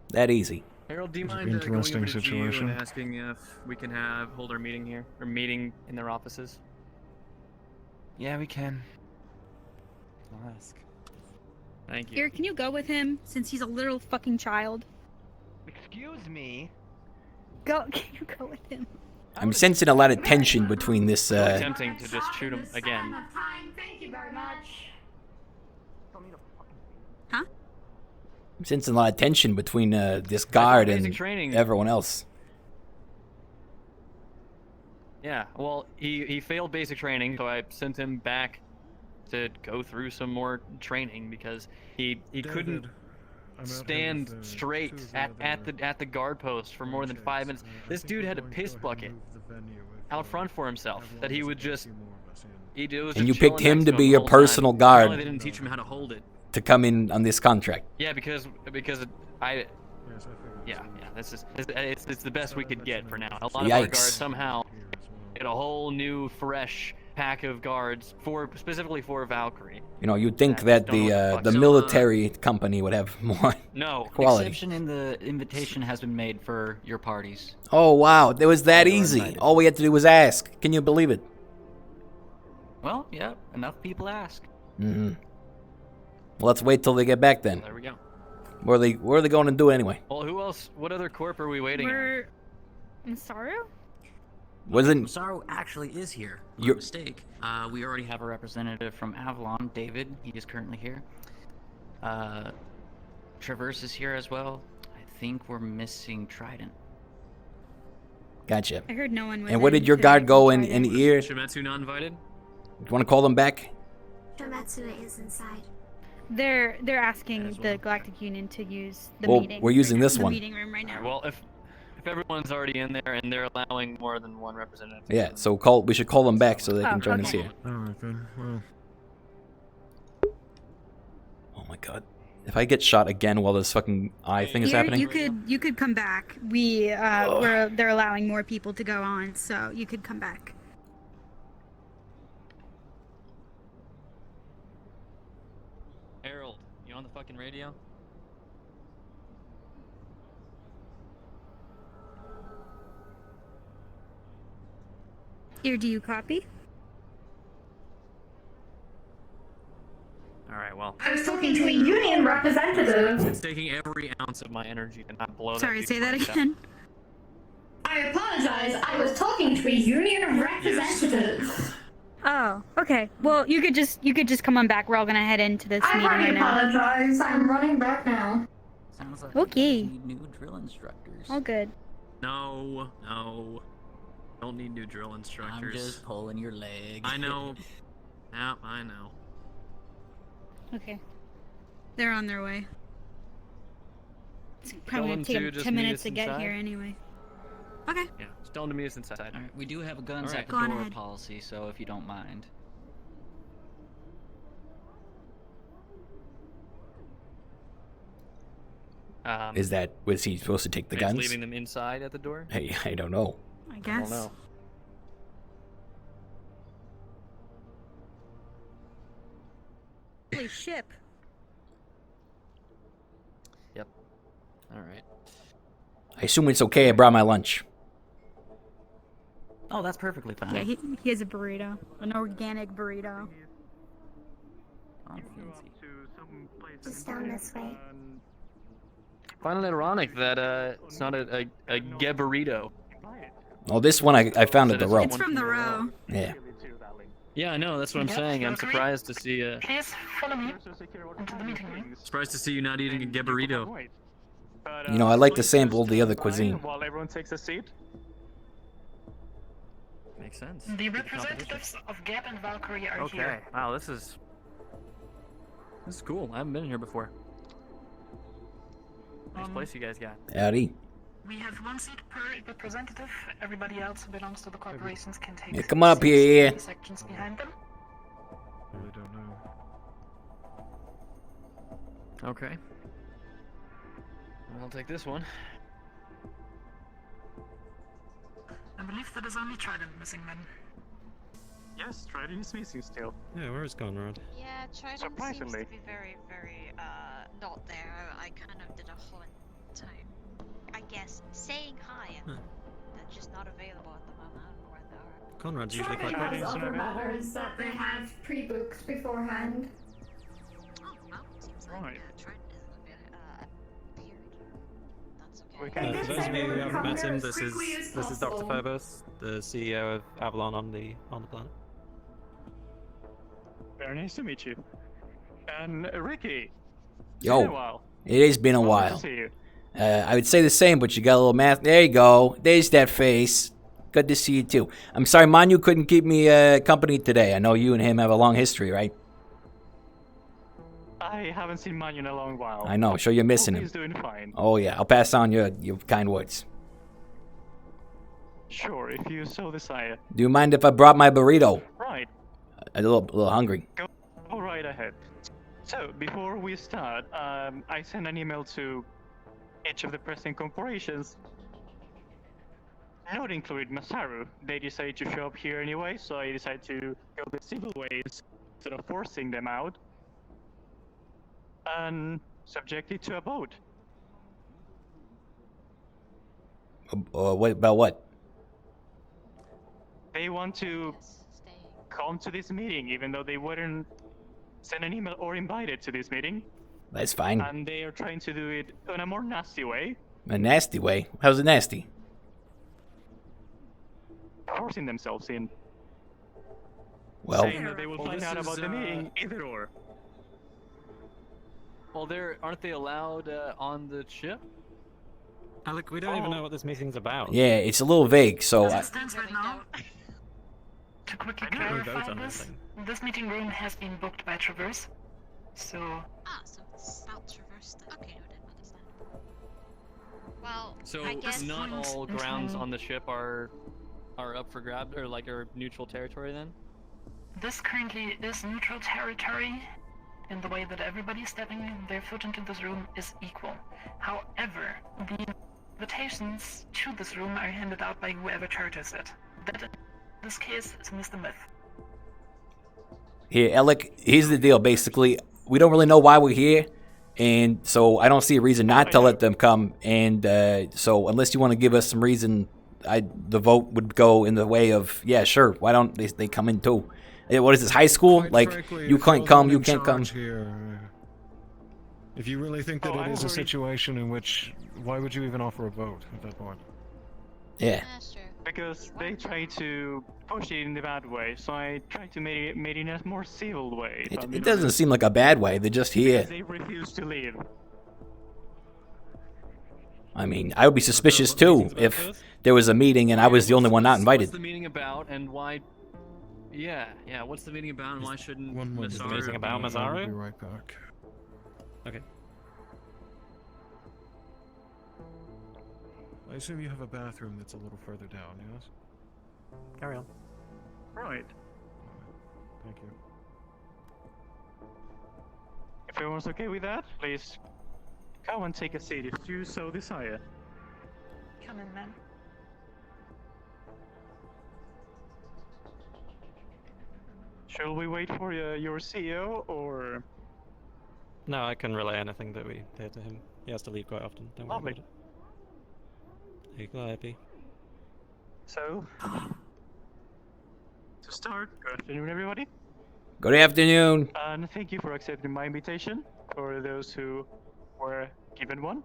That easy. Harold, do you It's an mind going over interesting to GU situation. and asking if we can hold our meeting here, or meeting in their offices? Yeah, we can. I'll ask. Thank you. Here, can you go with him since he's a literal fucking child? Excuse me. Go. Can you go with him? I'm sensing a lot of tension between this. Attempting to just shoot him again. Thank you very much. Huh? I'm sensing a lot of tension between this guard and basic training. everyone else. Yeah, well, he failed basic training, so I sent him back to go through some more training because he couldn't stand straight at the guard post for more than 5 minutes. This dude had a piss bucket out front for himself that he would just. It was And just you picked chilling him next to him be the your whole time. personal guard. Apparently they didn't teach him how to hold it. To come in on this contract. Yeah, because I. Yeah, it's the best we could get for now. A lot of our Yikes. guards somehow get a whole new, fresh pack of guards specifically for Valkyrie. You know, you'd think that the military company would have more No. quality. Exception in the invitation has been made for your parties. Oh wow, it was that easy. All we had to do was ask. Can you believe it? Well, yeah, enough people ask. Mm-hmm. Well, let's wait till they get back then. There we go. Where are they going to do anyway? Well, who else? What other corp are we waiting on? We're Masaru? Wasn't Masaru actually is here. You're- Mistake. We already have a representative from Avalon, David. He is currently here. Traverse is here as well. I think we're missing Trident. Gotcha. I heard no one was And what in did your today. guard go in ear? Do Shimetsu not invited? you want to call them back? Shimetsu is inside. They're asking the Galactic Union to use the Well, meeting. we're using this the one. meeting room right now. Well, if everyone's already in there and they're allowing more than one representative. Yeah, so we should call them back so they can join us here. Alright, good. Well, Oh my god. If I get shot again while this fucking eye thing is Here, happening. you could come back. They're allowing more people to go on, so you could come back. Criken radio. Here, do you copy? All right, well. I was talking to a union representative. It's taking every ounce of my energy to not blow Sorry, that. say that again. I apologize. I was talking to a union representative. Oh, okay. Well, you could just come on back. We're all gonna head into this I meeting right already now. apologize. I'm running back now. Sounds like Okay. we need new drill instructors. All good. No. Don't need new drill I'm instructors. just pulling your leg. I know. Yeah, I know. Okay. They're on their way. It's probably Tell gonna them take to them just 10 meet minutes us to get inside. here anyway. Okay. Yeah, just tell them to meet us inside. Alright, we do have a guns Alright. at the Go on door ahead. policy, so if you don't mind. Was he supposed to take the are you just guns? leaving them inside at the door? Hey, I don't know. I I guess. don't know. Holy ship. Yep. All right. I assume it's okay. I brought my lunch. Oh, that's perfectly fine. Yeah, he has a burrito. An organic burrito. Oh, fancy. Just down this way. Find it ironic that it's not a Burrito. Oh, this one I found at the row. It's from the row. Yeah. Yeah, I know. That's what I'm saying. I'm surprised to see. Please follow me into the meeting room. Surprised to see you not eating a Burrito. You know, I like to sample the other cuisine. While everyone takes a seat. Makes sense. The representatives of Gab and Valkyrie are Okay. here. Wow, this is cool. I haven't been here before. Nice place you guys got. Howdy. We have one seat per representative. Everybody else who belongs to the corporations can take Yeah, come on up seats here, in yeah. the sections behind them. Really don't know. Okay. I'll take this one. I believe that is only Trident missing then. Yes, Trident is missing still. Yeah, where is Conrad? Yeah, Trident seems to be very, not there. I kind of did a whole time, I guess, saying hi, and they're just not available at the moment. I don't know where they are. Conrad's usually Trident quite has good. other matters that they have pre-booked beforehand. Oh, well, seems like Right. Trident isn't appeared. That's We okay. can- For those of you who haven't met him, As this quickly is as Dr. possible. Phobos, the CEO of Avalon on the planet. Very nice to meet you. And Rikky. Yo. Been a while. It has been a Good while. to see you. I would say the same, but you got a little math. There you go. There's that face. Good to see you too. I'm sorry, Manu couldn't keep me company today. I know you and him have a long history, right? I haven't seen Manu in a long while. I know. Sure, you're missing Hope him. He's doing fine. Oh yeah, I'll pass on your kind words. Sure, if you so desire. Do you mind if I brought my burrito? Right. A little hungry. Go right ahead. So, before we start, I sent an email to each of the present corporations, not included Masaru. They decided to show up here anyway, so I decided to go the civil ways instead of forcing them out, and subject it to a vote. What about what? They want to come to this meeting, even though they weren't sent an email or invited to this meeting. That's fine. And they are trying to do it in a more nasty way, A nasty way. How's it nasty? forcing themselves in. Well, Saying that they will Well, find this out is, about the meeting either or. Well, aren't they allowed on the ship? Alec, we don't even know what this meeting's about. yeah, it's a little vague. So As it stands right now, to quickly I didn't vote clarify on this, anything. this meeting room has been booked by Traverse, so So it's about Traverse then. Okay, no, didn't understand. Well, So I guess not all Points grounds into- on the ship are up for grab or like are neutral territory then? this currently is neutral territory in the way that everybody stepping their foot into this room is equal. However, the invitations to this room are handed out by whoever charters it. That in this case is Mr. Myth. here, Alec, here's the deal. Basically, we don't really know why we're here. And so I don't see a reason not to let them come. And so unless you want to give us some reason, the vote would go in the way of, yeah, sure, why don't they come in too? What is this, high school? Quite like, frankly, you if can't you're come, the you one can't in come. charge here, if you really think that it is a situation in which, why would you even offer a vote at that point? Yeah. Because they try to push it in the bad way, so I try to make it in a more civil way. It doesn't seem like a bad way. They're just here. Because they refuse to leave. I mean, I would be suspicious too if there was a meeting and I was the only one not invited. What's the meeting about, and why? Yeah. What's the meeting about, and why shouldn't Masaru? The meeting about Masaru? I'll be right back. Okay. I assume you have a bathroom that's a little further down, yes? Carry on. Right. Thank you. If everyone's okay with that, please come and take a seat if you so desire. Come in, man. Shall we wait for your CEO, or...? No, I can relay anything that we hear to him. He has to leave quite often. Don't worry about it. There you go, Happy. So, to start, good afternoon, everybody. Good afternoon. And thank you for accepting my invitation, for those who were given one.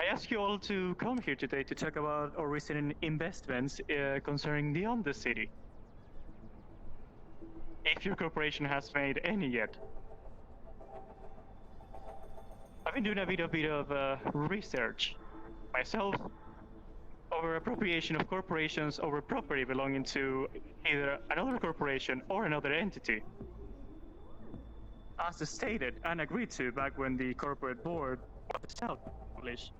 I ask you all to come here today to talk about our recent investments concerning the Undercity. If your corporation has made any yet. I've been doing a bit of research myself over appropriation of corporations over property belonging to either another corporation or another entity. As stated and agreed to back when the corporate board was established,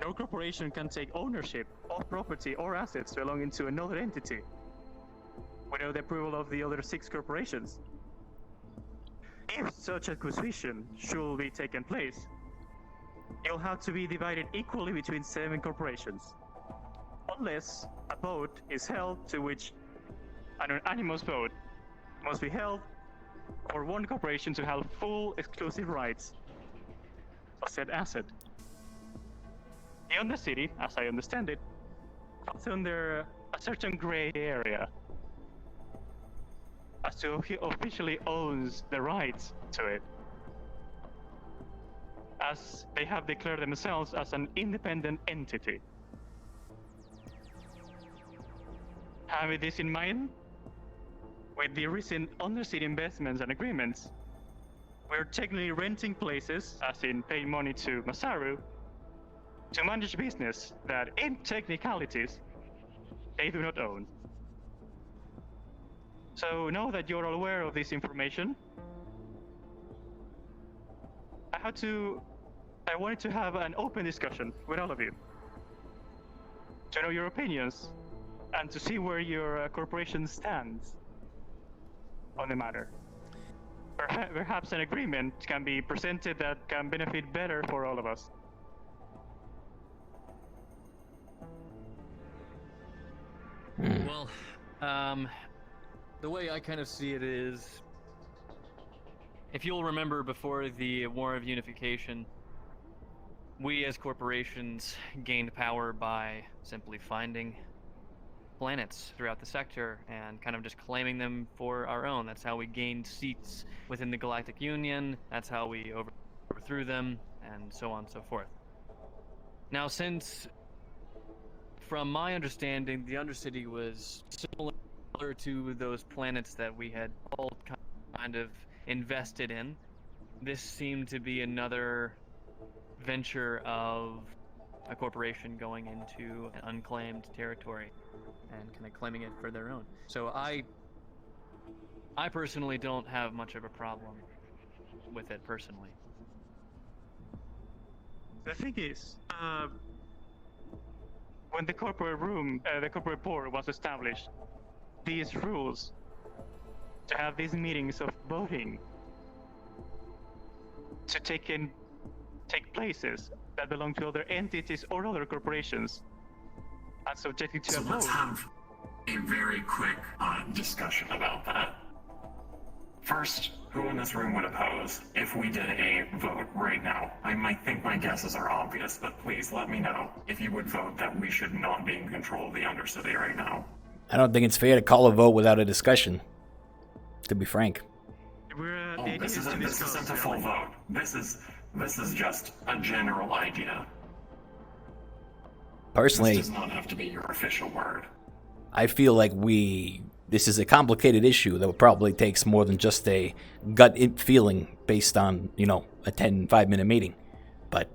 no corporation can take ownership of property or assets belonging to another entity without the approval of the other 6 corporations. If such acquisition should be taken place, it'll have to be divided equally between 7 corporations, unless a vote is held to which an unanimous vote must be held for one corporation to have full exclusive rights of said asset. The Undercity, as I understand it, falls under a certain gray area as to who officially owns the rights to it, as they have declared themselves as an independent entity. Having this in mind, with the recent Undercity investments and agreements, we're technically renting places, as in paying money to Masaru, to manage business that, in technicalities, they do not own. So now that you're all aware of this information, I wanted to have an open discussion with all of you to know your opinions and to see where your corporation stands on the matter. Perhaps an agreement can be presented that can benefit better for all of us. Well, the way I kind of see it is, if you'll remember before the War of Unification, we as corporations gained power by simply finding planets throughout the sector and kind of just claiming them for our own. That's how we gained seats within the Galactic Union, that's how we overthrew them, and so on and so forth. Now, since, from my understanding, the Undercity was similar to those planets that we had all kind of invested in, this seemed to be another venture of a corporation going into an unclaimed territory and kind of claiming it for their own. So I personally don't have much of a problem with it personally. The thing is, when the corporate board was established, these rules to have these meetings of voting to take places that belong to other entities or other corporations and subjected to So a vote. let's have a very quick discussion about that. First, who in this room would oppose if we did a vote right now? I might think my guesses are obvious, but please let me know if you would vote that we should not be in control of the Undercity right now. I don't think it's fair to call a vote without a discussion, to be frank. This isn't a full vote. This is just a general idea. Personally, This does not have to be your official word. I feel like this is a complicated issue that probably takes more than just a gut feeling based on, a 5-minute meeting. But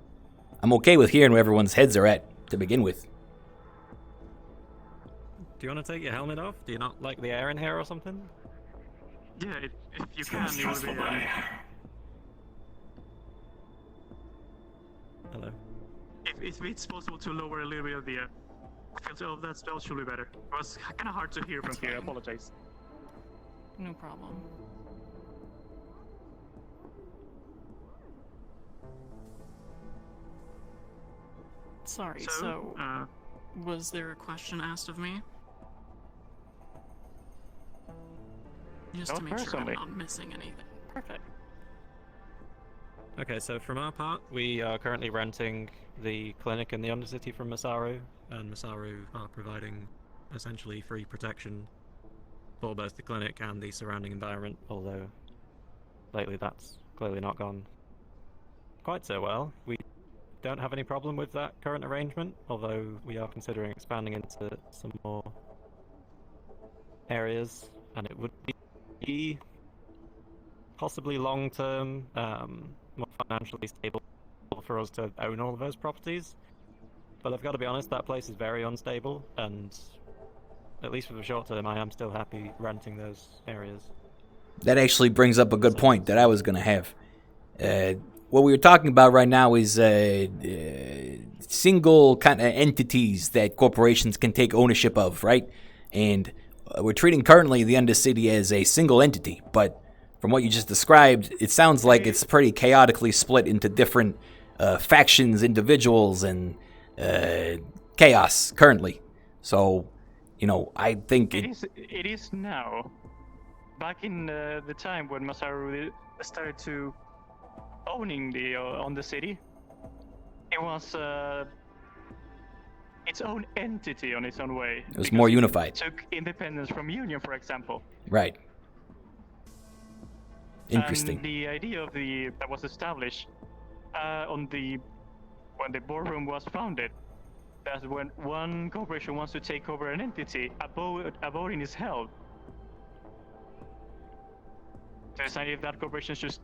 I'm okay with hearing where everyone's heads are at to begin with. Do you want to take your helmet off? Do you not like the air in here or something? Yeah, if you It's been a stressful day. Hello. If it's possible to lower a little bit of the filter of that spell, should be better. It was kind of hard to hear from here. I apologize. No problem. Sorry, So, was there a question asked of me? Just to Not make sure I'm personally. not missing anything. Perfect. Okay, so from our part, we are currently renting the clinic in the Undercity from Masaru, and Masaru are providing essentially free protection for both the clinic and the surrounding environment, although lately that's clearly not gone quite so well. We don't have any problem with that current arrangement, although we are considering expanding into some more areas, and it would be possibly long-term, more financially stable for us to own all of those properties. But I've got to be honest, that place is very unstable, and at least for the short term, I am still happy renting those areas. That actually brings up a good point that I was going to have. What we were talking about right now is single kind of entities that corporations can take ownership of, right? And we're treating currently the Undercity as a single entity, but from what you just described, it sounds like it's pretty chaotically split into different factions, individuals, and chaos currently. So, I think it is now. Back in the time when Masaru started to owning the Undercity, it was its own entity on its own way. It was more unified. It took independence from Union, for example. Right. Interesting. And the idea of that was established when the boardroom was founded, that when one corporation wants to take over an entity, a voting is held to decide if that corporation should.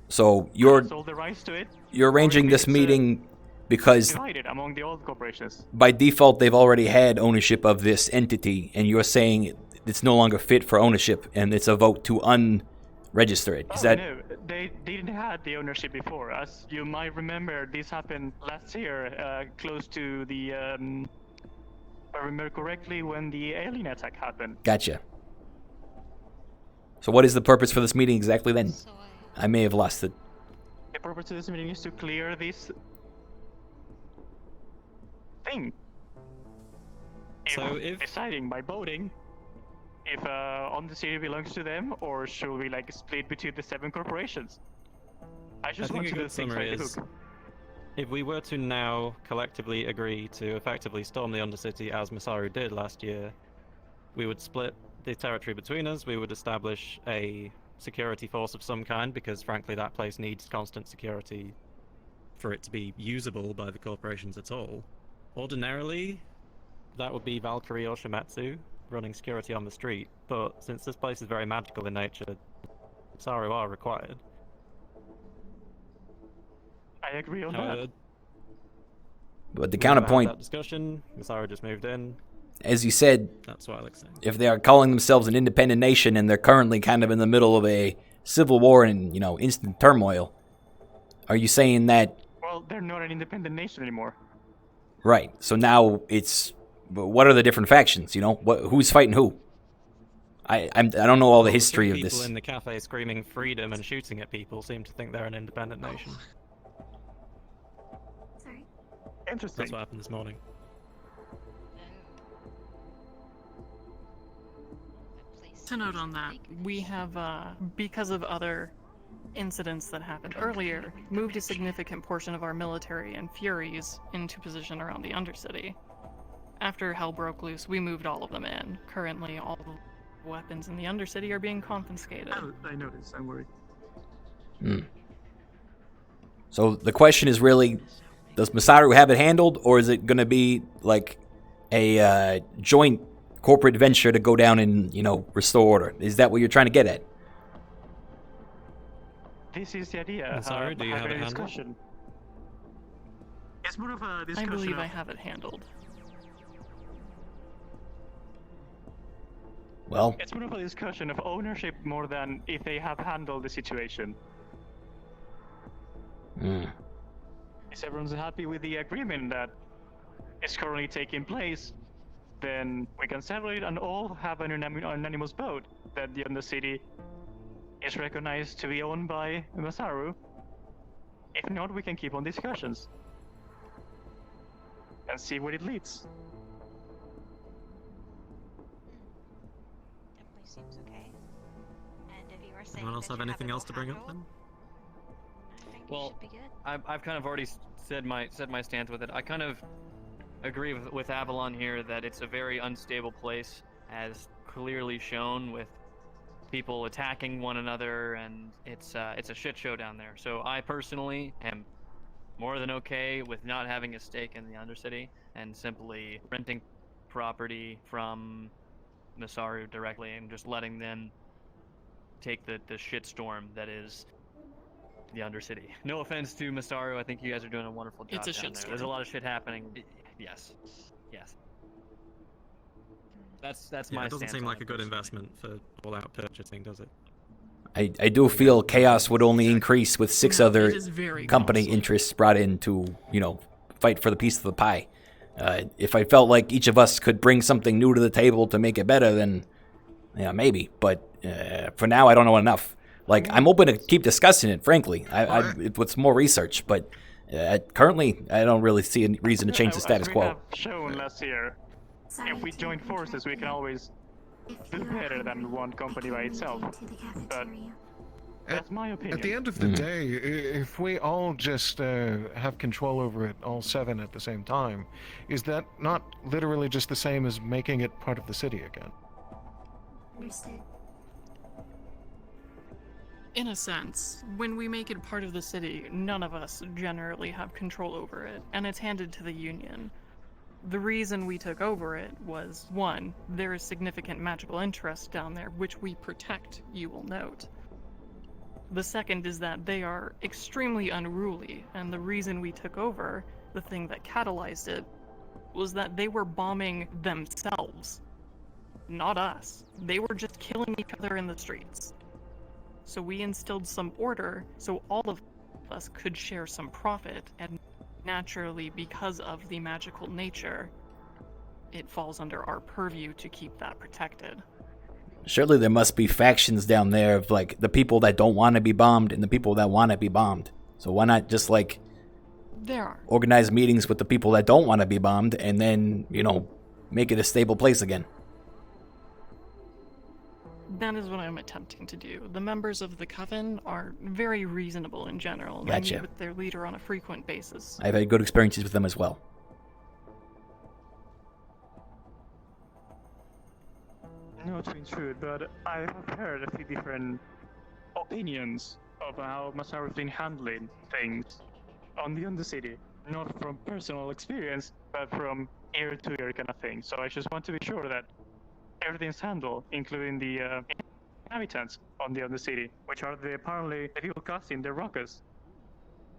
So you're has all the rights to it. You're arranging this meeting because Divided among the old corporations. by default they've already had ownership of this entity, and you're saying it's no longer fit for ownership, and it's a vote to unregister it. Is that? No, they didn't have the ownership before. As you might remember, this happened last year, close to the, if I remember correctly, when the alien attack happened. Gotcha. So what is the purpose for this meeting exactly then? I may have lost it. The purpose of this meeting is to clear this thing. So if deciding by voting if Undercity belongs to them, or should we split between the 7 corporations? I just want think to a do good things summary by the is, hook. if we were to now collectively agree to effectively storm the Undercity as Masaru did last year, we would split the territory between us. We would establish a security force of some kind, because frankly that place needs constant security for it to be usable by the corporations at all. Ordinarily, that would be Valkyrie or Shimetsu running security on the street, but since this place is very magical in nature, Masaru are required. I agree on However, that. But the we never had counterpoint, that discussion. Masaru just moved in. as you said, That's what I like saying. if they are calling themselves an independent nation and they're currently kind of in the middle of a civil war and, instant turmoil, are you saying that? Well, they're not an independent nation anymore. Right. So now what are the different factions? Who's fighting who? I don't know all the history of People this. in the cafe screaming freedom and shooting at people seem to think they're an independent nation. Interesting. That's what happened this morning. To note on that, we have, because of other incidents that happened earlier, moved a significant portion of our military and Furies into position around the Undercity. After hell broke loose, we moved all of them in. Currently, all the weapons in the Undercity are being confiscated. I noticed, don't worry. So the question is really, does Masaru have it handled, or is it going to be like a joint corporate venture to go down and, restore order? Is that what you're trying to get at? This is the idea. Masaru, do you have a it handled? discussion. It's more of a discussion. I believe of- I have it handled. Well, It's more of a discussion of ownership more than if they have handled the situation. Is everyone happy with the agreement that is currently taking place? Then we can settle it and all have an unanimous vote that the Undercity is recognized to be owned by Masaru. If not, we can keep on discussions and see where it leads. Definitely seems okay. And if you are saying Anyone else that have you anything it else to bring up all then? I think Well, you should be good. I've kind of already said my stance with it. I kind of agree with Avalon here that it's a very unstable place, as clearly shown with people attacking one another, and it's a shit show down there. So I personally am more than okay with not having a stake in the Undercity and simply renting property from Masaru directly and just letting them take the shitstorm that is the Undercity. No offense to Masaru, I think you guys are doing a wonderful job It's a down there. shitstorm. There's a lot of shit happening. Yes. That's Yeah, my it doesn't stance seem on like it a good personally. investment for all-out purchasing, does it? I do feel chaos would only increase with six No, other it is very company costly. interests brought in to, fight for the piece of the pie. If I felt like each of us could bring something new to the table to make it better, then yeah, maybe. But for now, I don't know enough. Like, I'm open to keep discussing it, frankly. With more research, but currently, I don't really see any reason to change the status As we quo. have shown last year, if we join forces, we can always do better than one company by itself. But that's my opinion. At the end of the day, if we all just have control over it, all 7 at the same time, is that not literally just the same as making it part of the city again? In a sense, when we make it part of the city, none of us generally have control over it, and it's handed to the Union. The reason we took over it was, 1, there is significant magical interest down there, which we protect, you will note. The second is that they are extremely unruly, and the reason we took over, the thing that catalyzed it, was that they were bombing themselves. Not us. They were just killing each other in the streets. So we instilled some order so all of us could share some profit, and naturally, because of the magical nature, it falls under our purview to keep that protected. Surely there must be factions down there of, like, the people that don't want to be bombed and the people that want to be bombed. So why not just, like, There are. organize meetings with the people that don't want to be bombed and then, make it a stable place again? That is what I'm attempting to do. The members of the Coven are very reasonable in general, and Gotcha. I meet with their leader on a frequent basis. I've had good experiences with them as well. Not to intrude, but I have heard a few different opinions of how Masaru's been handling things on the Undercity. Not from personal experience, but from ear to ear kind of thing. So I just want to be sure that everything's handled, including the inhabitants on the Undercity, which are apparently the people casting the rockets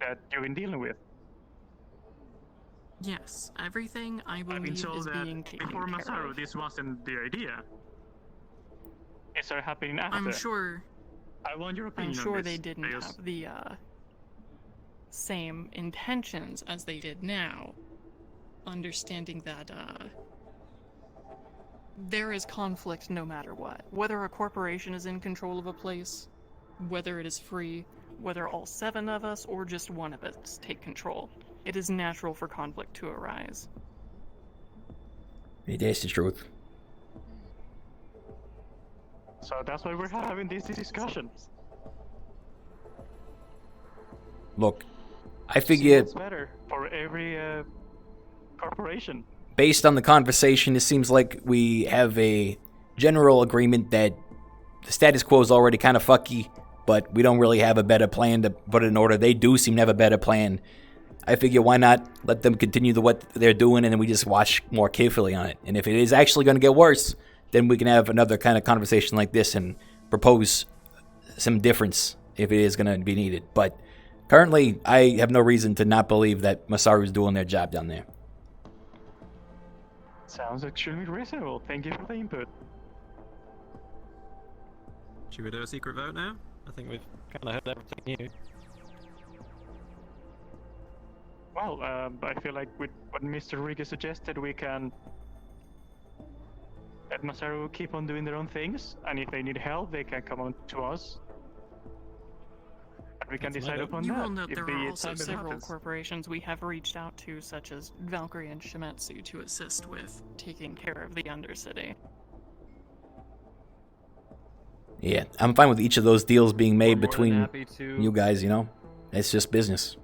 that you've been dealing with. Yes, everything I I've been believe told is that being taken before care Masaru, of. this wasn't the idea. It started happening after. I'm sure. I want your I'm opinion sure on this. they didn't Deus. have the same intentions as they did now. Understanding that there is conflict no matter what. Whether a corporation is in control of a place, whether it is free, whether all 7 of us or just one of us take control, it is natural for conflict to arise. That's the truth. So that's why we're having this discussion. Look, I See figured what's better for every corporation. based on the conversation, it seems like we have a general agreement that the status quo is already kind of fucky, but we don't really have a better plan to put it in order. They do seem to have a better plan. I figure why not let them continue what they're doing, and then we just watch more carefully on it. And if it is actually going to get worse, then we can have another kind of conversation like this and propose some difference if it is going to be needed. But currently, I have no reason to not believe that Masaru's doing their job down there. Sounds extremely reasonable. Thank you for the input. Should we do a secret vote now? I think we've kind of heard everything new. Well, I feel like with what Mr. Rikky suggested, we can let Masaru keep on doing their own things, and if they need help, they can come on to us. And we can decide upon You that. will note if there the are also time several happens. corporations we have reached out to, such as Valkyrie and Shimetsu, to assist with taking care of the Undercity. Yeah, I'm fine with each of those deals being made between happy to- you guys, you know? It's just business.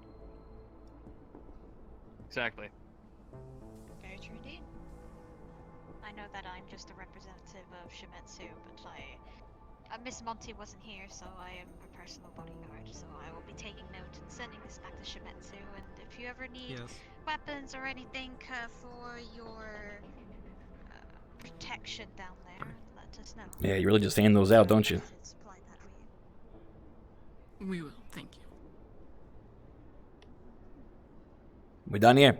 Exactly. Very true indeed. I know that I'm just a representative of Shimetsu, but Miss Monty wasn't here, so I am her personal bodyguard, so I will be taking note and sending this back to Shimetsu, and if you ever need weapons or anything for your protection down there, let us know. Yeah, you really just hand those out, don't you? Supply that for you. We will, thank you. We done here?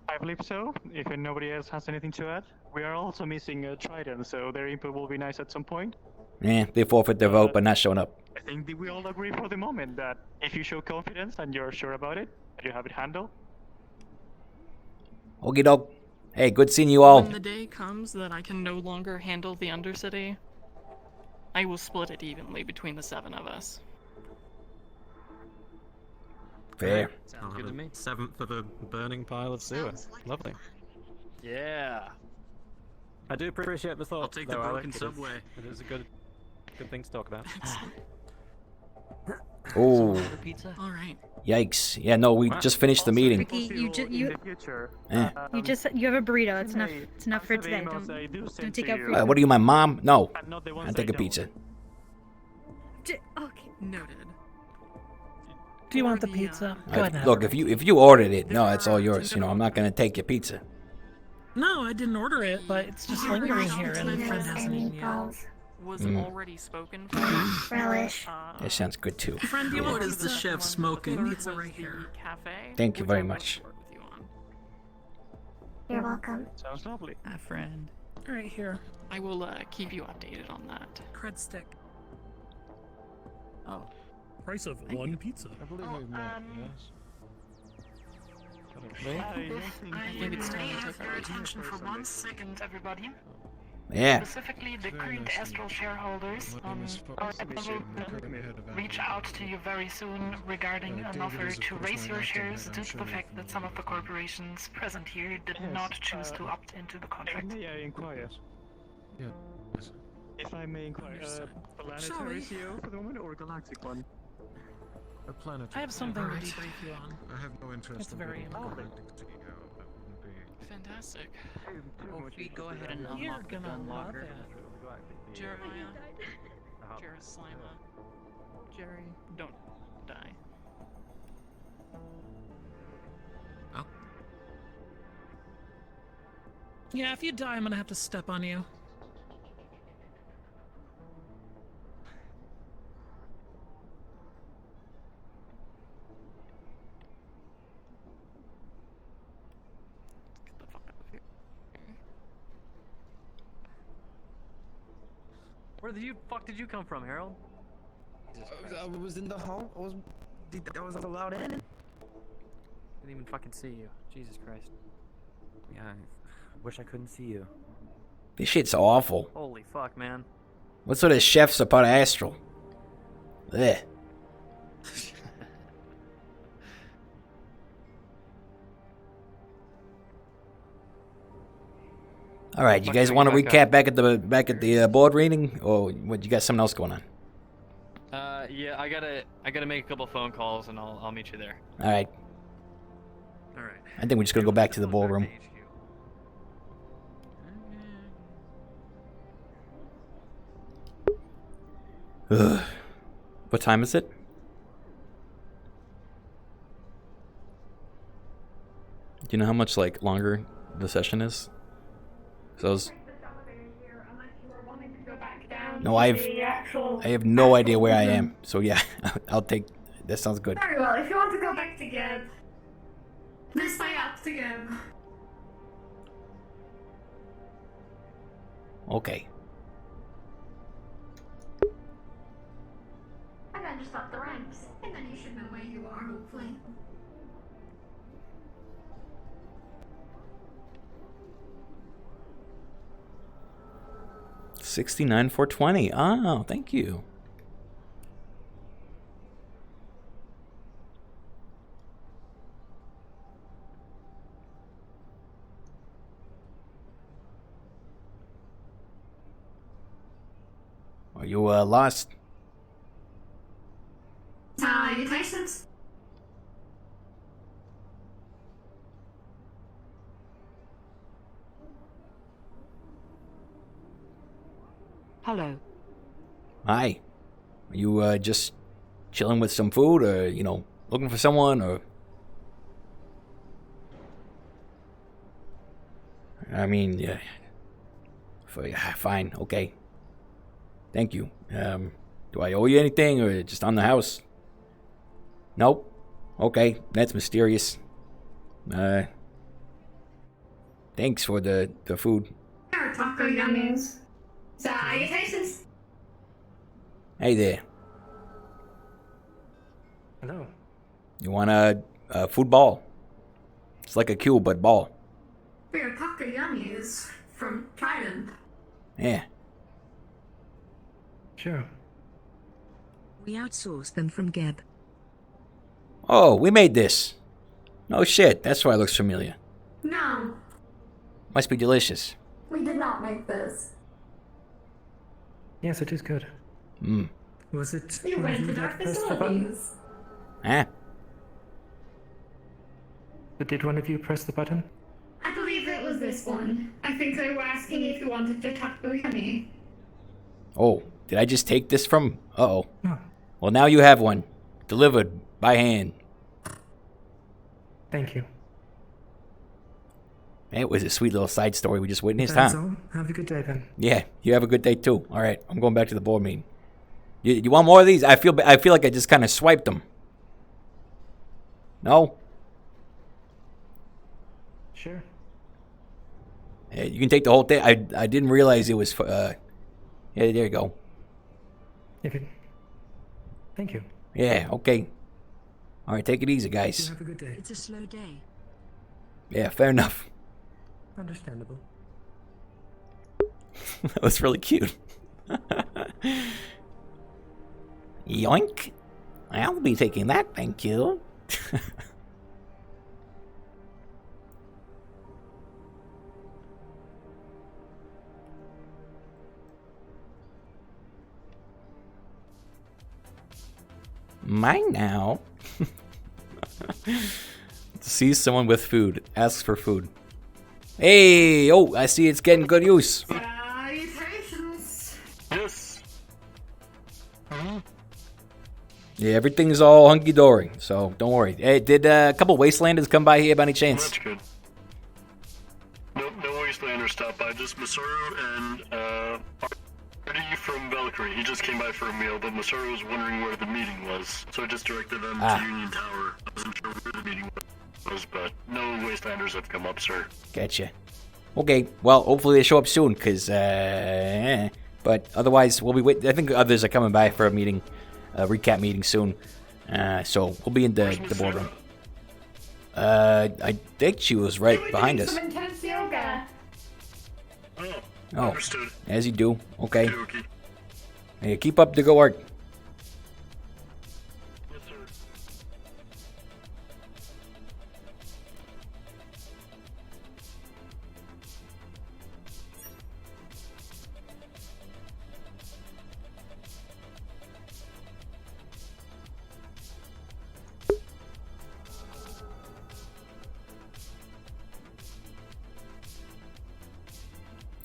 I believe so. If nobody else has anything to add, we are also missing Trident, so their input will be nice at some point. Yeah, they forfeit their vote by not showing up. I think that we all agree for the moment that if you show confidence and you're sure about it, and you have it handled, Okie doke. Hey, good seeing you all. When the day comes that I can no longer handle the Undercity, I will split it evenly between the 7 of us. Fair. I'll have a 7th of a burning pile of sewer. Lovely. Yeah. I do appreciate the thought. I'll take the though, broken Alec. subway. It is a good thing to talk about. Oh, All right. yikes. Yeah, no, we just finished the meeting. Rikky, you Eh. you have a burrito. It's enough. It's enough for today. Don't take out food. What are you, my mom? No. I'll take a pizza. Okay. Noted. Do you want the pizza? Go ahead and have Look, it. if you ordered it, no, it's all yours. You know, I'm not gonna take your pizza. No, I didn't order it, but it's just lingering here, and my friend hasn't eaten yet. Was Mm. already spoken for. Relish. That sounds good too. Friend, do you want What is the chef smoking? Pizza right here. Thank you very much. You're welcome. sounds lovely. Ah, friend. Right here. I will keep you updated on that. Cred stick. Oh. Price of one pizza. I believe we've met, yes. I think it's time to take our attention for 1 second, everybody. Yeah. Specifically, the current Astral shareholders are able to reach out to you very soon regarding an offer to raise your shares due to the fact that some of the corporations present here did not choose to opt into the contract. May I inquire? Yeah. If I may inquire, planetary CEO for the moment or galactic one? A planetary. I have something to debrief you on. I have no interest It's in very being a important. galactic CEO. That wouldn't be. Fantastic. We go ahead and You're unlock the gonna gun love locker. it. Jeremiah. Jerry Slima. Jerry, don't die. Oh. Yeah, if you die, I'm gonna have to step on you. Where the fuck did you come from, Harold? I was in the hall. I was allowed in. Didn't even fucking see you. Jesus Christ. Yeah, I wish I couldn't see you. This shit's awful. Holy fuck, man. What sort of chef's a part of Astral? Ugh. All right, you guys want to recap back at the board meeting, or what? You got something else going on? Yeah, I gotta make a couple phone calls, and I'll meet you there. All right. All right. I think we're just gonna go back to the ballroom. Ugh. What time is it? Do you know how much longer the session is? So no, I have no idea where I am. So yeah, I'll take. That sounds good. Very well. If you want to go back to Geb, this way up to Geb. Okay. And then just up the ramps, and then you should know where you are, hopefully. $69,420. Oh, thank you. Are you lost? Salutations. Hello. Hi. Are you just chilling with some food, or looking for someone, or? I mean, yeah. Fine. Okay. Thank you. Do I owe you anything, or just on the house? Nope. Okay, that's mysterious. Thanks for the food. Taco yummies. Salutations. Hey there. Hello. You want a food ball? It's like a cube, but ball. We're taco yummies from Trident. Yeah. Sure. We outsourced them from Geb. Oh, we made this. No shit, that's why it looks familiar. No, Must be delicious. we did not make this. Yes, it is good. Mmm. Was it You rented our facilities. Huh? But did one of you press the button? I believe it was this one. I think they were asking if you wanted to taco yummy. Oh, did I just take this from? Uh-oh. No. Well, now you have one. Delivered by hand. Thank you. It was a sweet little side story we just witnessed, That's huh? all. Have a good day then. Yeah, you have a good day too. All right, I'm going back to the board meeting. You want more of these? I feel like I just kind of swiped them. No? Sure. Yeah, you can take the whole thing. I didn't realize it was. Yeah, there you go. Thank you. Yeah. Okay. All right, take it easy, guys. Have a good day. It's a slow day. Yeah, fair enough. Understandable. That was really cute. Yoink. I'll be taking that, thank you. Mine now. See someone with food. Asks for food. Hey! Oh, I see it's getting good use. Salutations. Yes. Yeah, everything's all hunky-dory, so don't worry. Hey, did a couple Wastelanders come by here by any chance? That's good. No Wastelander stopped by, just Masaru and Artie from Valkyrie. He just came by for a meal, but Masaru was wondering where the meeting was, so I just directed them to Union Tower. I wasn't sure where the meeting was, but no Wastelanders have come up, sir. Gotcha. Okay, well, hopefully they show up soon, because, but otherwise, we'll be waiting. I think others are coming by for a meeting, a recap meeting soon, so we'll be in the boardroom. I think she was right behind us. Some intense yoga. Oh, understood. As you do. Okay. Okay. Hey, keep up the good work. Yes, sir.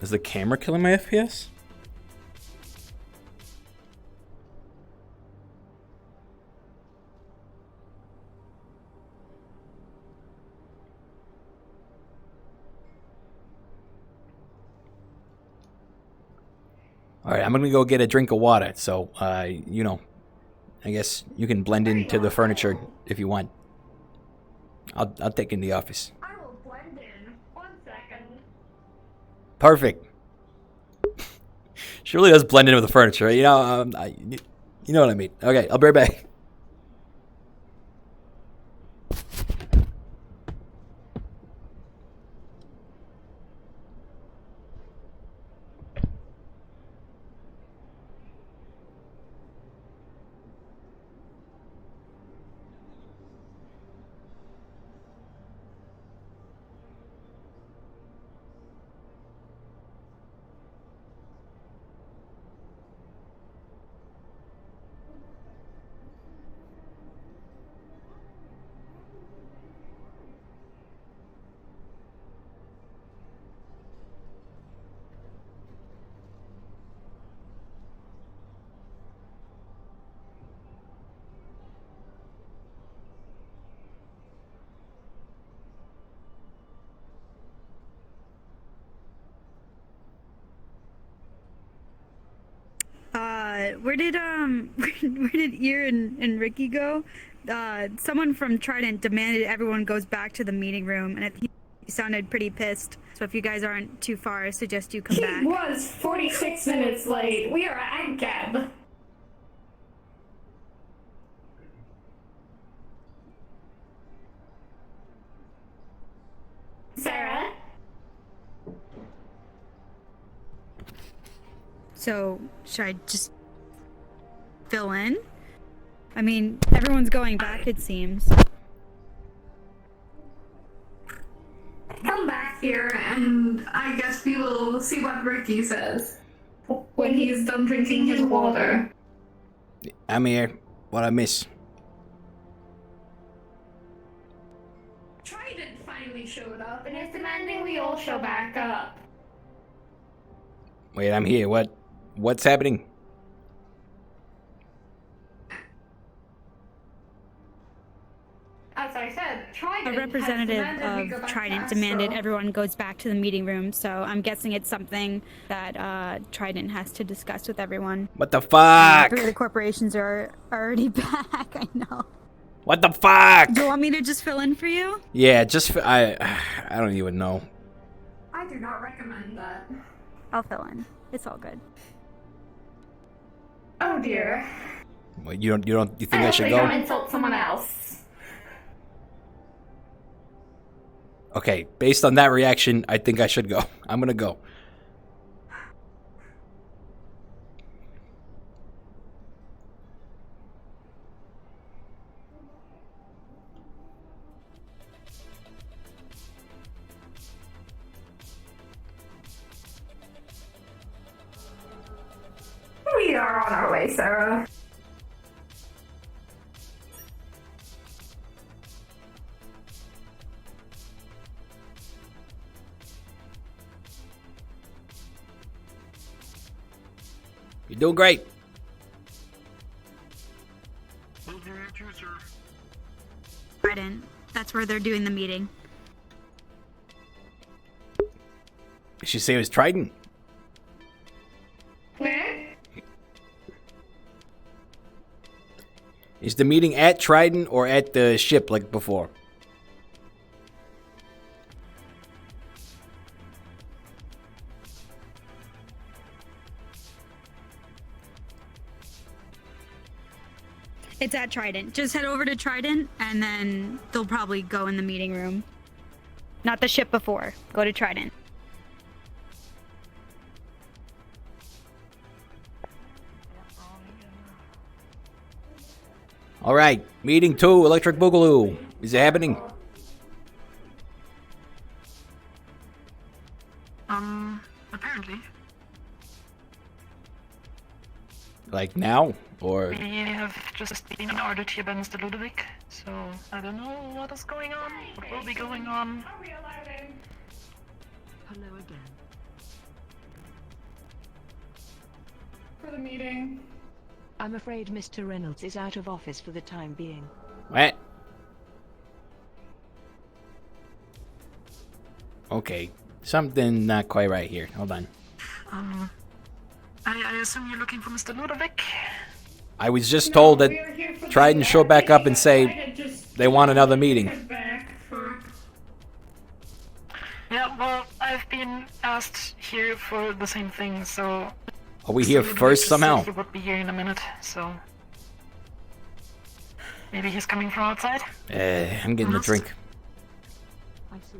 Is the camera killing my FPS? Alright, I'm gonna go get a drink of water, so, you know, I guess you can blend into the furniture if you want. I'll take in the office. I will blend in. 1 second. Perfect. She really does blend in with the furniture, you know, you know what I mean. Okay, I'll be right back. Where did where did Ear and Rikky go? Someone from Trident demanded everyone goes back to the meeting room, and he sounded pretty pissed. So if you guys aren't too far, I suggest you come back. He was 46 minutes late. We are at Geb. Sarah? So should I just fill in? I mean, everyone's going back, it seems. Come back here, and I guess we will see what Rikky says when he's done drinking his water. I'm here. What I miss? Trident finally showed up, and is demanding we all show back up. Wait, I'm here. What's happening? As I said, Trident A representative has demanded we go of back Trident to demanded Astro. everyone goes back to the meeting room, so I'm guessing it's something that Trident has to discuss with everyone. What the fuck? 3 of the corporations are already back, I know. What the fuck? Do you want me to just fill in for you? Yeah, I don't even know. I do not recommend that. I'll fill in. It's all good. Oh dear. Well, you think I should Don't go? insult someone else. Okay, based on that reaction, I think I should go. I'm gonna go. We are on our way, Sarah. You're doing great. Trident. That's where they're doing the meeting. Did she say it was Trident? Where? Is the meeting at Trident or at the ship like before? It's at Trident. Just head over to Trident, and then they'll probably go in the meeting room. Not the ship before. Go to Trident. All right, meeting 2, Electric Boogaloo. Is it happening? Apparently. Like now? Or We have just been ordered here by Mr. Ludovic, so I don't know what is going on, what will be going on. Hello again. for the meeting. I'm afraid Mr. Reynolds is out of office for the time being. What? Okay, something not quite right here. Hold on. I assume you're looking for Mr. Ludovic? I was just told that Trident show back up and say they want another meeting. Yeah, well, I've been asked here for the same thing, so... Are we here first somehow? He would be here in a minute, so... Maybe he's coming from outside? I'm getting a drink. I see.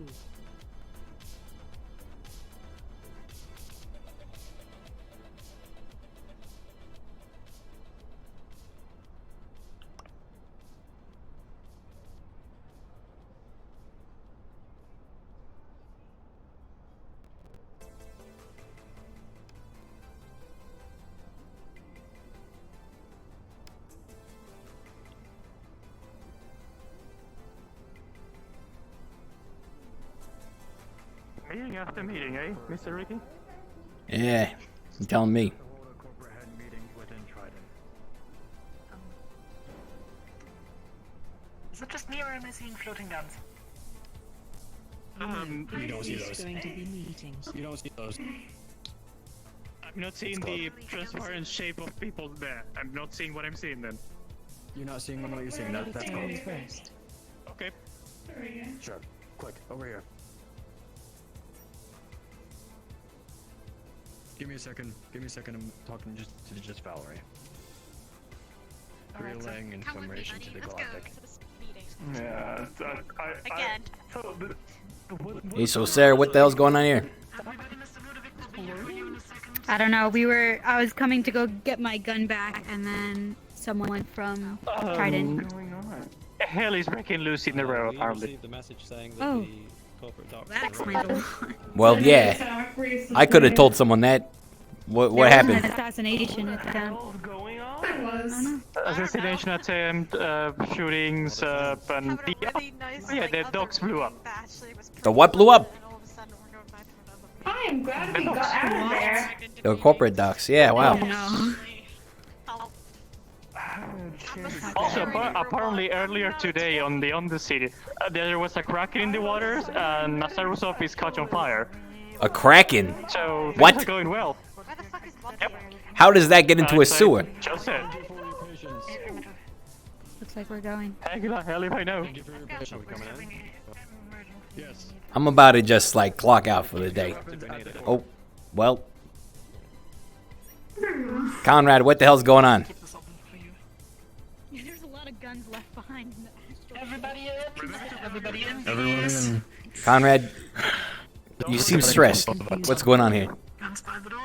Meeting after meeting, eh, Mr. Rikky? Yeah, you telling me. Is it just me or am I seeing floating guns? You don't see those. Going to be meetings. You don't see those. I'm not seeing the transparent shape of people there. I'm not seeing what I'm seeing then. You're not seeing what you're seeing. That's Tell me cool. first. Okay. Sure. Quick, over here. Give me a second. Give me a second. I'm talking just Valerie. Relaying information to the Galactic. Yeah, Again. Hey, so Sarah, what the hell's going on here? I don't know. I was coming to go get my gun back, and then someone from Trident. Hell is breaking loose in the row, apparently. Received a message saying that Oh. the corporate docs That's were my open. door. Well, yeah. I could have told someone that. What There was an happened? assassination attempt. There was. Assassination attempt, shootings, and the dogs blew up. The what blew up? I am glad we got out of there. The corporate docs. Yeah, wow. Also, apparently earlier today on the Undercity, there was a Criken in the waters and Nasaru's office caught on fire. A Kraken? So things What? are going well. How does that get into a So sewer? Just it. Looks like we're going. Hell if I know. Yes. I'm about to just like clock out for the day. Oh, well. Conrad, what the hell's going on? Yeah, there's a lot of guns left behind in the astral. Everybody in? Everybody in? Everyone in. Conrad, you seem stressed. What's going on here? Guns by the door.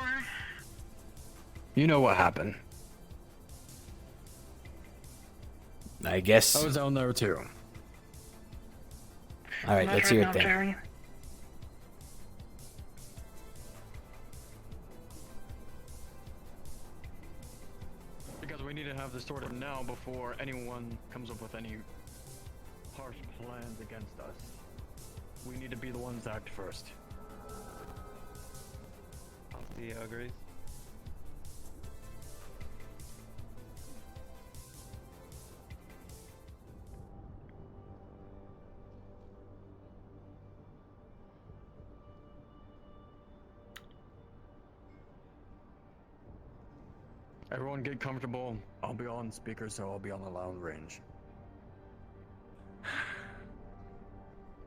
You know what happened. I guess. I was down there too. All right, let's hear it then. Jerry. Because we need to have this sorted now before anyone comes up with any harsh plans against us. We need to be the ones to act first. CEO agrees. Everyone get comfortable. I'll be on speaker, so I'll be on the loud range.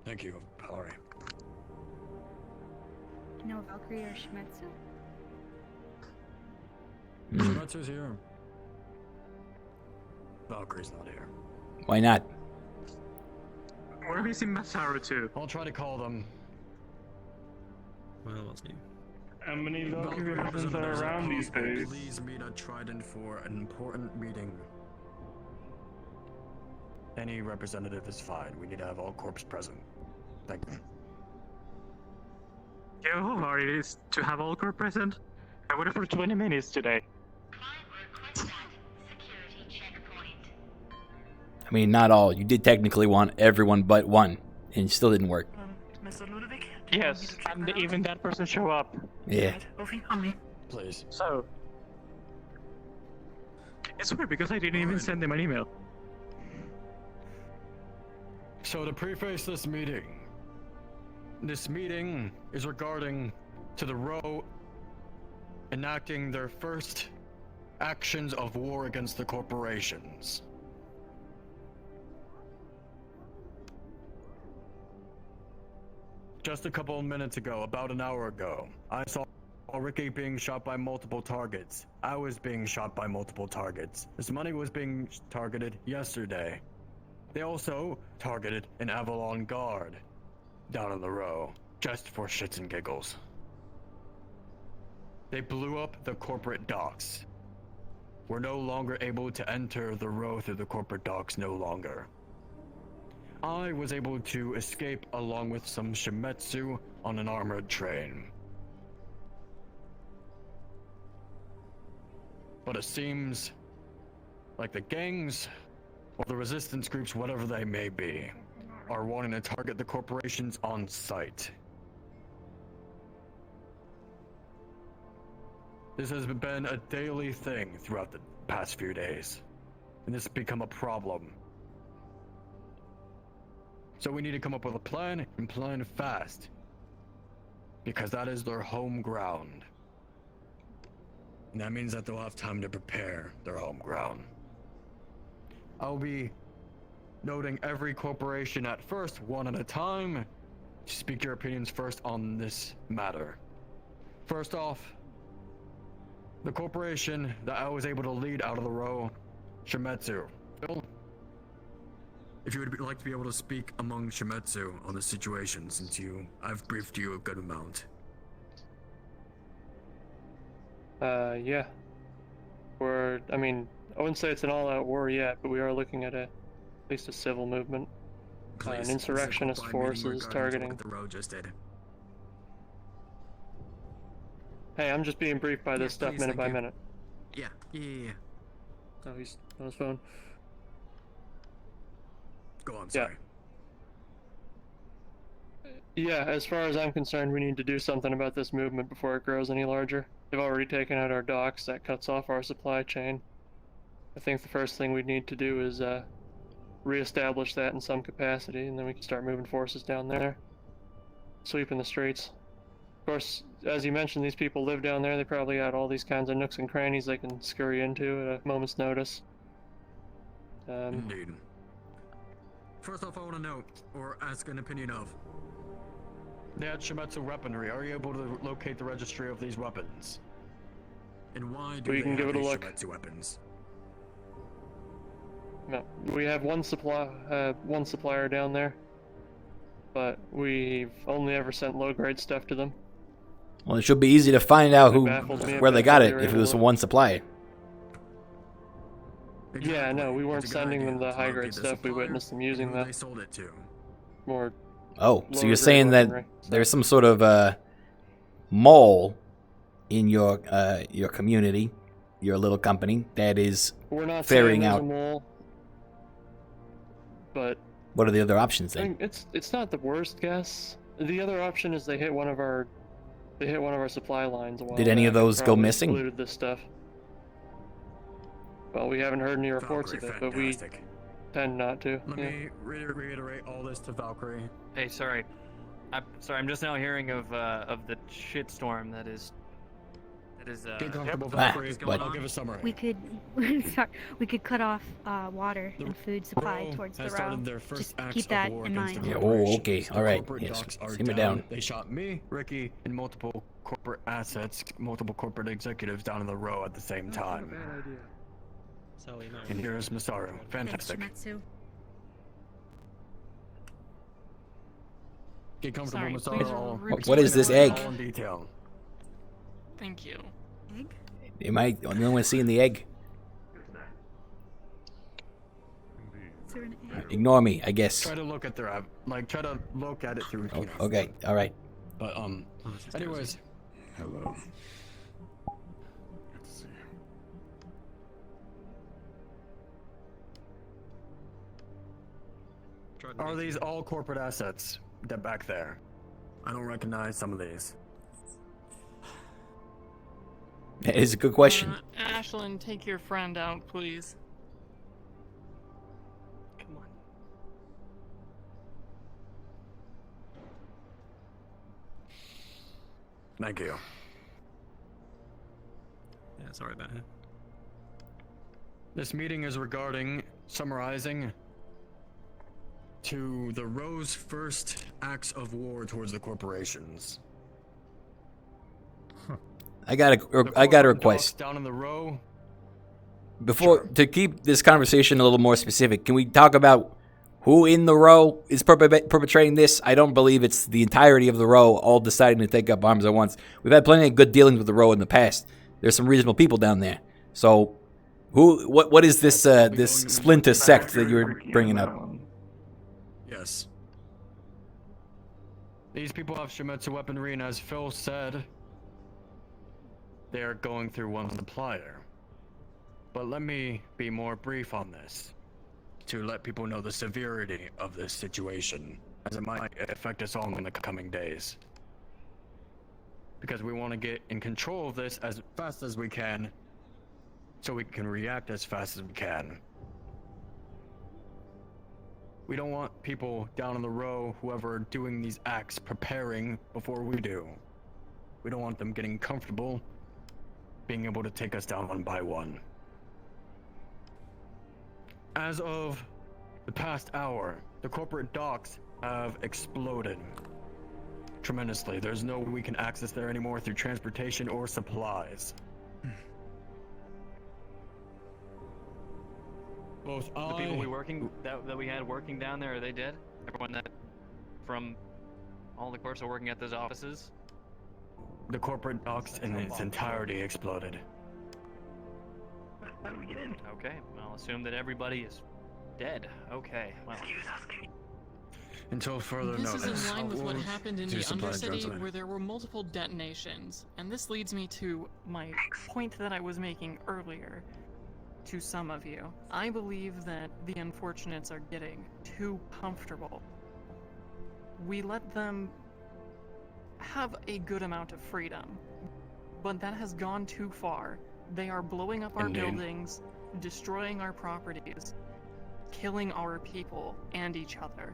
Thank you, Valerie. No Valkyrie or Schmetzer? Schmetzer's here. Valkyrie's not here. Why not? We're missing Masaru too. I'll try to call them. Well, what's new? How many Valkyrie representatives are around these days? Please meet at Trident for an important meeting. Any representative is fine. We need to have all corps present. Thank you. Yeah, how hard it is to have all corps present? I waited for 20 minutes today. I mean, not all. You did technically want everyone but one, and it still didn't work. Mr. Ludovic? Yes, and even that person show up. Yeah. Ovi, on me. Please. So, I swear, because I didn't even send them an email. So to preface this meeting is regarding to the row enacting their first actions of war against the corporations. Just a couple of minutes ago, about an hour ago, I saw Rikky being shot by multiple targets. I was being shot by multiple targets. This money was being targeted yesterday. They also targeted an Avalon guard down on the row, just for shits and giggles. They blew up the corporate docks. We're no longer able to enter the row through the corporate docks no longer. I was able to escape along with some Shimetsu on an armored train. But it seems like the gangs, or the resistance groups, whatever they may be, are wanting to target the corporations on sight. This has been a daily thing throughout the past few days, and this has become a problem. So we need to come up with a plan, and plan fast, because that is their home ground. And that means that they'll have time to prepare their home ground. I'll be noting every corporation at first, one at a time. Speak your opinions first on this matter. First off, the corporation that I was able to lead out of the row, Shimetsu. Phil, if you would like to be able to speak among Shimetsu on the situation, since I've briefed you a good amount. Yeah. I wouldn't say it's an all-out war yet, but we are looking at at least a civil movement. An insurrectionist force is targeting. The row just did. Hey, I'm just being briefed by this stuff please, minute by thank you. minute. Yeah. Oh, he's on his phone. Go on, sorry. Yeah, as far as I'm concerned, we need to do something about this movement before it grows any larger. They've already taken out our docks, that cuts off our supply chain. I think the first thing we need to do is reestablish that in some capacity, and then we can start moving forces down there, sweeping the streets. Of course, as you mentioned, these people live down there. They probably got all these kinds of nooks and crannies they can scurry into at a moment's notice. Indeed. First off, I want to know, or ask an opinion of. They had Shimetsu weaponry. Are you able to locate the registry of these weapons? And why do they have these Shimetsu weapons? No, we have one supplier down there, but we've only ever sent low-grade stuff to them. Well, it should be easy to find out where they got it were if it able was to- one supplier. Yeah, no, we weren't sending them the high-grade the stuff. We supplier witnessed them using who that. they sold it to. More. Oh, so lower you're grade saying weaponry, that there's some sort of mole in your community, your little company, that is We're not ferrying saying there's out. a mole, but What are the other options I then? mean, it's not the worst guess. The other option is they hit one of our supply lines a while Did any of back and those go probably missing? Looted this stuff. Well, we haven't heard any reports Valkyrie, of it, but we fantastic. tend not to. Let yeah. me reiterate all this to Valkyrie. Hey, sorry. I'm just now hearing of the shitstorm that is. Get comfortable, Ah, Valkyrie. what? I'll give a summary. We could, sorry, we could cut off water and food supply Row towards the has row. started their first Just acts keep of that war in against mind. the Yeah, oh, corporations. okay, The all right. corporate Yes, docks are simmer down. down. They shot me, Rikky, and multiple corporate assets, multiple corporate executives down in the row at the same time. And here's Masaru. Fantastic. Get comfortable, Sorry, please Masaru. repeat What is the this word. egg? All in detail. Thank you. Egg? Am I the only one seeing the egg? Is there an egg? Ignore me, I guess. Try to look at their app. Try to look at it through. Oh, okay, all right. But anyways. Hello. Let's see. Are these all corporate assets that back there? I don't recognize some of these. That is a good question. Ashlyn, take your friend out, please. Come on. Thank you. Yeah, sorry about it. This meeting is regarding summarizing to the Row's first acts of war towards the corporations. I got a request. Down in the Row. Before to keep this conversation a little more specific, can we talk about who in the Row is perpetrating this? I don't believe it's the entirety of the Row all deciding to take up arms at once. We've had plenty of good dealings with the Row in the past. There's some reasonable people down there. So, what is this this splinter sect that you're bringing up? Yes. These people have Shimetsu weaponry, and as Phil said, they are going through one supplier. But let me be more brief on this, to let people know the severity of this situation, as it might affect us all in the coming days. Because we want to get in control of this as fast as we can, so we can react as fast as we can. We don't want people down in the Row, whoever are doing these acts, preparing before we do. We don't want them getting comfortable, being able to take us down one by one. As of the past hour, the corporate docks have exploded tremendously. There's no way we can access there anymore through transportation or supplies. Both The people that we had working down there, are they dead? Everyone that from all the corps are working at those offices? The corporate docks in its entirety exploded. How do we get in? Okay, I'll assume that everybody is dead. Okay, well. Until further This notice. is in line with what happened in the Supply Undercity, Johnson. where there were multiple detonations. And this leads me to my point that I was making earlier to some of you. I believe that the unfortunates are getting too comfortable. We let them have a good amount of freedom, but that has gone too far. They are blowing up our Indeed. buildings, destroying our properties, killing our people and each other.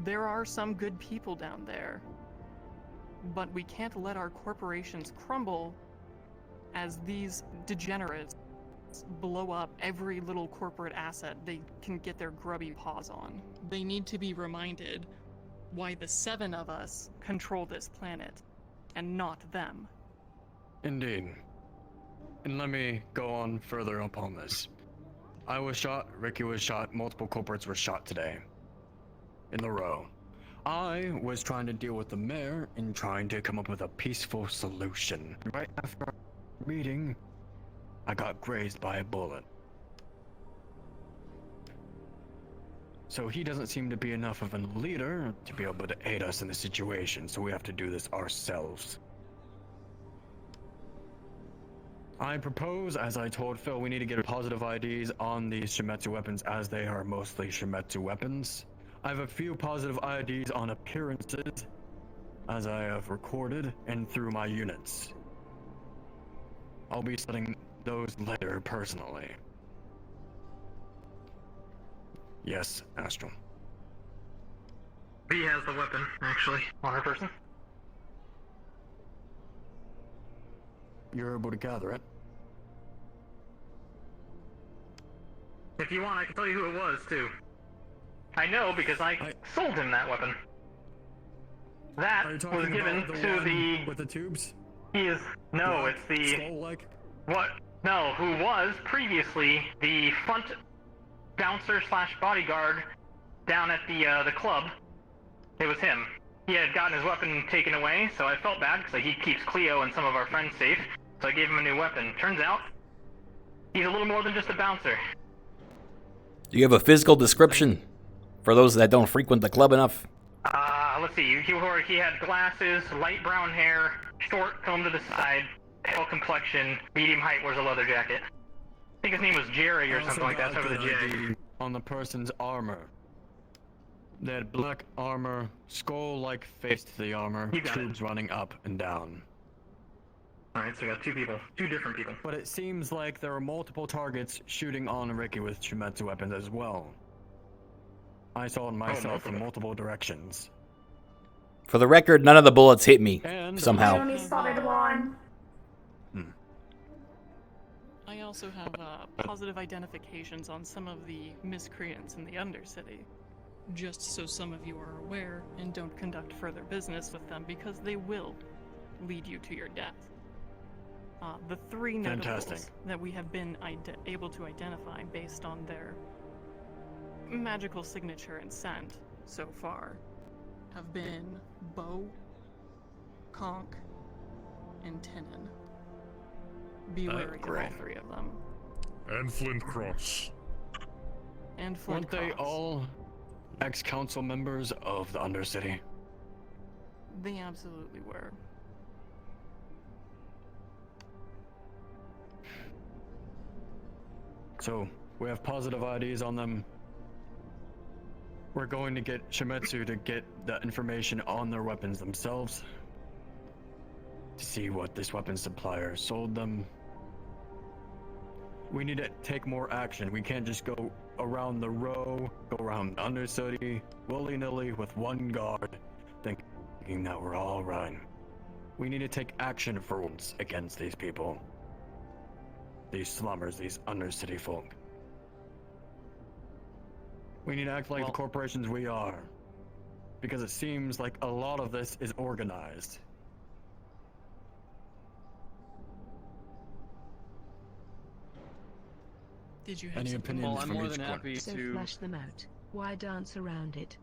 There are some good people down there, but we can't let our corporations crumble as these degenerates blow up every little corporate asset they can get their grubby paws on. They need to be reminded why the 7 of us control this planet, and not them. Indeed. And let me go on further upon this. I was shot, Rikky was shot, multiple culprits were shot today. In the Row. I was trying to deal with the mayor and trying to come up with a peaceful solution. Right after our meeting, I got grazed by a bullet. So he doesn't seem to be enough of a leader to be able to aid us in the situation, so we have to do this ourselves. I propose, as I told Phil, we need to get positive IDs on these Shimetsu weapons, as they are mostly Shimetsu weapons. I have a few positive IDs on appearances, as I have recorded, and through my units. I'll be setting those later personally. Yes, Astral. He has the weapon, actually, on her person. You're able to gather it? If you want, I can tell you who it was, too. I know because I sold him that weapon. That Are you was talking given about the to one the... with the tubes? He is... No, Black it's the... skull-like? What? No, who was previously the front bouncer slash bodyguard down at the club. It was him. He had gotten his weapon taken away, so I felt bad because he keeps Cleo and some of our friends safe. So I gave him a new weapon. Turns out, he's a little more than just a bouncer. Do you have a physical description for those that don't frequent the club enough? Let's see. He had glasses, light brown hair, short comb to the side, pale complexion, medium height, wears a leather jacket. I think his name was Jerry or something like that. Over the J. On the person's armor. They had black armor, skull-like face to the armor, tubes running up and down. Alright, so we got 2 people. 2 different people. But it seems like there are multiple targets shooting on Rikky with Shimetsu weapons as well. I saw it myself from multiple directions. For the record, none of the bullets hit me I somehow. only spotted one. I also have positive identifications on some of the miscreants in the Undercity, just so some of you are aware and don't conduct further business with them because they will lead you to your death. The 3 notables that we have been able to identify based on their magical signature and scent so far have been Bo, Conk, and Tinin. Be wary of all 3 of them. And Flint Cross. And Flint Weren't they all ex-council members of the Undercity? They absolutely were. So, we have positive IDs on them. We're going to get Shimetsu to get the information on their weapons themselves. To see what this weapon supplier sold them. We need to take more action. We can't just go around the row, go around the Undercity, willy-nilly with one guard, thinking that we're all right. We need to take action for once against these people. These slummers, these Undercity folk. We need to act like the corporations we are. Because it seems like a lot of this is organized. Did you have any opinions from each one? So flush them out. Why dance around it?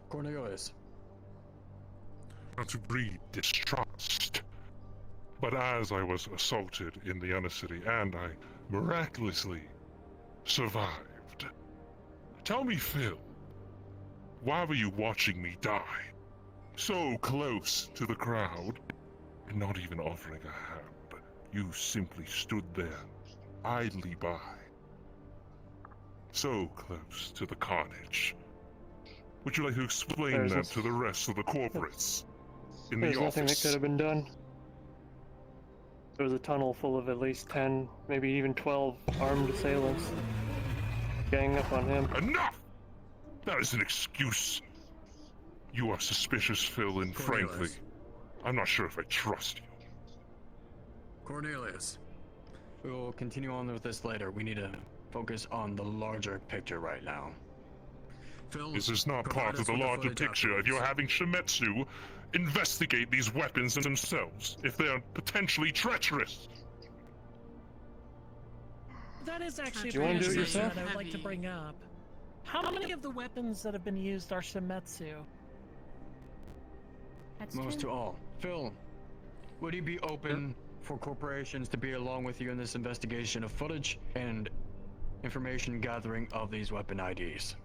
Cornelius. Not to breed distrust. But as I was assaulted in the Undercity and I miraculously survived. Tell me, Phil, why were you watching me die? So close to the crowd and not even offering a hand. You simply stood there, idly by. So close to the carnage. Would you like to explain that to the rest of the corporates in the There's office? nothing that could have been done. There was a tunnel full of at least 10, maybe even 12 armed assailants ganging up on him. Enough! That is an excuse. You are suspicious, Phil, and frankly, I'm not sure if I trust you. Cornelius. We will continue on with this later. We need to focus on the larger picture right now. Phil, This is not part of the larger picture. You're having Shimetsu investigate these weapons themselves, if they are potentially treacherous. That is actually Do you want to do it question yourself? that I would like to bring up. How many of the weapons that have been used are Shimetsu? Most to all. Phil, would you be open for corporations to be along with you in this investigation of footage and information gathering of these weapon IDs?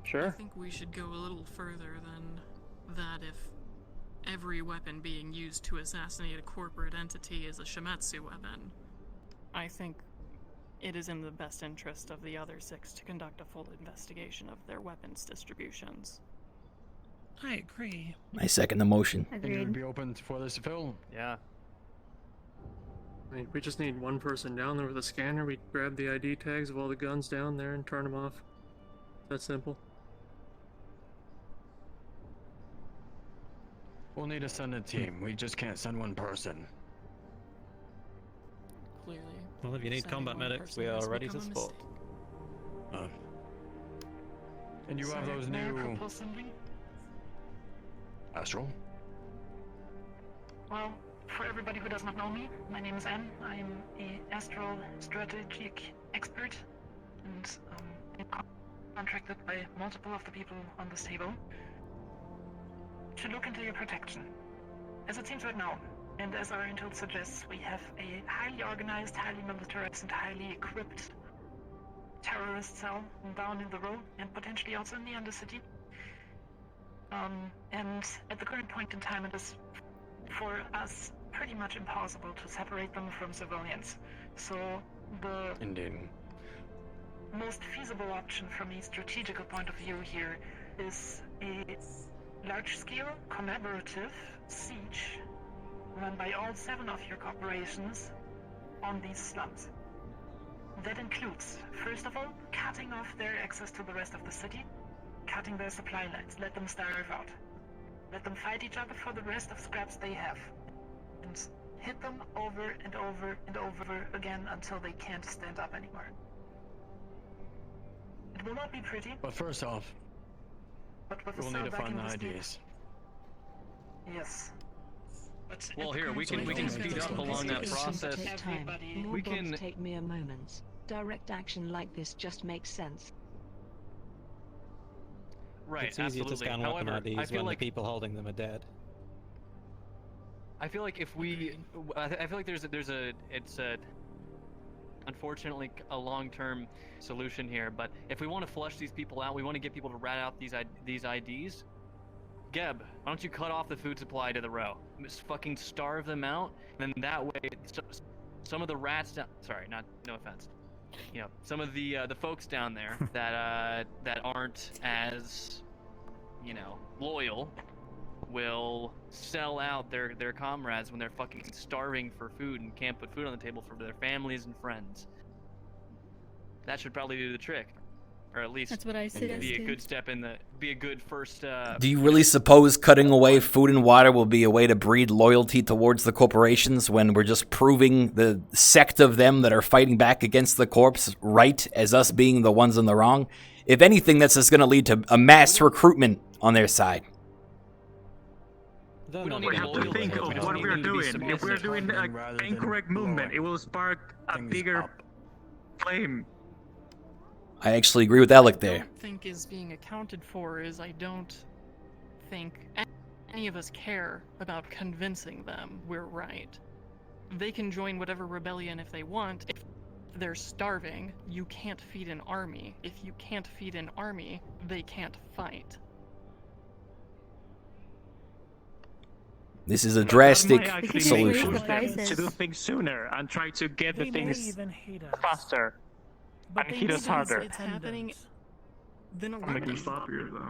Sure. I think we should go a little further than that if every weapon being used to assassinate a corporate entity is a Shimetsu weapon. I think it is in the best interest of the other 6 to conduct a full investigation of their weapons distributions. I agree. I second the motion. And you would be open for this, Phil? Yeah. I mean, we just need one person down there with a scanner. We grab the ID tags of all the guns down there and turn them off. That's simple. We'll need to send a team. We just can't send one person. Clearly. Well, if you need combat medics, we are ready to support. And you have those new... Astral? Well, for everybody who does not know me, my name is Anne. I am a astral strategic expert, and I'm contracted by multiple of the people on this table to look into your protection. As it seems right now, and as our intel suggests, we have a highly organized, highly militarized, and highly equipped terrorist cell down in the row, and potentially also in the Undercity. And at the current point in time, it is for us pretty much impossible to separate them from civilians. So the most feasible option from a strategical point of view here is a large-scale collaborative siege run by all 7 of your corporations on these slums. That includes, first of all, cutting off their access to the rest of the city, cutting their supply lines, let them starve out. Let them fight each other for the rest of scraps they have. And hit them over and over and over again until they can't stand up anymore. It will not be pretty. But first off, But with we'll the need to cell find the backing this IDs. Yes. Well, here we can speed up along that process. Take time. More We bombs can. take mere moments. Direct action like this just makes sense. Right, It's easier absolutely. to scan weapon However, IDs I feel when like the people holding them are dead. I feel like if we, I feel like it's unfortunately a long-term solution here. But if we want to flush these people out, we want to get people to rat out these IDs. Geb, why don't you cut off the food supply to the row? Just fucking starve them out, and then that way, some of the rats down. Sorry, no offense. You know, some of the folks down there that aren't as, you know, loyal, will sell out their comrades when they're fucking starving for food and can't put food on the table for their families and friends. That should probably do the trick, or at least That's what I be a suggested. good step be a good first. Do you really suppose cutting away food and water will be a way to breed loyalty towards the corporations when we're just proving the sect of them that are fighting back against the corps right as us being the ones in the wrong? If anything, that's just going to lead to a mass recruitment on their side. We have to think of what we're doing. If we're doing an incorrect movement, it will spark a bigger flame. I actually agree with Alec there. What I don't think is being accounted for is I don't think any of us care about convincing them we're right. They can join whatever rebellion if they want. If they're starving, you can't feed an army. If you can't feed an army, they can't fight. This is a drastic solution. solution. To do things sooner and try to get the They may things even hate us. faster But and they hit need us to harder. It's happening. Then I'm making stop here though.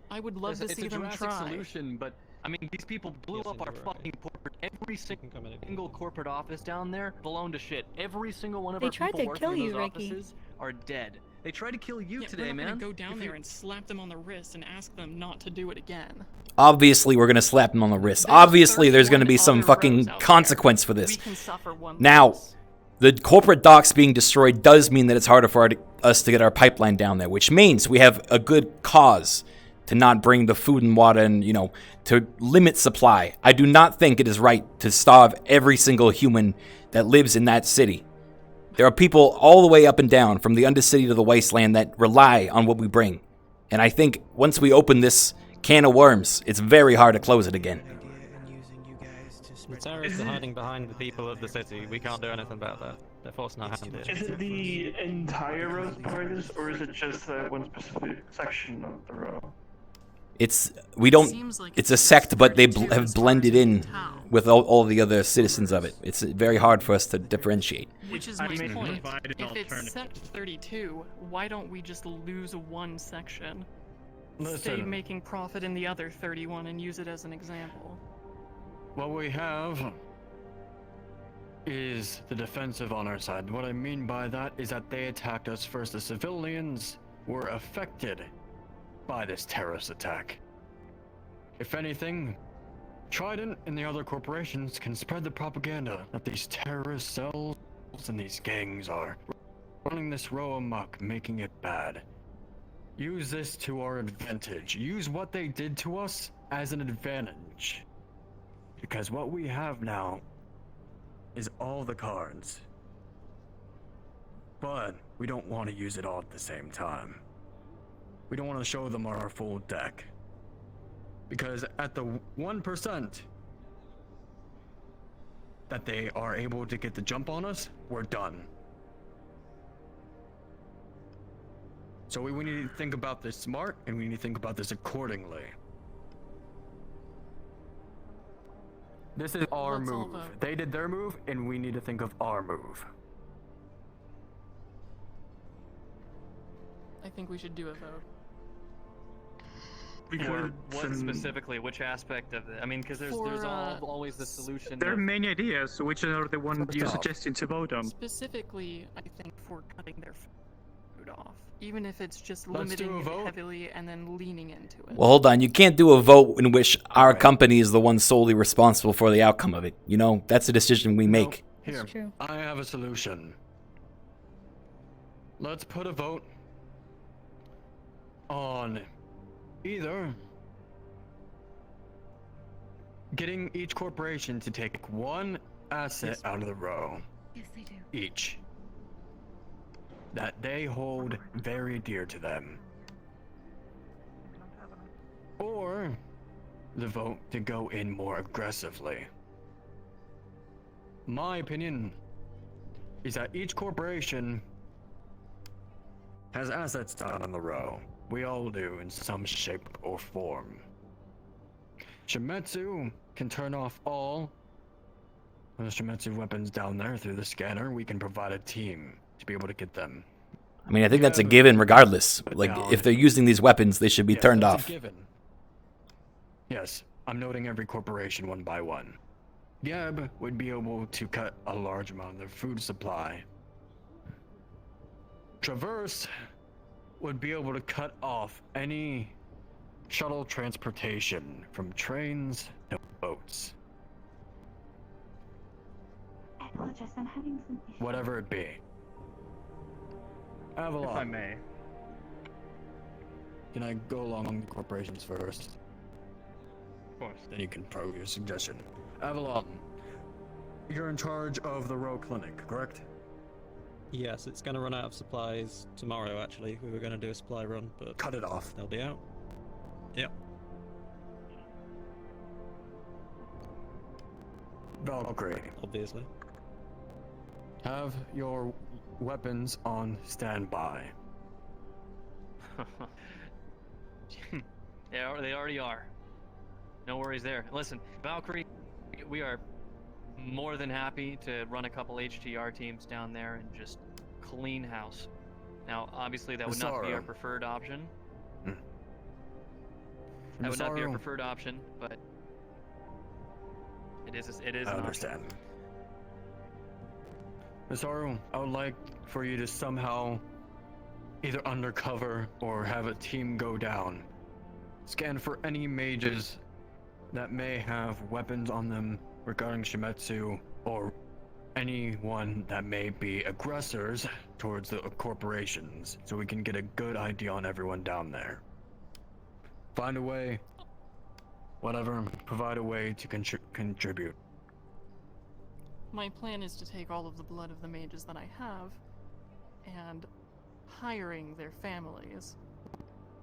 I would love to It's see a them drastic try. solution, but I mean, these people blew up our fucking corporate. Every single corporate office down there blown to shit. Every single one of They our tried people to working kill in you, those Rikky. offices are dead. They tried to kill you Yeah, today, we're not man. gonna go down If there you- and slap them on the wrist and ask them not to do it again. Obviously, we're going to slap them on the wrist. Obviously, there's going to be some fucking consequence for this. Now, the corporate docks being destroyed does mean that it's harder for us to get our pipeline down there, which means we have a good cause to not bring the food and water and, you know, to limit supply. I do not think it is right to starve every single human that lives in that city. There are people all the way up and down, from the Undercity to the Wasteland, that rely on what we bring. And I think once we open this can of worms, it's very hard to close it again. The terrorists are hiding behind the people of the city. We can't do anything about that. They're forcing our hand Is here. it the entire row spoilers, or is it just one specific section of the row? It's a sect, but they have blended in with all the other citizens of it. It's very hard for us to differentiate. Which is my point. If it's Sect 32, why don't we just lose one section? Stay Listen. making profit in the other 31 and use it as an example. What we have is the defensive on our side. What I mean by that is that they attacked us first. The civilians were affected by this terrorist attack. If anything, Trident and the other corporations can spread the propaganda that these terrorist cells and these gangs are running this row amok, making it bad. Use this to our advantage. Use what they did to us as an advantage. Because what we have now is all the cards. But we don't want to use it all at the same time. We don't want to show them our full deck. Because at the 1% that they are able to get the jump on us, we're done. So we need to think about this smart, and we need to think about this accordingly. This is our Let's all move. vote. They did their move, and we need to think of our move. I think we should do a vote. For what specifically? Which aspect of it? I mean, because there's always the solution. There are many ideas. Which are the one you're suggesting to vote on? Specifically, I think for cutting their food off, even if it's just Let's do limiting a it vote. heavily and then leaning into it. Well, hold on. You can't do a vote in which our company is the one solely responsible for the outcome of it. You know, that's a decision we make. Here, I have a solution. Let's put a vote on either getting each corporation to take one asset out of the row. Yes, they do. Each. That they hold very dear to them. Or the vote to go in more aggressively. My opinion is that each corporation has assets down on the row. We all do in some shape or form. Shimetsu can turn off all the Shimetsu weapons down there through the scanner. We can provide a team to be able to get them. I mean, I think that's a given regardless. Like, if they're using these weapons, they should be turned that's off. A given. Yes, I'm noting every corporation one by one. Geb would be able to cut a large amount of their food supply. Traverse would be able to cut off any shuttle transportation from trains to boats. I apologize, I'm having some issues. Whatever it be. Avalon. If I may. Can I go along the corporations first? Of course. Then you can probably your suggestion. Avalon, you're in charge of the row clinic, correct? Yes, it's going to run out of supplies tomorrow, actually. We were going to do a supply run, but... Cut it off. They'll be out. Yep. Valkyrie. Obviously. Have your weapons on standby. They already are. No worries there. Listen, Valkyrie, we are more than happy to run a couple HTR teams down there and just clean house. Now, obviously, that would not be our preferred option. That would not be our preferred option, but it is I an understand. Masaru, I would like for you to somehow either undercover or have a team go down. Scan for any mages that may have weapons on them regarding Shimetsu, or anyone that may be aggressors towards the corporations, so we can get a good idea on everyone down there. Find a way, whatever, provide a way to contribute. My plan is to take all of the blood of the mages that I have and hiring their families.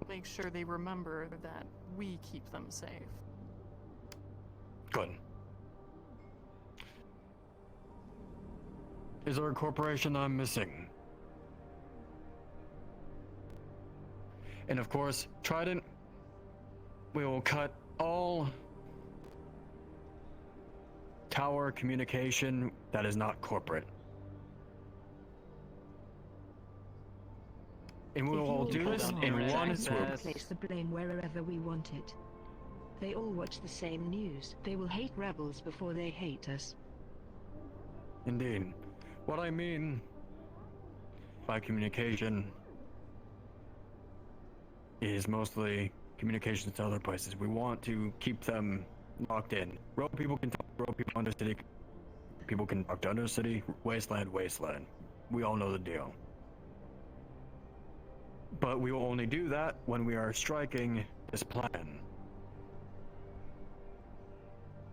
Make sure they remember that we keep them safe. Good. Is there a corporation I'm missing? And of course, Trident, we will cut all tower communication that is not corporate. And we will all do this in one swoop. Place the blame wherever we want it. They all watch the same news. They will hate rebels before they hate us. Indeed. What I mean by communication is mostly communications to other places. We want to keep them locked in. Row people can talk to row people, Undercity people can talk to Undercity, Wasteland, Wasteland. We all know the deal. But we will only do that when we are striking this plan.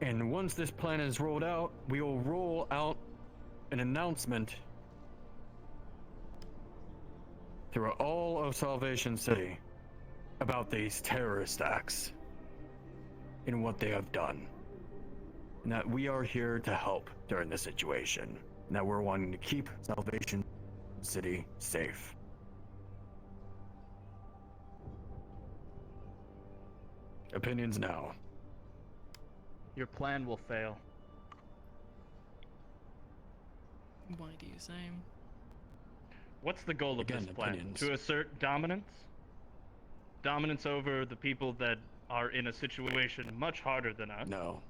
And once this plan is rolled out, we will roll out an announcement throughout all of Salvation City about these terrorist acts and what they have done. And that we are here to help during this situation. And that we're wanting to keep Salvation City safe. Opinions now. Your plan will fail. Why do you say? What's the goal of this plan? To assert dominance? dominance over the people that are in a situation much harder than us. No.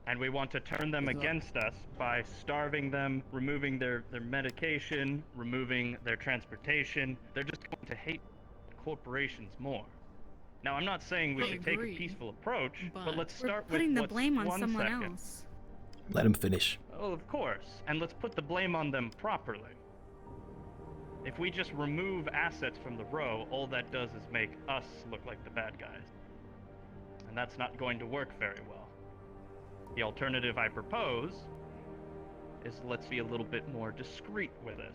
And we want to turn them against us by starving them, removing their medication, removing their transportation. They're just going to hate corporations more. Now, I'm not saying we should take a peaceful approach, but let's start with putting the what's blame on 1 someone second. else. Let him finish. Oh, of course. And let's put the blame on them properly. If we just remove assets from the row, all that does is make us look like the bad guys. And that's not going to work very well. The alternative I propose is let's be a little bit more discreet with this.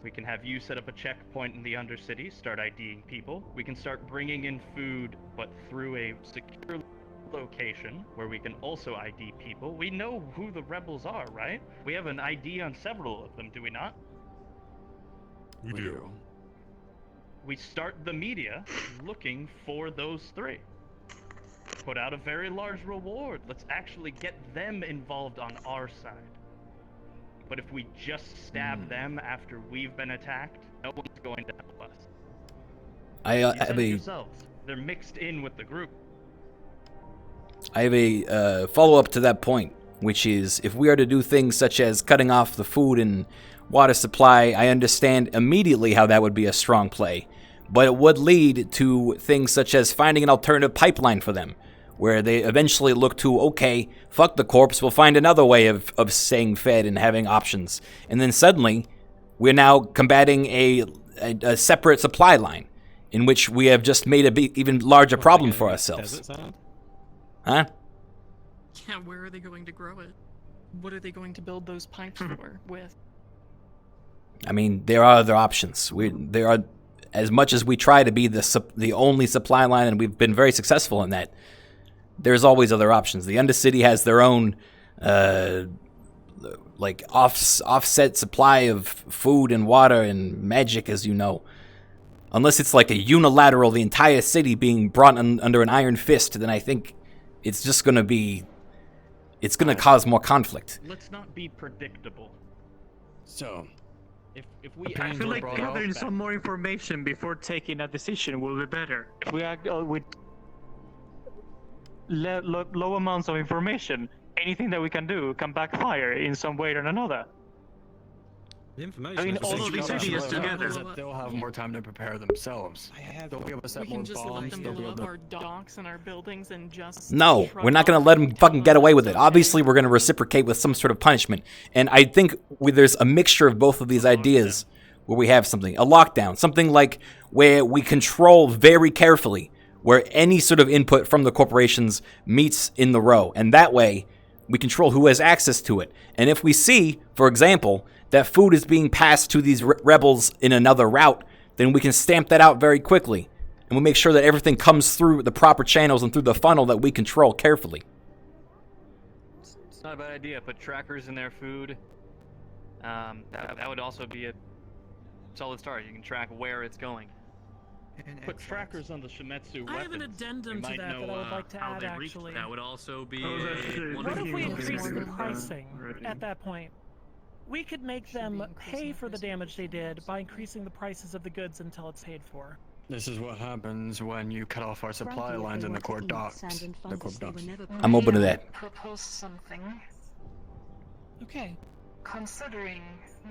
We can have you set up a checkpoint in the Undercity, start IDing people. We can start bringing in food, but through a secure location where we can also ID people. We know who the rebels are, right? We have an ID on several of them, do we not? We do. We start the media looking for those 3. Put out a very large reward. Let's actually get them involved on our side. But if we just stab them after we've been attacked, no one's going to help us. You said it yourselves. They're mixed in with the group. I have a follow-up to that point, which is if we are to do things such as cutting off the food and water supply, I understand immediately how that would be a strong play. But it would lead to things such as finding an alternative pipeline for them, where they eventually look to, okay, fuck the corpse, we'll find another way of staying fed and having options. And then suddenly, we're now combating a separate supply line, in which we have just made a even larger problem for ourselves. Huh? Yeah, where are they going to grow it? What are they going to build those pipes for with? I mean, there are other options. There are, as much as we try to be the only supply line, and we've been very successful in that, there's always other options. The Undercity has their own, offset supply of food and water and magic, as you know. Unless it's like a unilateral, the entire city being brought under an iron fist, then I think it's just going to be, it's going to cause more conflict. Let's not be predictable. So, if we I feel like gathering some more information before taking a decision will be better. If we act with low amounts of information, anything that we can do can backfire in some way or another. The information. I mean, all of these ideas together. They'll have more time to prepare themselves. They'll be able to set We more can just let bombs. them They'll be blow able up to. our docks and our buildings and just... No, we're not going to let them fucking get away with it. Obviously, we're going to reciprocate with some sort of punishment. And I think there's a mixture of both of these ideas where we have something. A lockdown. Something like where we control very carefully where any sort of input from the corporations meets in the row. And that way, we control who has access to it. And if we see, for example, that food is being passed to these rebels in another route, then we can stamp that out very quickly. And we'll make sure that everything comes through the proper channels and through the funnel that we control carefully. It's not a bad idea. Put trackers in their food. That would also be a solid start. You can track where it's going. Put trackers on the Shimetsu weapons. I have an addendum to might that know, that I would like to how add, they reached actually. That would also be What if we increase the pricing at that point? We could make them pay for the damage they did by increasing the prices of the goods until it's paid for. This is what happens when you cut off our supply lines in the court docks. The court docks. I'm open to that. Propose something. Okay. Considering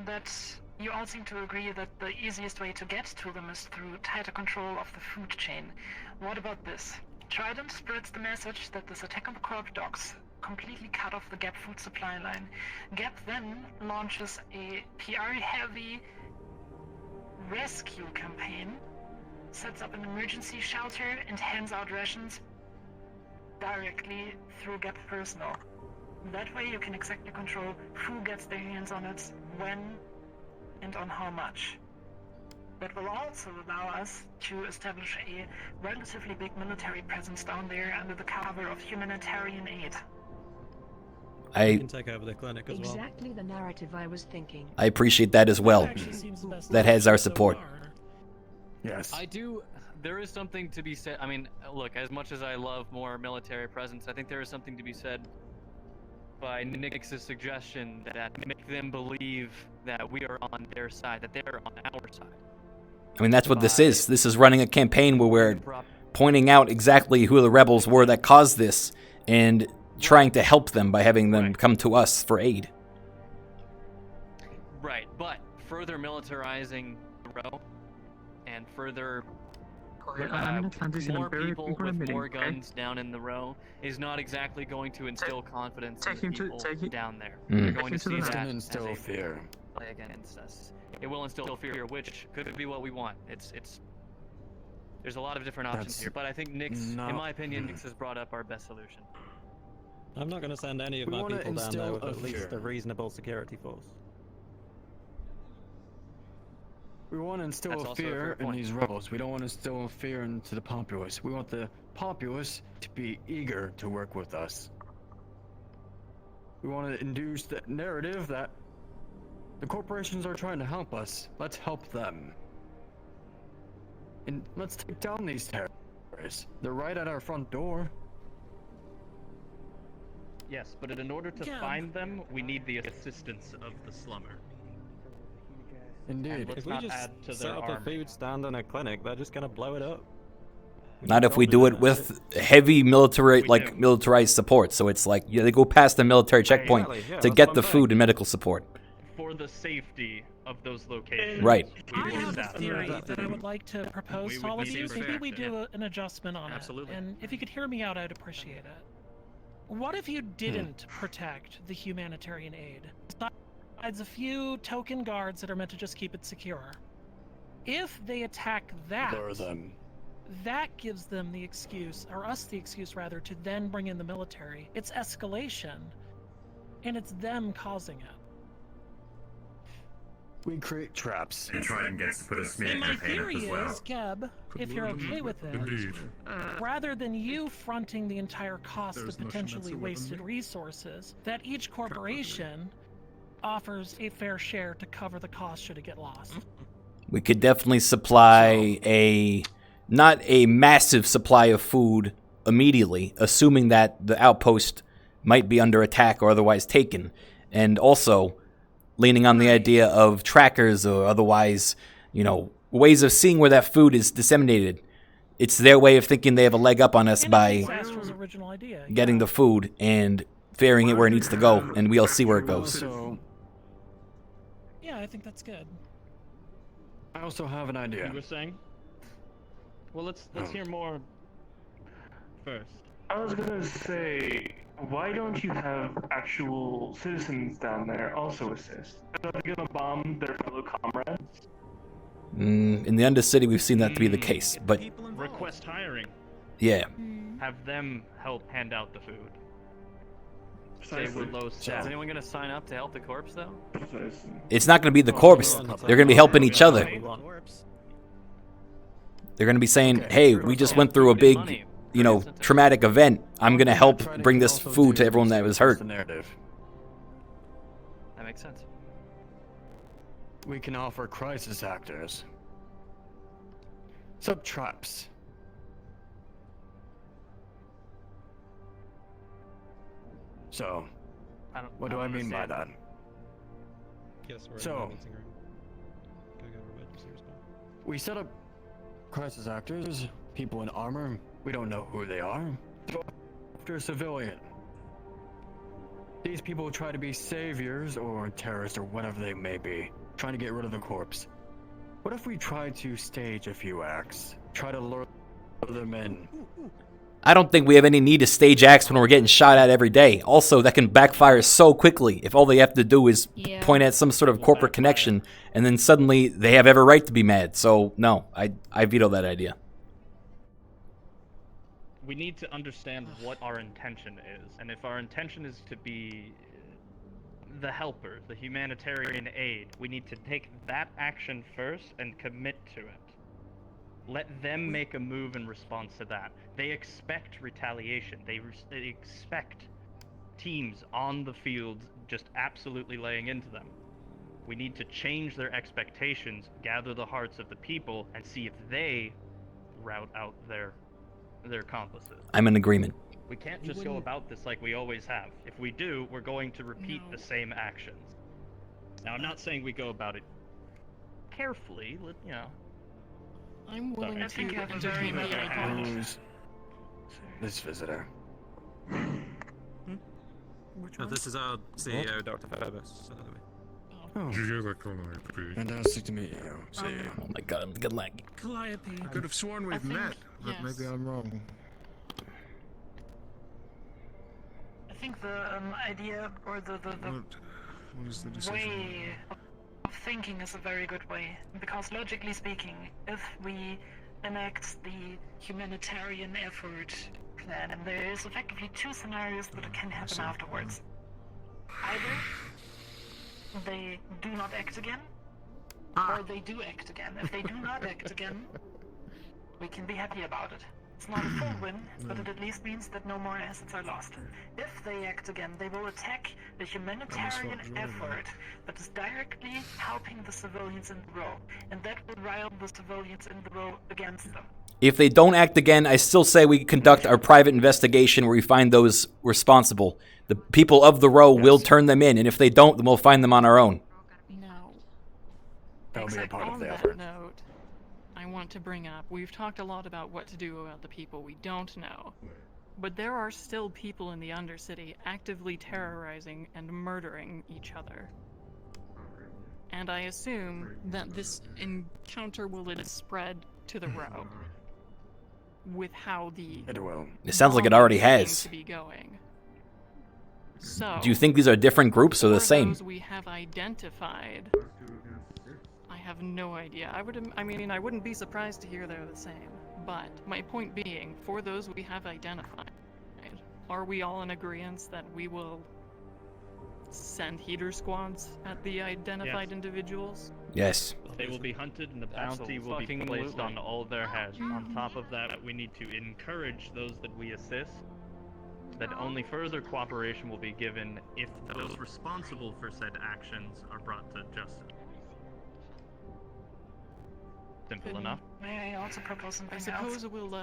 that you all seem to agree that the easiest way to get to them is through tighter control of the food chain, what about this? Trident spreads the message that this attack on the corp docks completely cut off the Gap food supply line. Gap then launches a PR-heavy rescue campaign, sets up an emergency shelter, and hands out rations directly through Gap personnel. That way you can exactly control who gets their hands on it, when, and on how much. That will also allow us to establish a relatively big military presence down there under the cover of humanitarian aid. We can take over the clinic as well. Exactly the narrative I was thinking. I appreciate that as well. That has our support. Yes. I do. There is something to be said. I mean, look, as much as I love more military presence, I think there is something to be said by Nix's suggestion that make them believe that we are on their side, that they're on our side. I mean, that's what this is. This is running a campaign where we're pointing out exactly who the rebels were that caused this and trying to help them by having them come to us for aid. Right, but further militarizing the row and further more people with more guns down in the row is not exactly going to instill confidence in the people down there. They're going to see that as instill fear. Play against us. It will instill fear, which could be what we want. There's a lot of different options here, but I think Nix, in my opinion, Nix has brought up our best solution. I'm not going to send any of my people down there with at least a reasonable security force. We want to instill fear in these rebels. We don't want to instill fear into the populace. We want the populace to be eager to work with us. We want to induce the narrative that the corporations are trying to help us. Let's help them. And let's take down these terrorists. They're right at our front door. Yes, but in order to find them, we need the assistance of the slummer. Indeed. If we just set up a food stand and a clinic, they're just gonna blow it up. Not if we do it with heavy militarized support. So it's like they go past the military checkpoint to get the food and medical support. For the safety of those locations. Right. I have a theory that I would like to propose to all of you. Maybe we do an adjustment on it. And if you could hear me out, I'd appreciate it. What if you didn't protect the humanitarian aid? Besides a few token guards that are meant to just keep it secure. If they attack that, that gives them the excuse, or us the excuse rather, to then bring in the military. It's escalation, and it's them causing it. We create traps. And Trident gets to put a smear And my campaign up theory as well. is, Geb, if you're okay with it, rather than you fronting the entire cost of potentially wasted resources, that each corporation offers a fair share to cover the cost should it get lost. We could definitely supply not a massive supply of food immediately, assuming that the outpost might be under attack or otherwise taken, and also leaning on the idea of trackers or otherwise, ways of seeing where that food is disseminated. It's their way of thinking they have a leg up on us by getting the food and ferrying it where it needs to go, and we'll see where it goes. Yeah, I think that's good. I also have an idea. You were saying? Well, let's hear more first. I was gonna say, why don't you have actual citizens down there also assist? Are they gonna bomb their fellow comrades? In the Undercity, we've seen that to be the case, but Request hiring. yeah. Have them help hand out the food. Say we're low staff. Is anyone going to sign up to help the corpse, though? It's not going to be the corpse. They're going to be helping each other. They're going to be saying, hey, we just went through a big, traumatic event. I'm going to help bring this food to everyone that was hurt. That makes sense. We can offer crisis actors. Sub-traps. So, what do I mean by that? So, we set up crisis actors, people in armor. We don't know who they are. After a civilian. These people try to be saviors or terrorists or whatever they may be, trying to get rid of the corpse. What if we try to stage a few acts? Try to lure them in. I don't think we have any need to stage acts when we're getting shot at every day. Also, that can backfire so quickly if all they have to do is point at some sort of corporate connection, and then suddenly they have every right to be mad. So, no, I veto that idea. We need to understand what our intention is, and if our intention is to be the helper, the humanitarian aid, we need to take that action first and commit to it. Let them make a move in response to that. They expect retaliation. They expect teams on the field just absolutely laying into them. We need to change their expectations, gather the hearts of the people, and see if they route out their accomplices. I'm in agreement. We can't just go about this like we always have. If we do, we're going to repeat the same actions. Now, I'm not saying we go about it carefully, I'm willing I think to you have a very entertain the valid idea. Who's this visitor? Which Oh, one? this is our CEO, Dr. Phobos. Oh, Did you hear that, Calliope? fantastic to meet you. See you. Oh my god, I'm good lag. Calliope. I could have sworn we've met, but maybe I'm wrong. I think the idea or the What is the decision? way of thinking is a very good way, because logically speaking, if we enact the humanitarian effort plan, and there is effectively two scenarios that can happen afterwards. Either they do not act again, or they do act again. If they do not act again, we can be happy about it. It's not a full win, but it at least means that no more assets are lost. If they act again, they will attack the humanitarian effort that is directly helping the civilians in the row, and that will rile the civilians in the row against them. If they don't act again, I still say we conduct our private investigation where we find those responsible. The people of the row will turn them in, and if they don't, then we'll find them on our own. Now, That'll be a part of on the that effort. note, I want to bring up, we've talked a lot about what to do about the people we don't know, but there are still people in the Undercity actively terrorizing and murdering each other. And I assume that this encounter will spread to the row with how the It will. It sounds like it already bombing has. seems to be going. So, Do you think these are different groups or the for same? those we have identified, I have no idea. I wouldn't be surprised to hear they're the same. But my point being, for those we have identified, are we all in agreement that we will send heater squads at the identified individuals? Yes. They will be hunted and the bounty will be placed on all their heads. On top of that, we need to encourage those that we assist that only further cooperation will be given if those responsible for said actions are brought to justice. Simple enough. May I also propose something I else? suppose we'll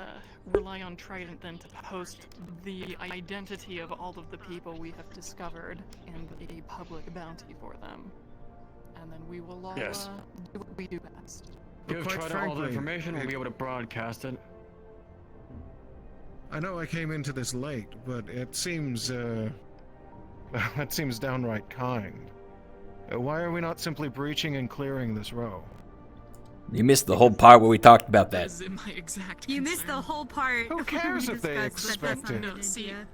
rely on Trident then to post the identity of all of the people we have discovered and a public bounty for them. And then we will all Yes. do what we do best. Give quite Trident all the frankly, information, we'll be able to broadcast it. I know I came into this late, but it seems, that seems downright kind. Why are we not simply breaching and clearing this row? You missed the whole part where we talked about that. my exact You missed the whole part. Who cares if they discussed that that's not expect a it? good See, idea.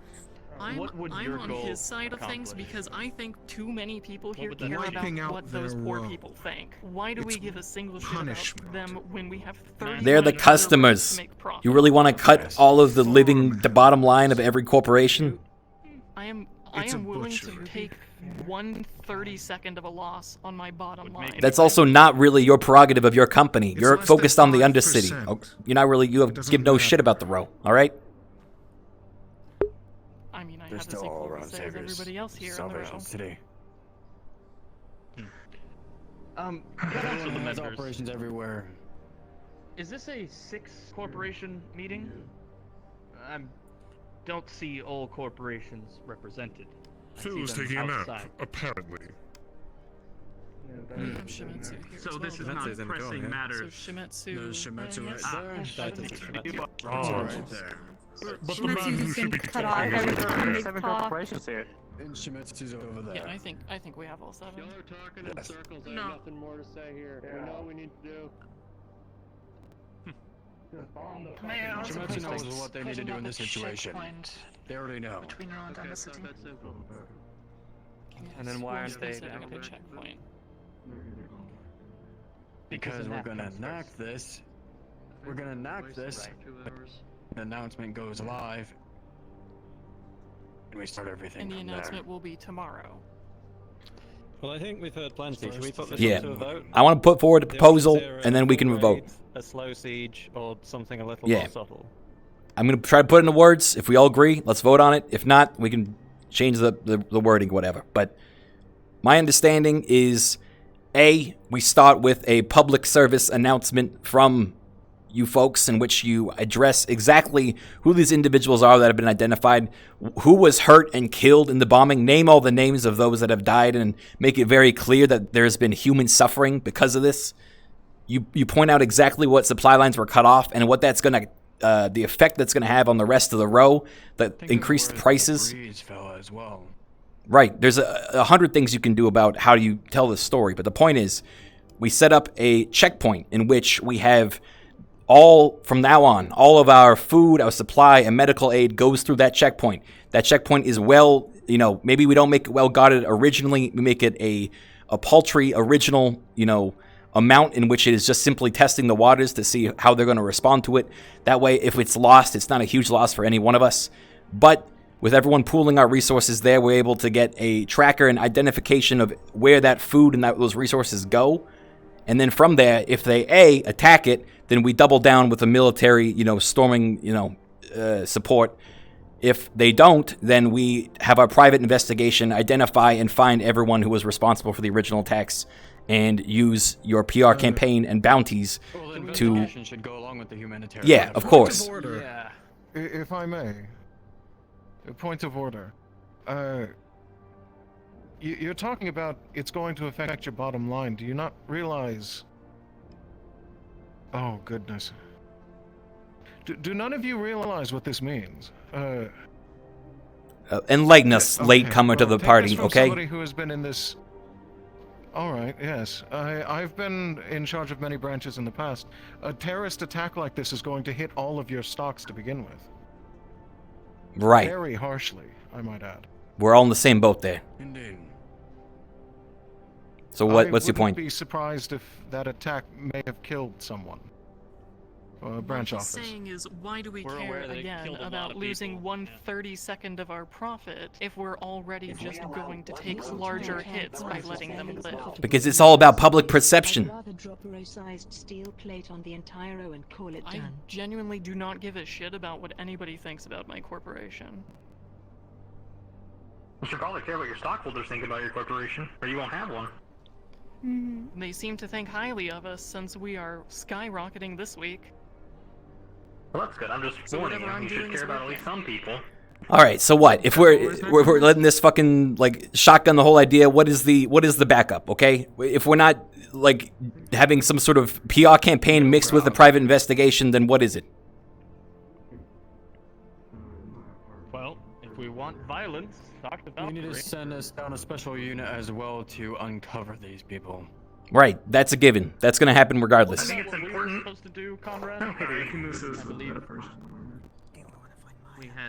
What would I'm your on goal his side of things accomplish? because I think too many people here would that care be? Wiping about out what those their poor row. people think. Why do we It's give a single shit punishment. about them when we have 30 They're the customers. You really want to cut all of the living, the bottom line of every corporation? I am It's a willing to butchery. take 1/32 of a loss on my bottom line. That's also not really your prerogative of your company. It's You're less focused than on the Undercity. 5%. Oh, you're not really, you doesn't give no matter. shit about the row, alright? I mean, I They're have the still same all political around say as Savior's everybody else here in the row. Salvation City. Council Everyone has members, operations everywhere. is this a 6-corporation meeting? I don't see all corporations represented. I Phil see was them taking a nap, outside. apparently. Shimetsu here So as this is well. not Shimetsu's in the pressing corner. matters. So Shimetsu. There's Shimetsu right yes. there. Titus is Shimetsu. Oh, right there. but the man Shimetsu's who just should been be cut off talking every is time they 7 talk. corporations here. And Shimetsu's over there. Yeah, I think we have all 7. Y'all are talking in Yes. circles. I No. have nothing more to say here. We know what we need to do. May I also Shimetsu knows propose what they need to do in this putting up a situation. checkpoint They already know. between Row and Undercity? And then why aren't they setting up a down? checkpoint? Because we're gonna enact this. We're gonna enact this. The announcement goes live. And we start everything And the from announcement will be tomorrow. Well, I think we've heard plenty. Should we put this Yeah. up to a vote? I want to put forward a The proposal, options here are and then we can full vote. raid, a slow siege, or something a little Yeah. more subtle. I'm going to try to put it into words. If we all agree, let's vote on it. If not, we can change the wording, whatever. But my understanding is, A, we start with a public service announcement from you folks in which you address exactly who these individuals are that have been identified, who was hurt and killed in the bombing, name all the names of those that have died, and make it very clear that there has been human suffering because of this. you point out exactly what supply lines were cut off and what that's gonna, the effect that's gonna have on the rest of the row, the increased prices. As well. Right. There's 100 things you can do about how you tell this story, but the point is, we set up a checkpoint in which we have from now on, all of our food, our supply, and medical aid goes through that checkpoint. That checkpoint is maybe we don't make it well guarded originally. We make it a paltry original, amount in which it is just simply testing the waters to see how they're going to respond to it. That way, if it's lost, it's not a huge loss for any one of us. But with everyone pooling our resources there, we're able to get a tracker and identification of where that food and those resources go. And then from there, if they attack it, then we double down with the military, storming, support. If they don't, then we have our private investigation, identify and find everyone who was responsible for the original attacks, and use your PR campaign and bounties to. Should go along with the humanitarian. Yeah, of course. Yeah. If I may, a point of order. You're talking about it's going to affect your bottom line. Do you not realize? Oh, goodness. Do none of you realize what this means? Enlighten us, latecomer to the party, okay? Somebody who has been in this. All right, yes. I've been in charge of many branches in the past. A terrorist attack like this is going to hit all of your stocks to begin with. Right. Very harshly, I might add. We're all in the same boat there. Indeed. So what's your point? I wouldn't be surprised if that attack may have killed someone. Branch office. What he's saying is, why do we care again about losing 1/32 of our profit if we're already just going to take larger hits by letting them live? Because it's all about public perception. I'd rather drop a row-sized steel plate on the entire row and call it done. I genuinely do not give a shit about what anybody thinks about my corporation. You should probably care what your stockholders think about your corporation, or you won't have one. They seem to think highly of us since we are skyrocketing this week. Well, that's good. I'm just warning you. You should care about at least some people. All right. So what? If we're letting this fucking shotgun the whole idea, what is the backup? Okay. If we're not having some sort of PR campaign mixed with a private investigation, then what is it? Well, if we want violence, talk to Valkyrie. We need to send us down a special unit as well to uncover these people. Right, that's a given. That's going to happen regardless. I think it's important. Supposed to do, Conrad?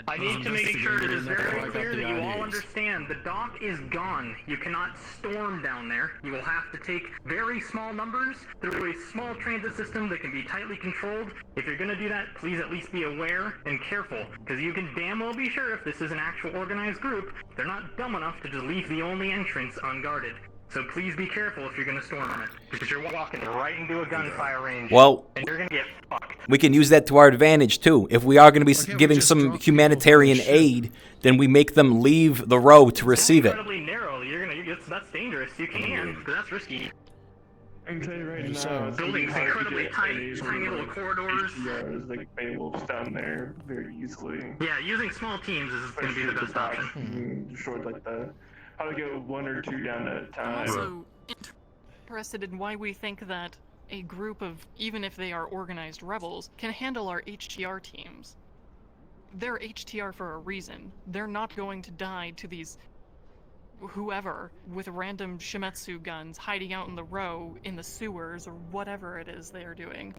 I need to make sure it is very clear that you all understand the dock is gone. You cannot storm down there. You will have to take very small numbers through a small transit system that can be tightly controlled. If you're going to do that, please at least be aware and careful, because you can damn well be sure if this is an actual organized group, they're not dumb enough to just leave the only entrance unguarded. So please be careful if you're going to storm it, because you're walking right into a gunfire range, Well, and you're going to get fucked. we can use that to our advantage too. If we are going to be giving some humanitarian aid, then we make them leave the row to receive it. Incredibly narrow. That's dangerous. You can't, because that's risky. I'm telling you right now, Buildings incredibly tight, tiny little corridors. Like Beowulf's down there very easily. Yeah, using small teams is going to be the best option. Short like that. How to get one or two down at a time. I'm also interested in why we think that a group of, even if they are organized rebels, can handle our HTR teams. They're HTR for a reason. They're not going to die to these whoever with random Shimetsu guns hiding out in the row, in the sewers, or whatever it is they are doing.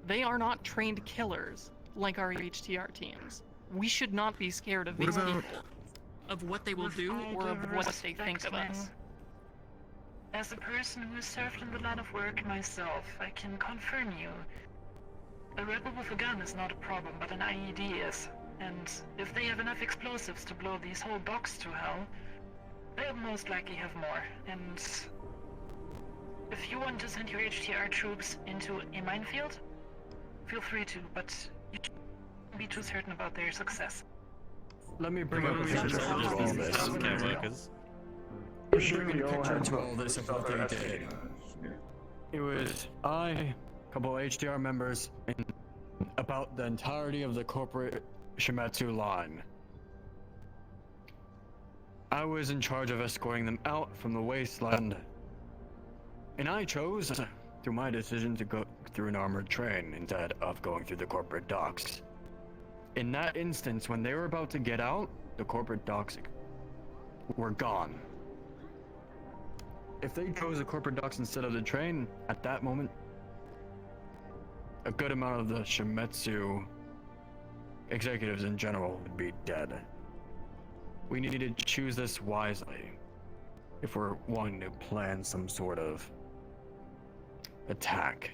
They are not trained killers like our HTR teams. We should not be scared of these people, of what they will do, or of what they think of us. As a person who has served in the line of work myself, I can confirm you. A rebel with a gun is not a problem, but an IED is. And if they have enough explosives to blow these whole docks to hell, they'll most likely have more. And if you want to send your HTR troops into a minefield, feel free to, but you shouldn't be too certain about their success. Let me bring up a picture to all this. Bring a picture to all this of what they did. It was I, a couple of HDR members, and about the entirety of the corporate Shimetsu line. I was in charge of escorting them out from the Wasteland. And I chose to my decision to go through an armored train instead of going through the corporate docks. In that instance, when they were about to get out, the corporate docks were gone. If they chose the corporate docks instead of the train, at that moment, a good amount of the Shimetsu executives in general would be dead. We need to choose this wisely if we're wanting to plan some sort of attack.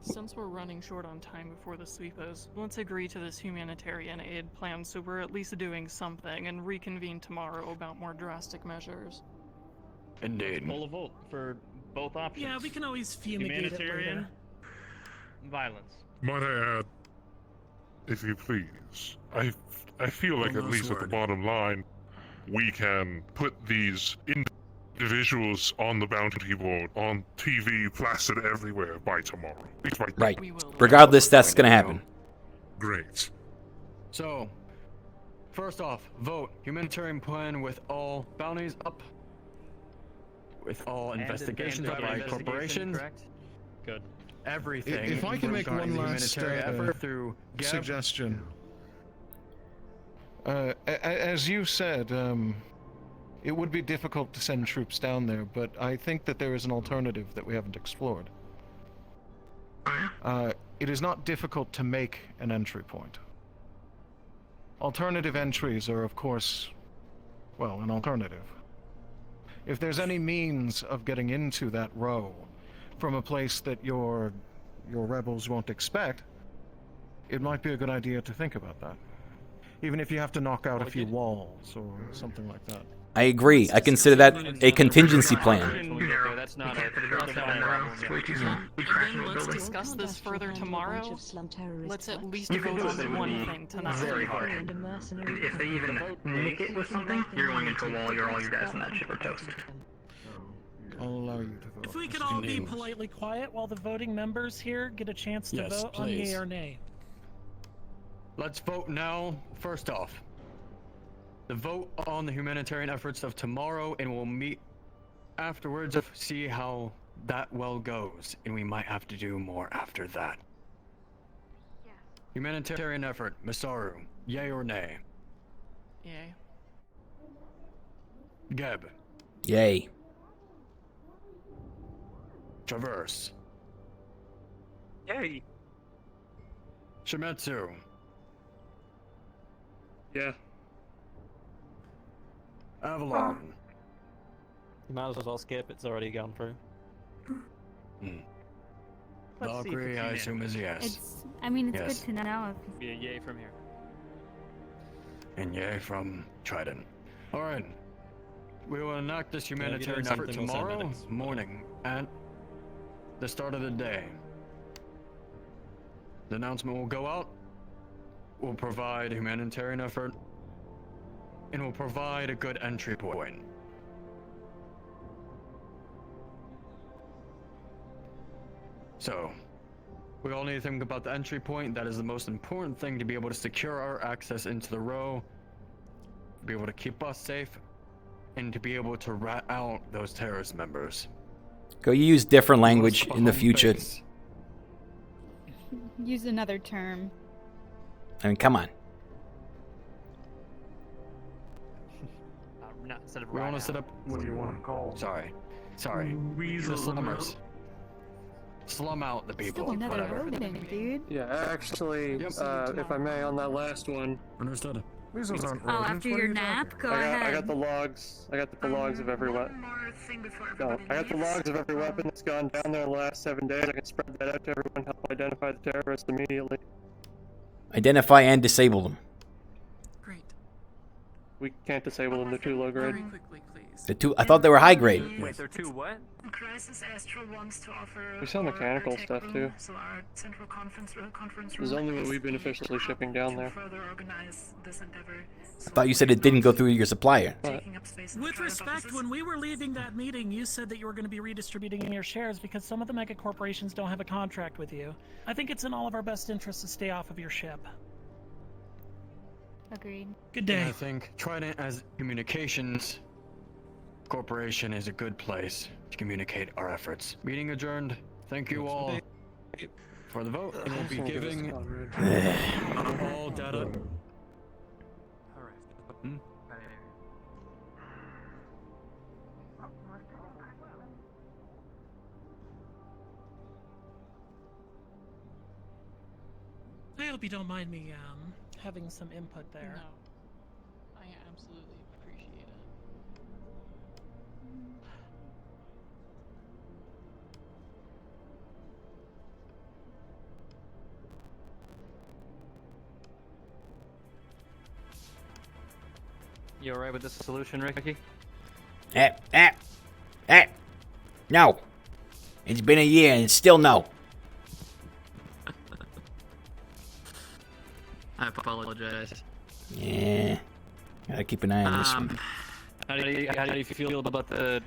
Since we're running short on time before the sweepers, let's agree to this humanitarian aid plan so we're at least doing something and reconvene tomorrow about more drastic measures. Indeed. Pull a vote for both options. Yeah, we can always fumigate it Humanitarian later. violence. Might I add, if you please, I feel like at least at the bottom line, we can put these individuals on the bounty board, on TV, plastered everywhere by tomorrow. At least by Right. Regardless, that's gonna happen. Great. So, first off, vote humanitarian plan with all bounties up, with all investigations up by corporations. Correct? Good. Everything. If I can make one regarding last humanitarian effort through Geb. suggestion. As you said, it would be difficult to send troops down there, but I think that there is an alternative that we haven't explored. It is not difficult to make an entry point. Alternative entries are, of course, well, an alternative. If there's any means of getting into that row from a place that your rebels won't expect, it might be a good idea to think about that. Even if you have to knock out a few walls or something like that. I agree. I consider that a contingency plan. That's not a Let's discuss this further tomorrow. Let's at least vote on one thing tonight. Very hard. If they even nick it with something, you're going into a wall. All your guys on that ship are toast. I'll allow you to vote. If we could all be politely quiet while the voting members here get a chance to Yes, vote on please. yay or nay. Let's vote now. First off, the vote on the humanitarian efforts of tomorrow, and we'll meet afterwards to see how that well goes, and we might have to do more after that. Humanitarian effort, Masaru, yay or nay? Yay. Geb, Yay. Traverse, Yay! Shimetsu, Yeah. Avalon. You might as well skip, it's already gone through. Valkyrie, I assume, is yes. It's Yes. good to know. Be a yay from here. And yay from Trident. Alright. We will enact this you're humanitarian doing effort something, we'll send tomorrow medics. morning at the start of the day. The announcement will go out. We'll provide humanitarian effort. And we'll provide a good entry point. So, we all need to think about the entry point. That is the most important thing to be able to secure our access into the row, to be able to keep us safe, and to be able to rat out those terrorist members. Go use different language in the future. Use another term. I mean, come on. Not instead of We want to rat set out. up. What do you want to call? Sorry. The Weasel slummers. Slum out the people. Still another whatever. rodent, dude. Yeah, actually, if I may, on that last one. Understood. Weasels aren't Oh, after your nap, go ahead. I got the logs. I got the logs of every weapon. No, I got the logs of every weapon that's gone down there in the last 7 days. I can spread that out to everyone, help identify the terrorists immediately. Identify and disable them. We can't disable them, they're too low grade. The two, I thought they were high grade. Wait, they're two what? Crisis Astral wants to offer We sell mechanical stuff too. so our central conference room There's only what we've been officially shipping down there. further organize this endeavor. I thought you said it didn't go through your supplier. With respect, when we were leaving that meeting, you said that you were going to be redistributing your shares because some of the mega corporations don't have a contract with you. I think it's in all of our best interest to stay off of your ship. Agreed. Good day. I think Trident as communications corporation is a good place to communicate our efforts. Meeting adjourned. Thank you all for the vote. And we'll be giving all data. I hope you don't mind me having some input there. No, I absolutely appreciate it. You alright with this solution, Rikky? No. It's been a year and it's still no. I apologize. Yeah. Gotta keep an eye on this one. How do you feel about the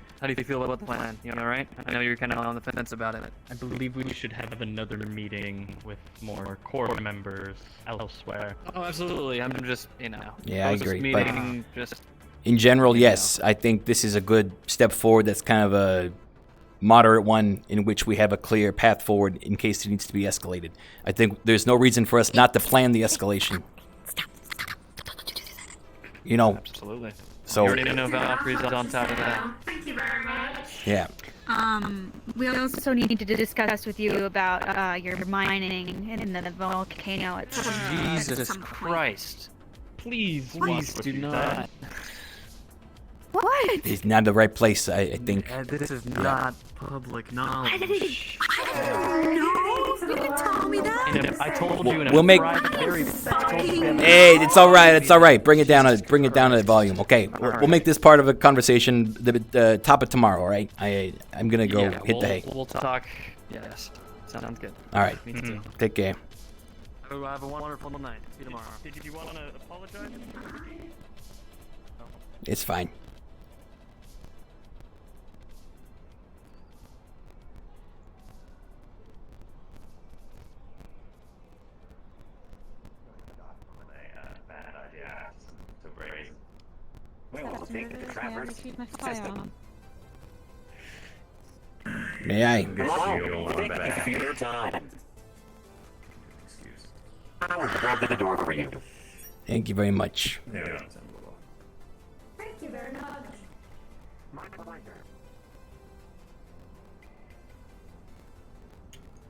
plan? You all right? I know you're kind of on the fence about it. I believe we should have another meeting with more core members elsewhere. Oh, absolutely. I'm just, Yeah, I agree. Meeting, But in general, yes, I think this is a good step forward. That's kind of a moderate one in which we have a clear path forward in case it needs to be escalated. I think there's no reason for us not to plan the escalation. Absolutely. So you already know Valkyrie's on top of that. Thank you very much. Yeah. We also need to discuss with you about your mining in the volcano at Jesus Christ. Please do not. What? It's not the right place, I think. This is not public knowledge. I don't know. You didn't tell me that. I told you in a We'll make. private, very. Hey, it's all right. It's all right. Bring it down to the volume. Okay, we'll make this part of a conversation the top of tomorrow. All right. I'm gonna go hit the hay. We'll talk. Yes, sounds good. All right. Me too. Take care. Have a wonderful night. See you tomorrow. Did you want to apologize? It's fine. May I? Thank you for your time. I will grab the door for you. Thank you very much. Thank you very much. My pleasure.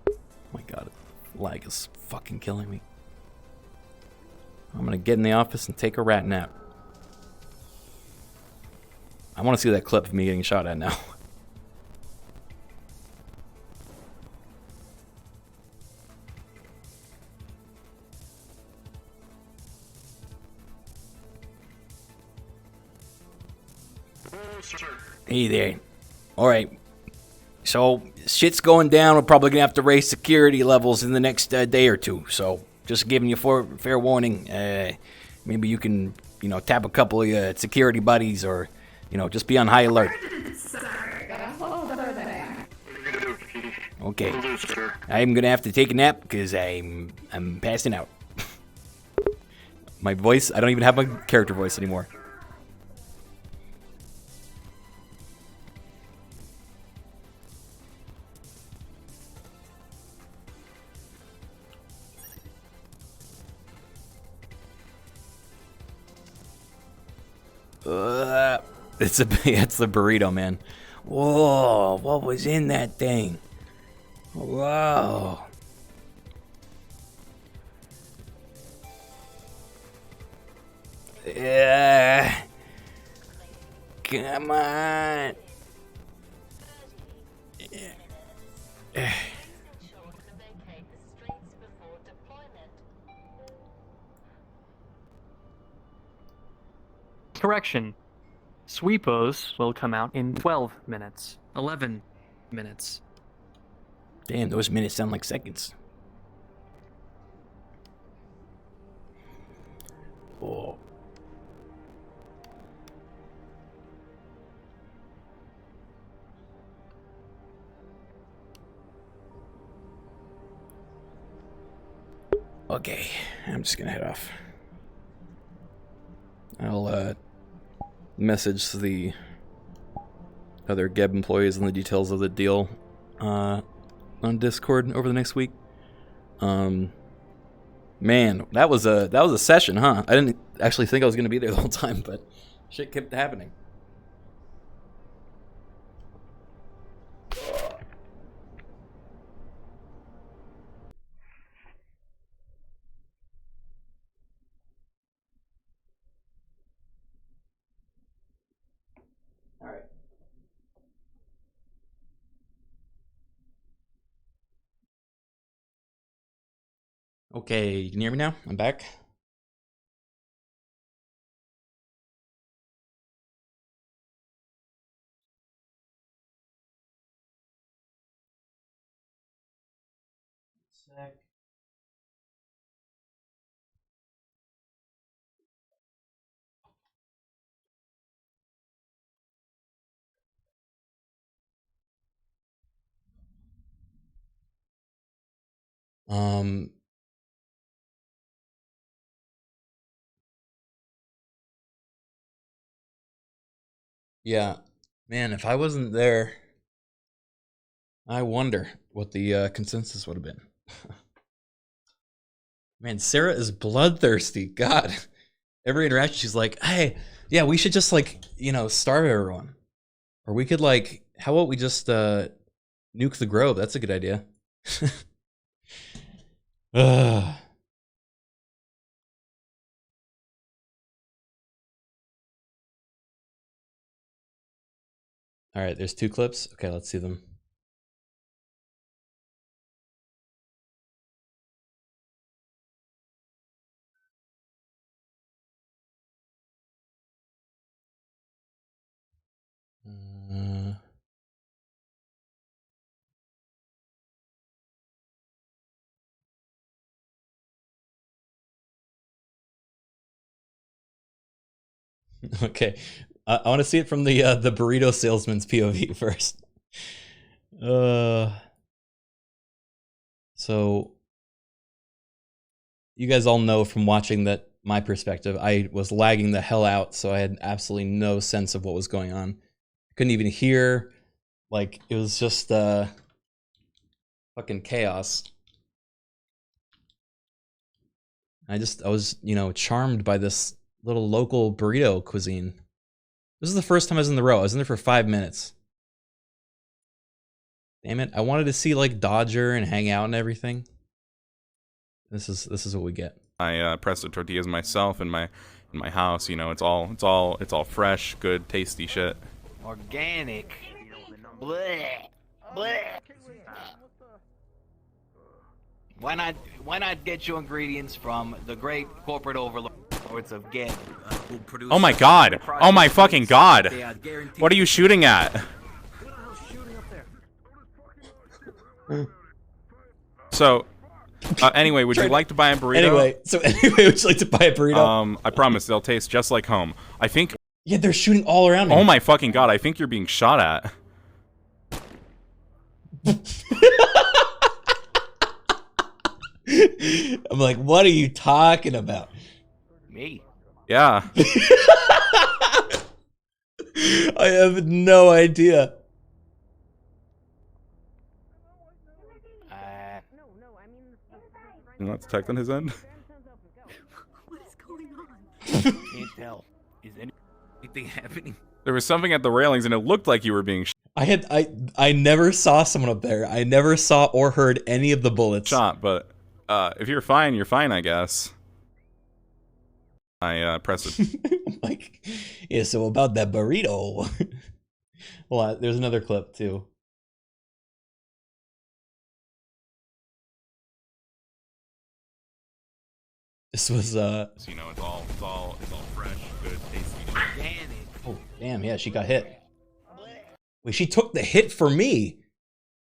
Oh my god, lag is fucking killing me. I'm gonna get in the office and take a rat nap. I want to see that clip of me getting shot at now. Hey there. Alright. So, shit's going down. We're probably going to have to raise security levels in the next day or two. So, just giving you fair warning. Maybe you can, tap a couple of your security buddies or, just be on high alert. Okay. I'm going to have to take a nap because I'm passing out. My voice, I don't even have my character voice anymore. It's the burrito, man. Whoa, what was in that thing? Whoa. Yeah. Come on. Correction. Sweepos will come out in 12 minutes. 11 minutes. Damn, those minutes sound like seconds. Oh. Okay, I'm just gonna head off. I'll message the other Geb employees on the details of the deal on Discord over the next week. Man, that was a session, huh? I didn't actually think I was gonna be there the whole time, but shit kept happening. Okay, you can hear me now? I'm back. Sec. Yeah, man, if I wasn't there, I wonder what the consensus would have been. Man, Sarah is bloodthirsty. God, every interaction she's like, "Hey, yeah, we should just like, starve everyone, or we could like, how about we just nuke the Grove? That's a good idea." Ugh. All right, there's 2 clips. Okay, let's see them. Okay, I want to see it from the burrito salesman's POV first. So you guys all know from watching that my perspective, I was lagging the hell out, so I had absolutely no sense of what was going on. I couldn't even hear. Like, it was just fucking chaos. I was, charmed by this little local burrito cuisine. This is the first time I was in the row. I was in there for 5 minutes. Damn it! I wanted to see like Dodger and hang out and everything. This is what we get. I press the tortillas myself in my house. It's all fresh, good, tasty shit. Organic. Blech. Blech. Why not get your ingredients from the great corporate overlords of Geb, who produce... Oh my god! Oh my fucking god! What are you shooting at? So, anyway, would you like to buy a burrito? Anyway, would you like to buy a burrito? I promise they'll taste just like home. I think... Yeah, they're shooting all around me. Oh my fucking god, I think you're being shot at. I'm like, what are you talking about? Me? Yeah. I have no idea. Not detect on his end. What is going on? Can't tell. Is anything happening? There was something at the railings, and it looked like you were being I never saw someone up there. I never saw or heard any of the bullets. shot, but if you're fine, I guess. I press it. Like, yeah, so about that burrito. Well, there's another clip too. This was it's all fresh, good, tasty. Organic. Oh, damn, yeah, she got hit. Wait, she took the hit for me.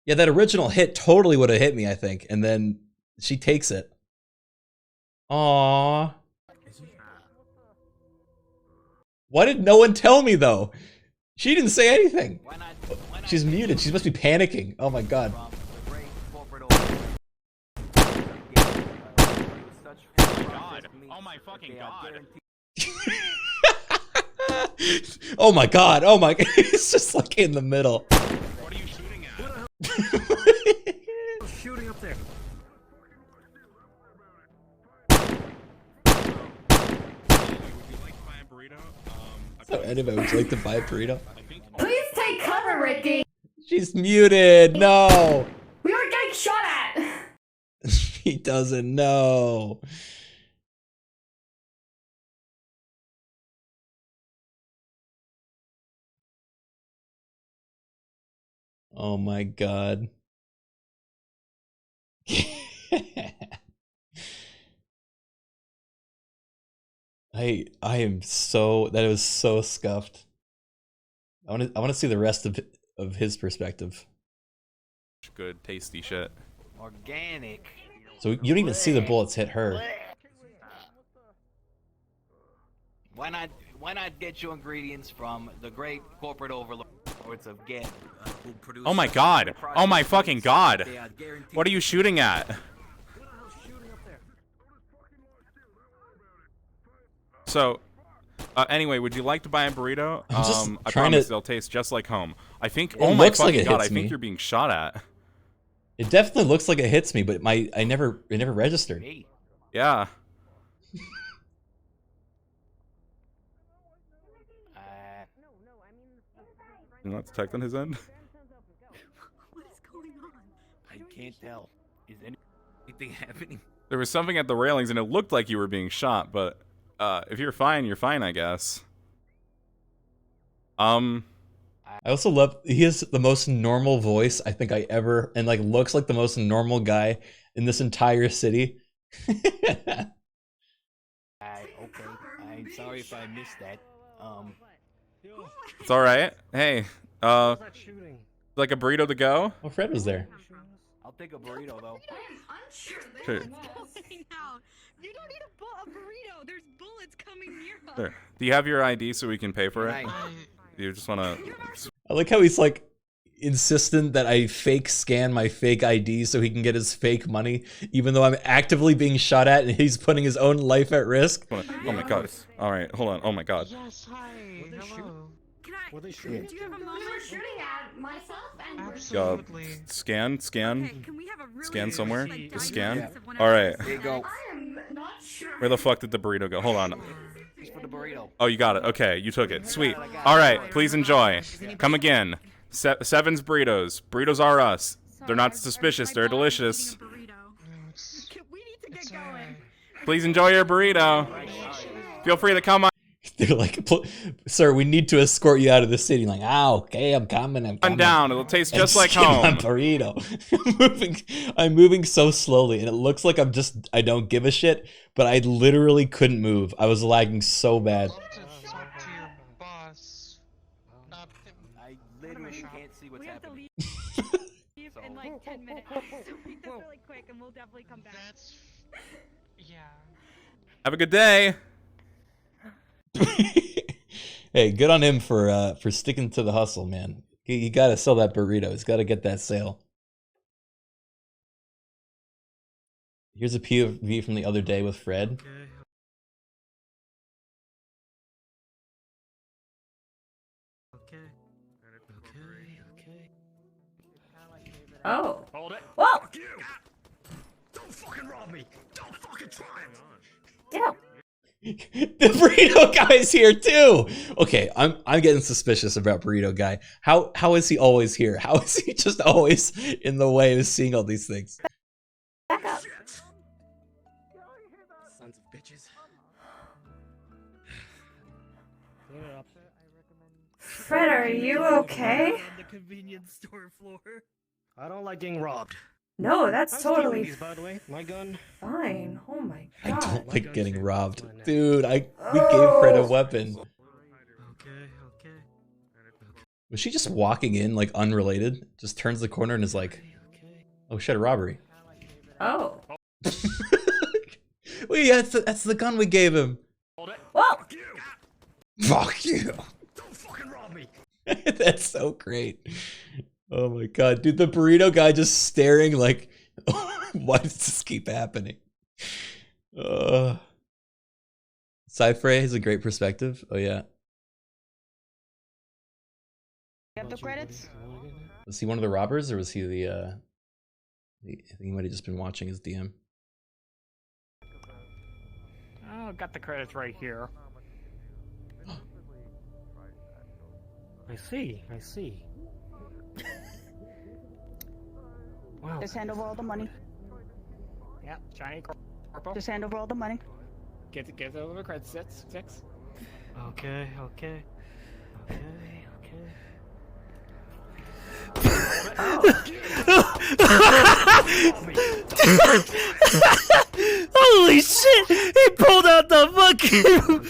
Yeah, that original hit totally would have hit me, I think. And then she takes it. Aww. Why did no one tell me, though? She didn't say anything. She's muted. She must be panicking. Oh, my God. Oh my fucking god. Oh my god, oh my god. It's just like in the middle. What are you shooting at? Shooting up there. So anyway, would you like to buy a burrito? Please take cover, Ricky. She's muted. No. We are getting shot at. He doesn't know. Oh my god. I am so, that was so scuffed. I want to see the rest of his perspective. Good, tasty shit. Organic. So you don't even see the bullets hit her. Why not get your ingredients from the great corporate overlords of Geb, who produce Oh my god! Oh my fucking god! What are you shooting at? So, anyway, would you like to buy a burrito? I'm just I trying promise to- they'll taste just like home. I think. It Oh my looks like fucking it god! I hits think me. you're being shot at. It definitely looks like it hits me, but it never registered. Yeah. You're not detecting his end? What is going on? I can't tell. Is anything happening? There was something at the railings, and it looked like you were being shot. But if you're fine, I guess. I also love, he has the most normal voice I think I ever, and like looks like the most normal guy in this entire city. Okay. I'm sorry if I missed that. It's all right. Hey, like a burrito to go? Well, Fred was there. I'll take a burrito though. Sure. You don't need a burrito. There's bullets coming near us. There. Do you have your ID so we can pay for it? You just want to... I like how he's like insistent that I fake scan my fake ID so he can get his fake money, even though I'm actively being shot at and he's putting his own life at risk. Oh my god. All right, hold on. Oh my god. Yes, hi. Hello. What they shooting? Do you have a moment? We were shooting at myself and Scan. Can we have a really Scan somewhere. like, Just scan. diagnosis of one All of right. There you go. I am not sure. Where the fuck did the burrito go? Hold on. Thanks for the burrito. Oh, you got it. Okay, you took it. Sweet. All right, please enjoy. Come again. Seven's burritos. Burritos are us. They're not suspicious. They're delicious. Please enjoy your burrito. Feel free to come on. They're like, sir, we need to escort you out of the city. Like, okay, I'm coming. I'm down. It'll taste And just like skin my home. burrito. I'm moving so slowly, and it looks like I don't give a shit, but I literally couldn't move. I was lagging so bad. I literally can't see what's happening. Leave in like 10 minutes. So make this really quick, and we'll definitely come back. Yeah. Have a good day. Hey, good on him for sticking to the hustle, man. You gotta sell that burrito. He's gotta get that sale. Here's a POV from the other day with Fred. Oh. Hold it. Whoa. Fuck you. Don't fucking rob me. Don't fucking try it. Get out. The burrito guy's here too. Okay, I'm getting suspicious about burrito guy. How is he always here? How is he just always in the way of seeing all these things? Back up. Sons of bitches. Fred, are you okay? On the convenience store floor. I don't like getting robbed. No, that's I'm stealing totally these, by the way. My gun. fine. Oh my I god. don't like getting robbed. Dude, we gave Fred a weapon. Okay. Was she just walking in like unrelated? Just turns the corner and is like, oh shit, a robbery. Oh. Wait, yeah, that's the gun we gave him. Whoa. Fuck you. Don't fucking rob me. That's so great. Oh my god, dude, the burrito guy just staring like, why does this keep happening? Cypher has a great perspective. Oh yeah. Get the credits? Was he one of the robbers, or was he the I think he might have just been watching his DM. Oh, got the credits right here. I see. Wow. Just hand over all the money. Yeah, Johnny Corpo. Just hand over all the money. Get over the credits. Six. Okay. Holy shit! He pulled out the fucking.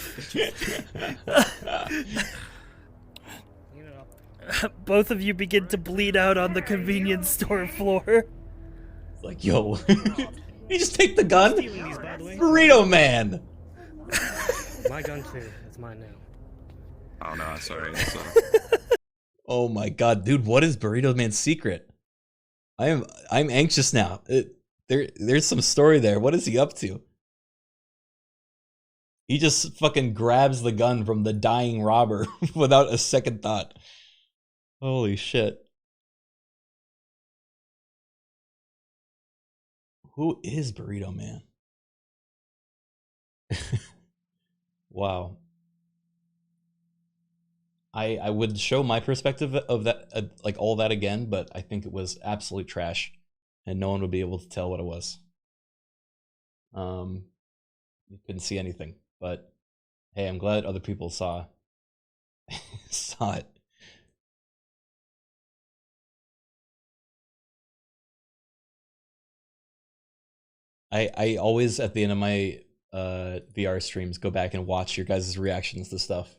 Both of you begin to bleed out on the convenience store floor. Like, yo, you just take the gun? Burrito Man! My gun too. It's mine now. Oh no, sorry. Oh my god, dude, what is Burrito Man's secret? I'm anxious now. There's some story there. What is he up to? He just fucking grabs the gun from the dying robber without a second thought. Holy shit. Who is Burrito Man? Wow. I would show my perspective of that, like all that again, but I think it was absolute trash, and no one would be able to tell what it was. You couldn't see anything, but hey, I'm glad other people saw it. I always at the end of my VR streams go back and watch your guys' reactions to stuff.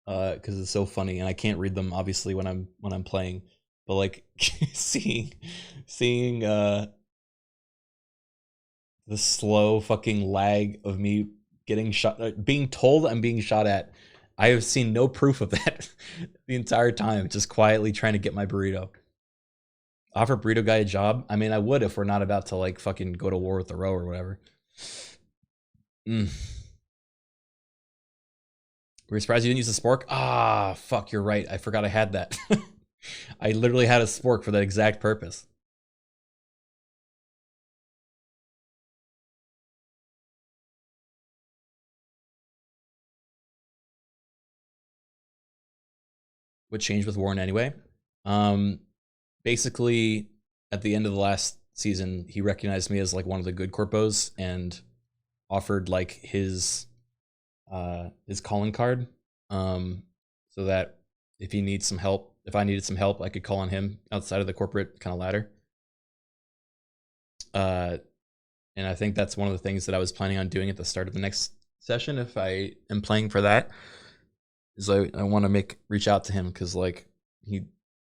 Because it's so funny, and I can't read them obviously when I'm playing, but like seeing the slow fucking lag of me getting shot, being told I'm being shot at. I have seen no proof of that the entire time, just quietly trying to get my burrito. Offer burrito guy a job? I mean, I would if we're not about to like fucking go to war with the row or whatever. Were you surprised you didn't use the spork? Ah, fuck, you're right. I forgot I had that. I literally had a spork for that exact purpose. What changed with Warren anyway? Basically, at the end of the last season, he recognized me as like one of the good corpos and offered like his calling card, so that if he needs some help, if I needed some help, I could call on him outside of the corporate kind of ladder. And I think that's one of the things that I was planning on doing at the start of the next session, if I am playing for that, is I want to reach out to him, because like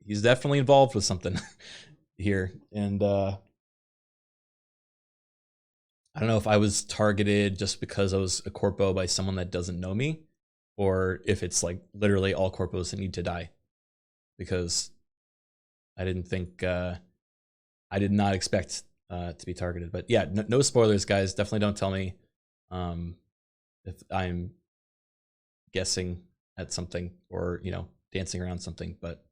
he's definitely involved with something here, and I don't know if I was targeted just because I was a corpo by someone that doesn't know me, or if it's like literally all corpos that need to die, because I didn't think, I did not expect to be targeted. But yeah, no spoilers, guys. Definitely don't tell me if I'm guessing at something or, you know, dancing around something, but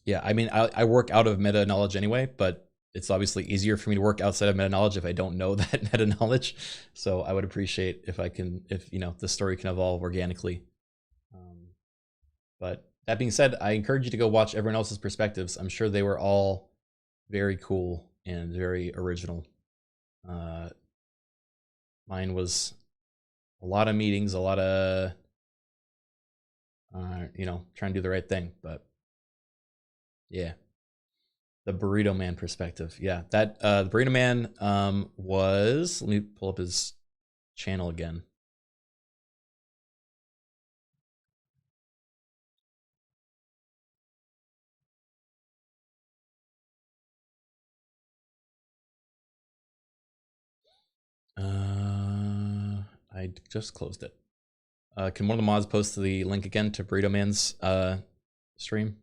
yeah, I mean, I work out of meta knowledge anyway, but it's obviously easier for me to work outside of meta knowledge if I don't know that meta knowledge. So I would appreciate if you know, the story can evolve organically. But that being said, I encourage you to go watch everyone else's perspectives. I'm sure they were all very cool and very original. Mine was a lot of meetings, a lot of, you know, trying to do the right thing, but yeah. The Burrito Man perspective. Yeah, that the Burrito Man was, let me pull up his channel again. I just closed it. Can one of the mods post the link again to Burrito Man's stream?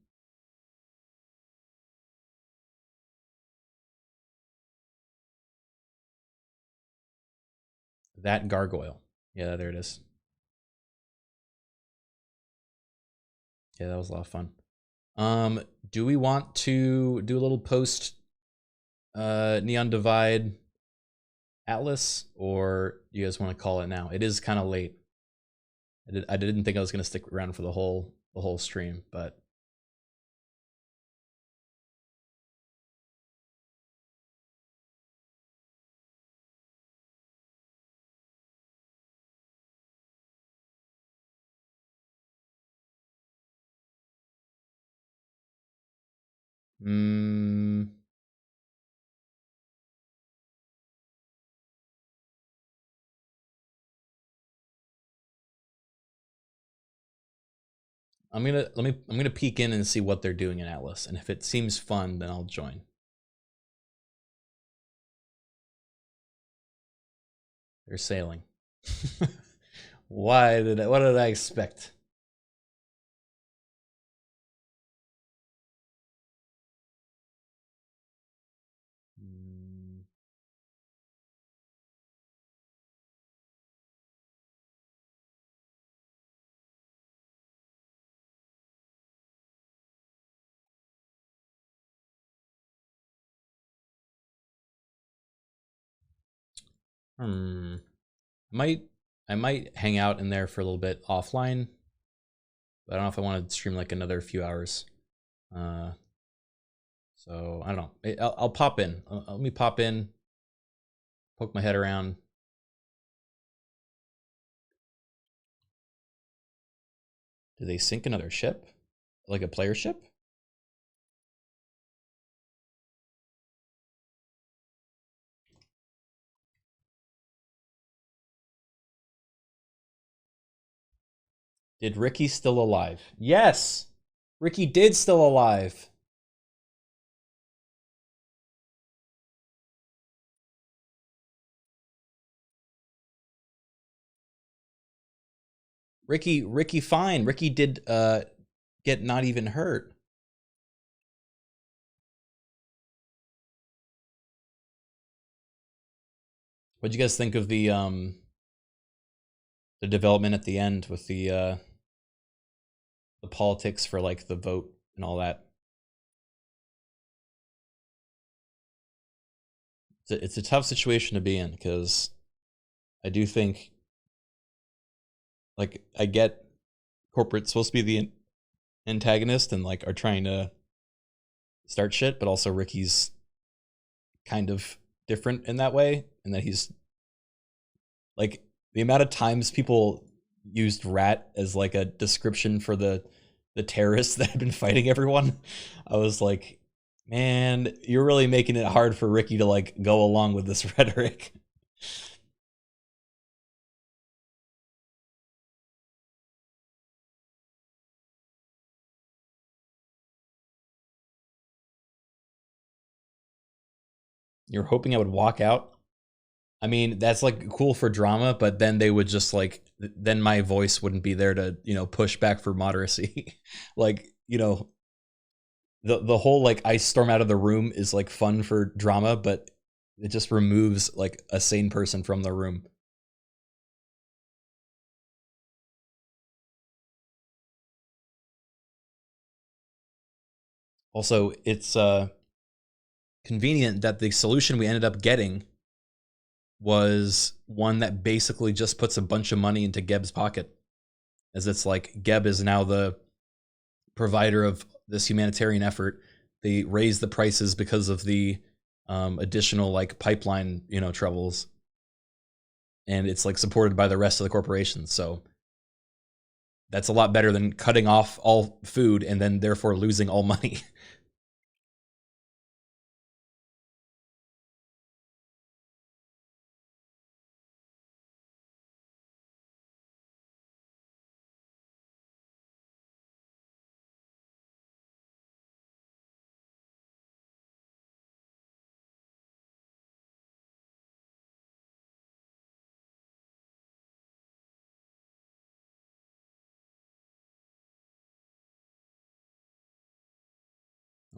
That gargoyle. Yeah, there it is. Yeah, that was a lot of fun. Do we want to do a little post Neon Divide Atlas, or do you guys want to call it now? It is kind of late. I didn't think I was going to stick around for the whole stream, but I'm gonna peek in and see what they're doing in Atlas, and if it seems fun, then I'll join. They're sailing. What did I expect? I might hang out in there for a little bit offline, but I don't know if I want to stream like another few hours. So I don't know. I'll pop in. Let me pop in, poke my head around. Do they sink another ship? Like a player ship? Did Rikky still alive? Yes! Rikky did still alive. Rikky fine. Rikky did get not even hurt. What'd you guys think of the development at the end with the politics for like the vote and all that? It's a tough situation to be in, because I do think, like, I get corporate's supposed to be the antagonist and like are trying to start shit, but also Ricky's kind of different in that way, and that he's like, the amount of times people used rat as like a description for the terrorists that had been fighting everyone, I was like, man, you're really making it hard for Rikky to like go along with this rhetoric. You're hoping I would walk out? I mean, that's like cool for drama, but then they would just like, then my voice wouldn't be there to, you know, push back for moderacy. Like, you know, the whole like I storm out of the room is like fun for drama, but it just removes like a sane person from the room. Also, it's convenient that the solution we ended up getting was one that basically just puts a bunch of money into Geb's pocket, as it's like Geb is now the provider of this humanitarian effort. They raise the prices because of the additional like pipeline, you know, troubles, and it's like supported by the rest of the corporations. So that's a lot better than cutting off all food and then therefore losing all money.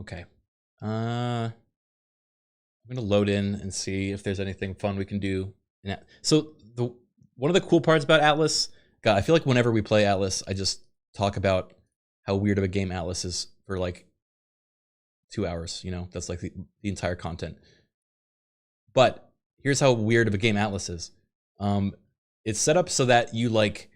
Okay. I'm gonna load in and see if there's anything fun we can do. So one of the cool parts about Atlas, God, I feel like whenever we play Atlas, I just talk about how weird of a game Atlas is for like 2 hours, you know? That's like the entire content. But here's how weird of a game Atlas is. It's set up so that you like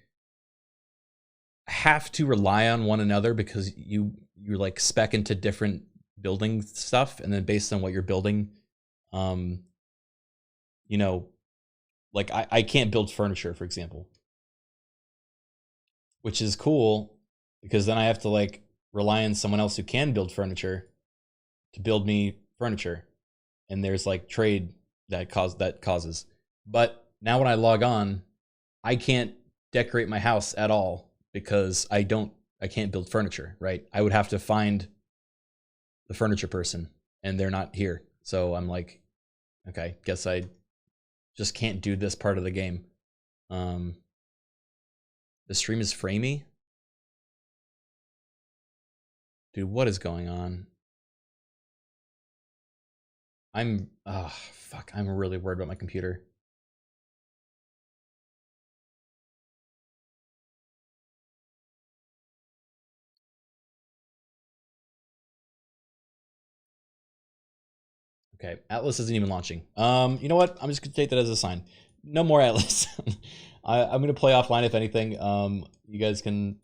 have to rely on one another because you're like spec into different building stuff, and then based on what you're building, you know, like I can't build furniture, for example, which is cool because then I have to like rely on someone else who can build furniture to build me furniture, and there's like trade that causes. But now when I log on, I can't decorate my house at all because I can't build furniture, right? I would have to find the furniture person and they're not here. So I'm like, okay, guess I just can't do this part of the game. The stream is framey. Dude, what is going on? I'm really worried about my computer. Okay, Atlas isn't even launching. You know what? I'm just gonna take that as a sign. No more Atlas. I'm gonna play offline if anything. You guys can.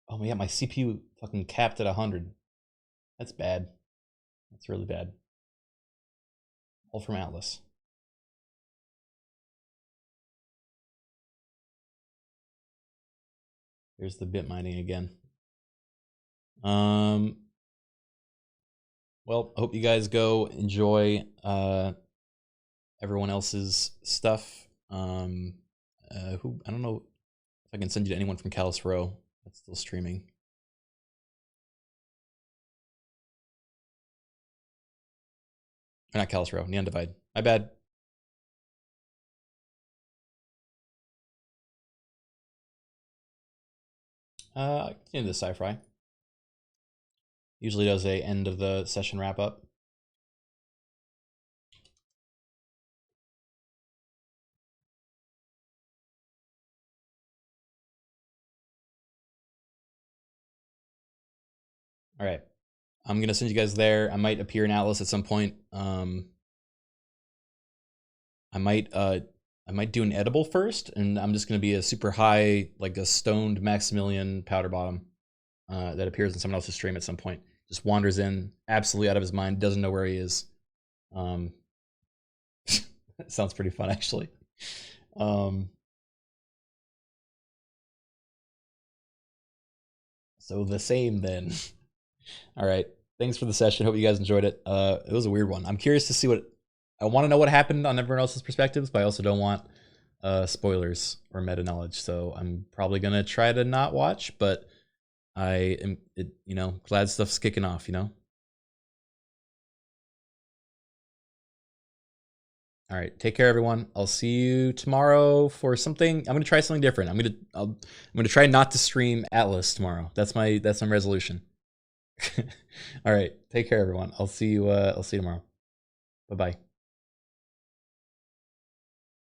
Oh yeah, my CPU fucking capped at 100. That's bad. That's really bad. All from Atlas. Here's the bit mining again. Well, I hope you guys go enjoy everyone else's stuff. I don't know if I can send you to anyone from Callus Row that's still streaming. Or not Callus Row, Neon Divide. My bad. Into the sci-fi. Usually does a end of the session wrap up. All right, I'm gonna send you guys there. I might appear in Atlas at some point. I might do an edible first, and I'm just gonna be a super high, like a stoned Maximilian powder bottom that appears in someone else's stream at some point. Just wanders in, absolutely out of his mind, doesn't know where he is. Sounds pretty fun, actually. So the same then. All right. Thanks for the session. Hope you guys enjoyed it. It was a weird one. I'm curious to see I want to know what happened on everyone else's perspectives, but I also don't want spoilers or meta knowledge. So I'm probably gonna try to not watch, but I am, glad stuff's kicking off, you know? All right, take care, everyone. I'll see you tomorrow for something. I'm gonna try something different. I'm gonna try not to stream Atlas tomorrow. That's my resolution. All right, take care, everyone. I'll see you tomorrow. Bye bye.